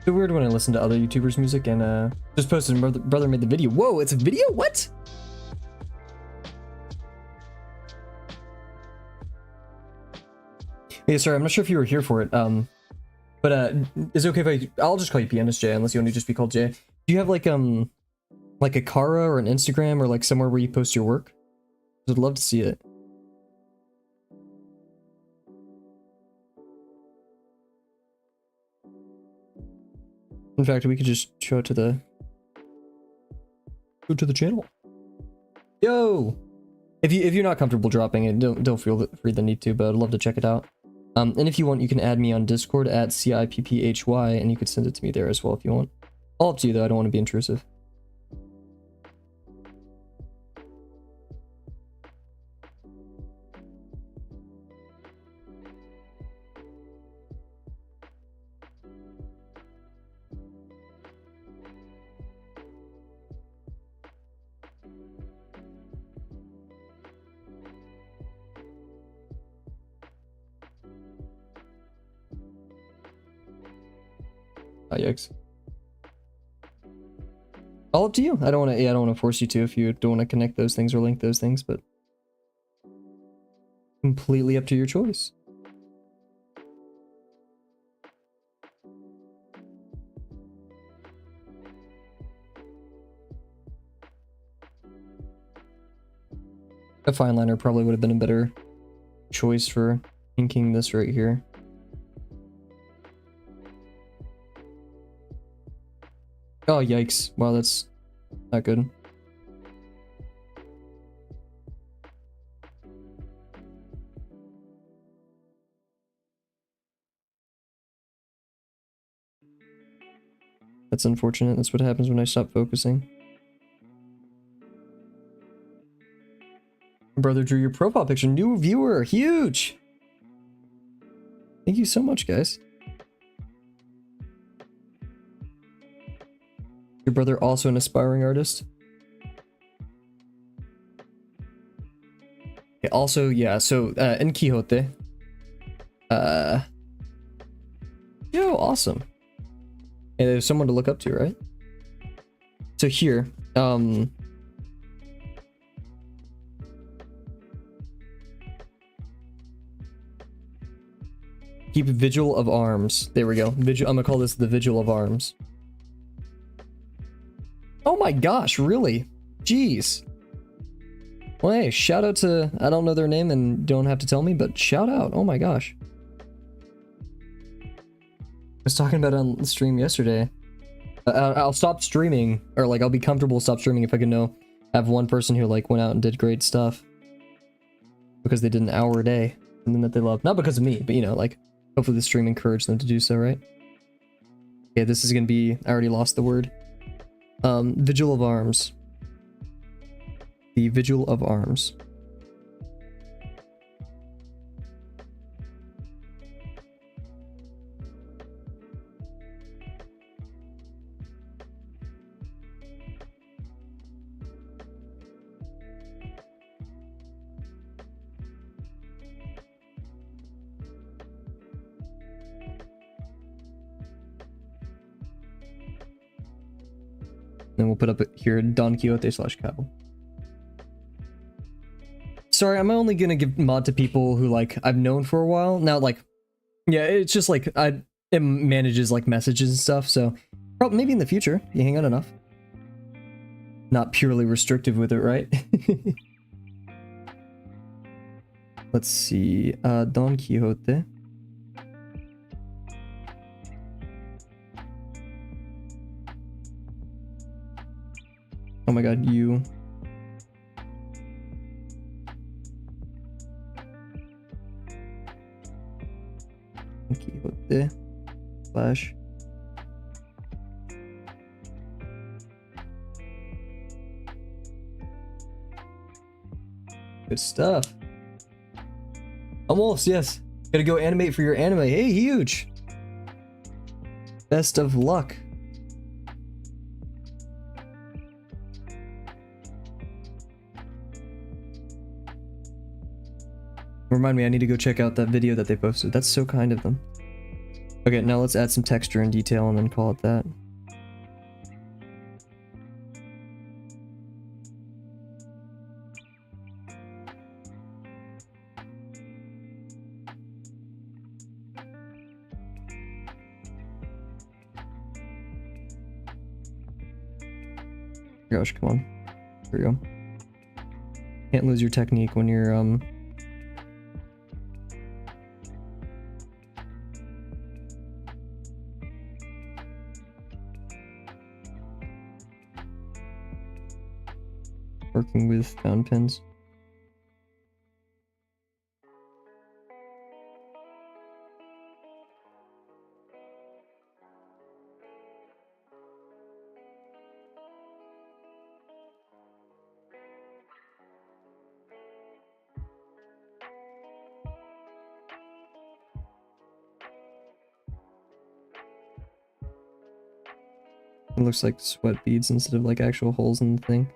It's weird when I listen to other YouTubers' music and just posted brother made the video. Whoa, it's a video? What? Yeah, sorry, I'm not sure if you were here for it. But is it okay if I'll just call you Pianist Jay unless you want to just be called Jay. Do you have like a Kara or an Instagram or like somewhere where you post your work? I'd love to see it. In fact, we could just show it to the... Go to the channel. Yo! If you're not comfortable dropping it, don't feel free the need to, but I'd love to check it out. And if you want, you can add me on Discord at CIPPHY, and you could send it to me there as well if you want. All up to you though, I don't want to be intrusive. Oh, yikes. All up to you. I don't want to. Yeah, I don't want to force you to if you don't want to connect those things or link those things, but completely up to your choice. A fine liner probably would have been a better choice for inking this right here. Oh, yikes. Wow, that's not good. That's unfortunate. That's what happens when I stop focusing. Brother drew your profile picture. New viewer. Huge! Thank you so much, guys. Your brother also an aspiring artist? Okay, also, yeah, so, in Quixote. Yo, awesome. Hey, there's someone to look up to, right? So here, keep Vigil of Arms. There we go. I'm gonna call this the Vigil of Arms. Oh my gosh, really? Jeez. Well, hey, shout out to, I don't know their name and don't have to tell me, but shout out. Oh my gosh. I was talking about it on the stream yesterday. I'll stop streaming, or like I'll be comfortable stop streaming if I can have one person who like went out and did great stuff. Because they did an hour a day, something that they love. Not because of me, but you know, like, hopefully the stream encouraged them to do so, right? Okay, this is gonna be, I already lost the word. Vigil of Arms. The Vigil of Arms. Then we'll put up here Don Quixote / Kavel. Sorry, I'm only gonna give mod to people who like I've known for a while. Now, like, yeah, it's just like it manages like messages and stuff. So probably maybe in the future you hang out enough. Not purely restrictive with it, right? Let's see, Don Quixote. Oh my god, you. Quixote / good stuff. Almost, yes. Gotta go animate for your anime. Hey, huge. Best of luck. Remind me, I need to go check out that video that they posted. That's so kind of them. Okay, now let's add some texture and detail and then call it that. Gosh, come on. There we go. Can't lose your technique when you're, working with fountain pens. It looks like sweat beads instead of like actual holes in the thing.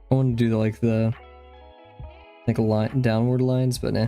I want to do like a line, downward lines, but nah.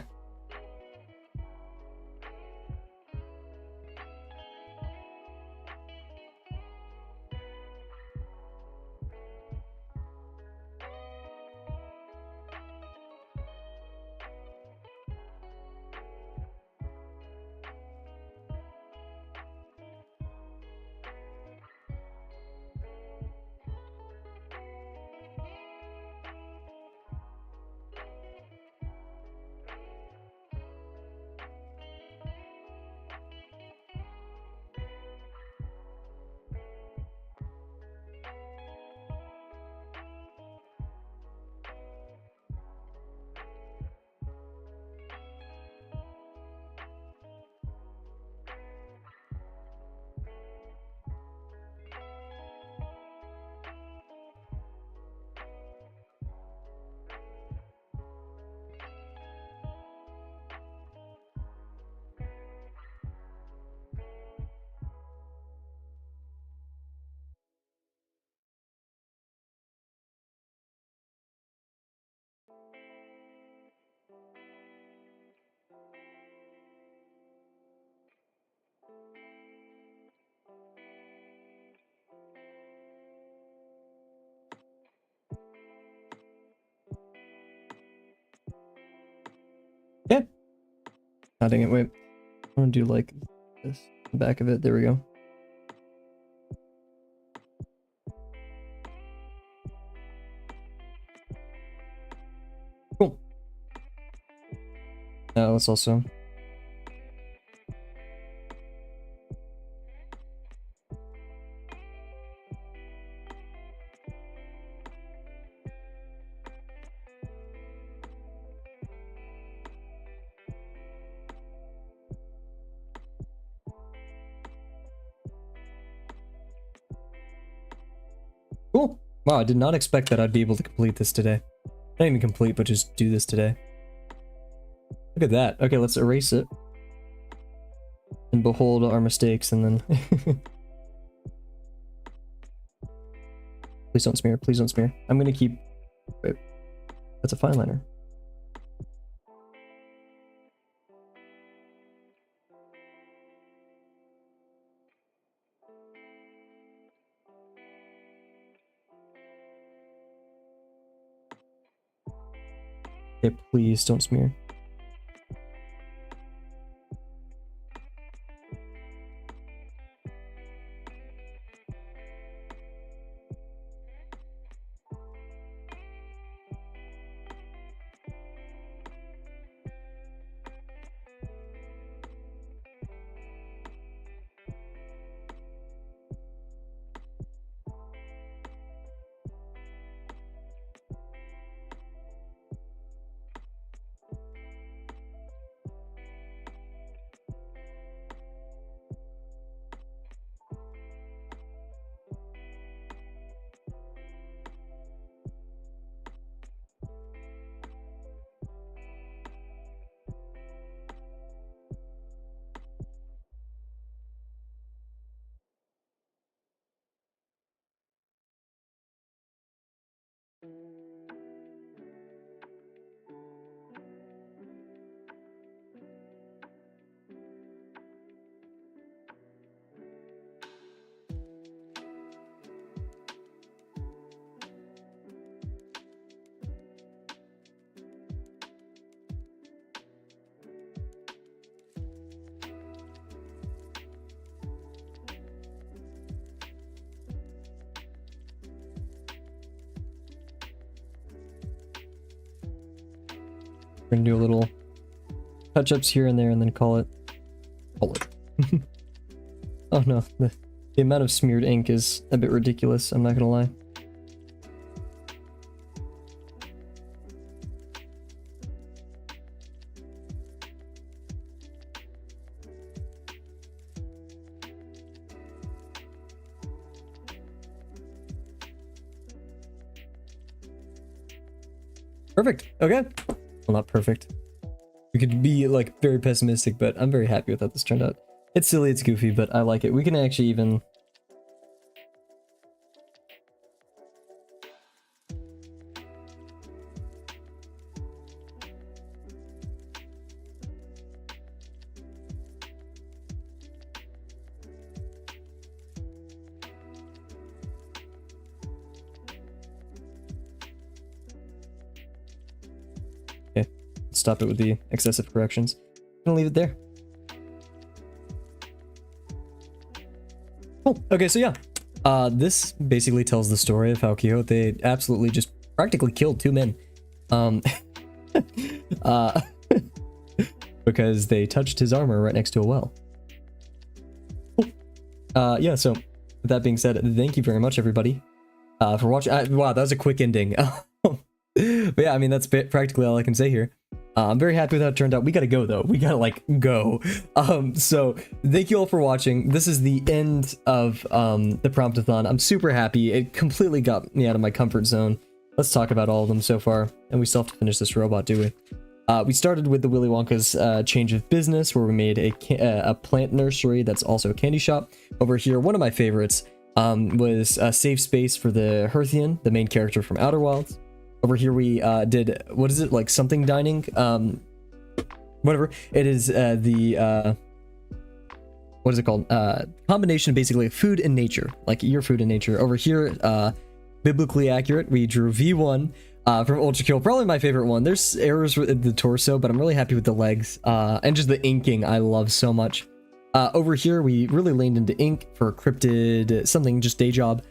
Yeah. Oh, dang it, wait. I want to do like this, the back of it. There we go. Cool. Let's also... Cool. Wow, I did not expect that I'd be able to complete this today. Not even complete, but just do this today. Look at that. Okay, let's erase it. And behold our mistakes, and then... Please don't smear, please don't smear. I'm gonna keep... Wait. That's a fine liner. Okay, please don't smear. We're gonna do a little touch-ups here and there and then call it. Oh no, the amount of smeared ink is a bit ridiculous, I'm not gonna lie. Perfect. Okay. Well, not perfect. We could be like very pessimistic, but I'm very happy with how this turned out. It's silly, it's goofy, but I like it. We can actually even... Okay, stop it with the excessive corrections. I'm gonna leave it there. Cool. Okay, so yeah. This basically tells the story of how Quixote absolutely just practically killed 2 men. Because they touched his armor right next to a well. Cool. Yeah, so with that being said, thank you very much, everybody, for watching. Wow, that was a quick ending. But yeah, I mean, that's practically all I can say here. I'm very happy with how it turned out. We gotta go, though. We gotta, like, go. So thank you all for watching. This is the end of the Promptathon. I'm super happy. It completely got me out of my comfort zone. Let's talk about all of them so far. And we still have to finish this robot, do we? We started with the Willy Wonka's change of business, where we made a plant nursery that's also a candy shop. Over here, one of my favorites was a safe space for the Herthian, the main character from Outer Wilds. Over here we did, what is it, like something dining? Whatever. It is the, what is it called? Combination basically of food and nature, like your food and nature. Over here, biblically accurate, we drew V1 from Ultra Kill, probably my favorite one. There's errors with the torso, but I'm really happy with the legs and just the inking I love so much. Over here, we really leaned into ink for cryptid something, just day job.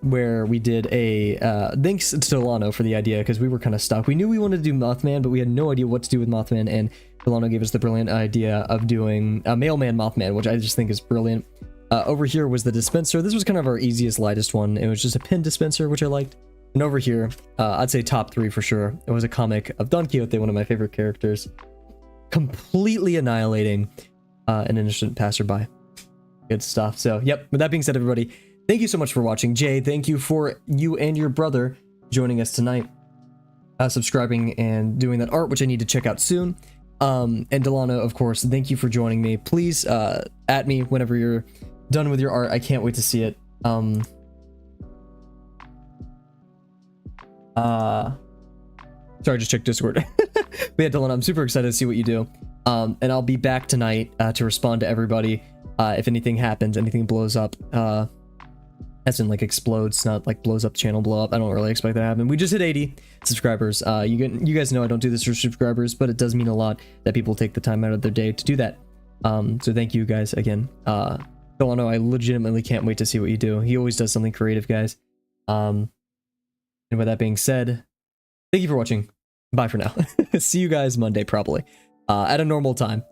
Where we did a thanks to Delano for the idea, because we were kind of stuck. We knew we wanted to do Mothman, but we had no idea what to do with Mothman, and Delano gave us the brilliant idea of doing a mailman Mothman, which I just think is brilliant. Over here was the dispenser. This was kind of our easiest, lightest one. It was just a pin dispenser, which I liked. And over here, I'd say top 3 for sure. It was a comic of Don Quixote, one of my favorite characters, completely annihilating an innocent passerby. Good stuff. So, yep, with that being said, everybody, thank you so much for watching. Jay, thank you for you and your brother joining us tonight, subscribing and doing that art, which I need to check out soon. And Delano, of course, thank you for joining me. Please at me whenever you're done with your art. I can't wait to see it. Sorry, just check Discord. But yeah, Delano, I'm super excited to see what you do. And I'll be back tonight to respond to everybody if anything happens, anything blows up. As in, like, explodes, not like blows up, channel blow up. I don't really expect that to happen. We just hit 80 subscribers. You guys know I don't do this for subscribers, but it does mean a lot that people take the time out of their day to do that. So thank you guys again. Delano, I legitimately can't wait to see what you do. He always does something creative, guys. And with that being said, thank you for watching. Bye for now. See you guys Monday, probably, at a normal time.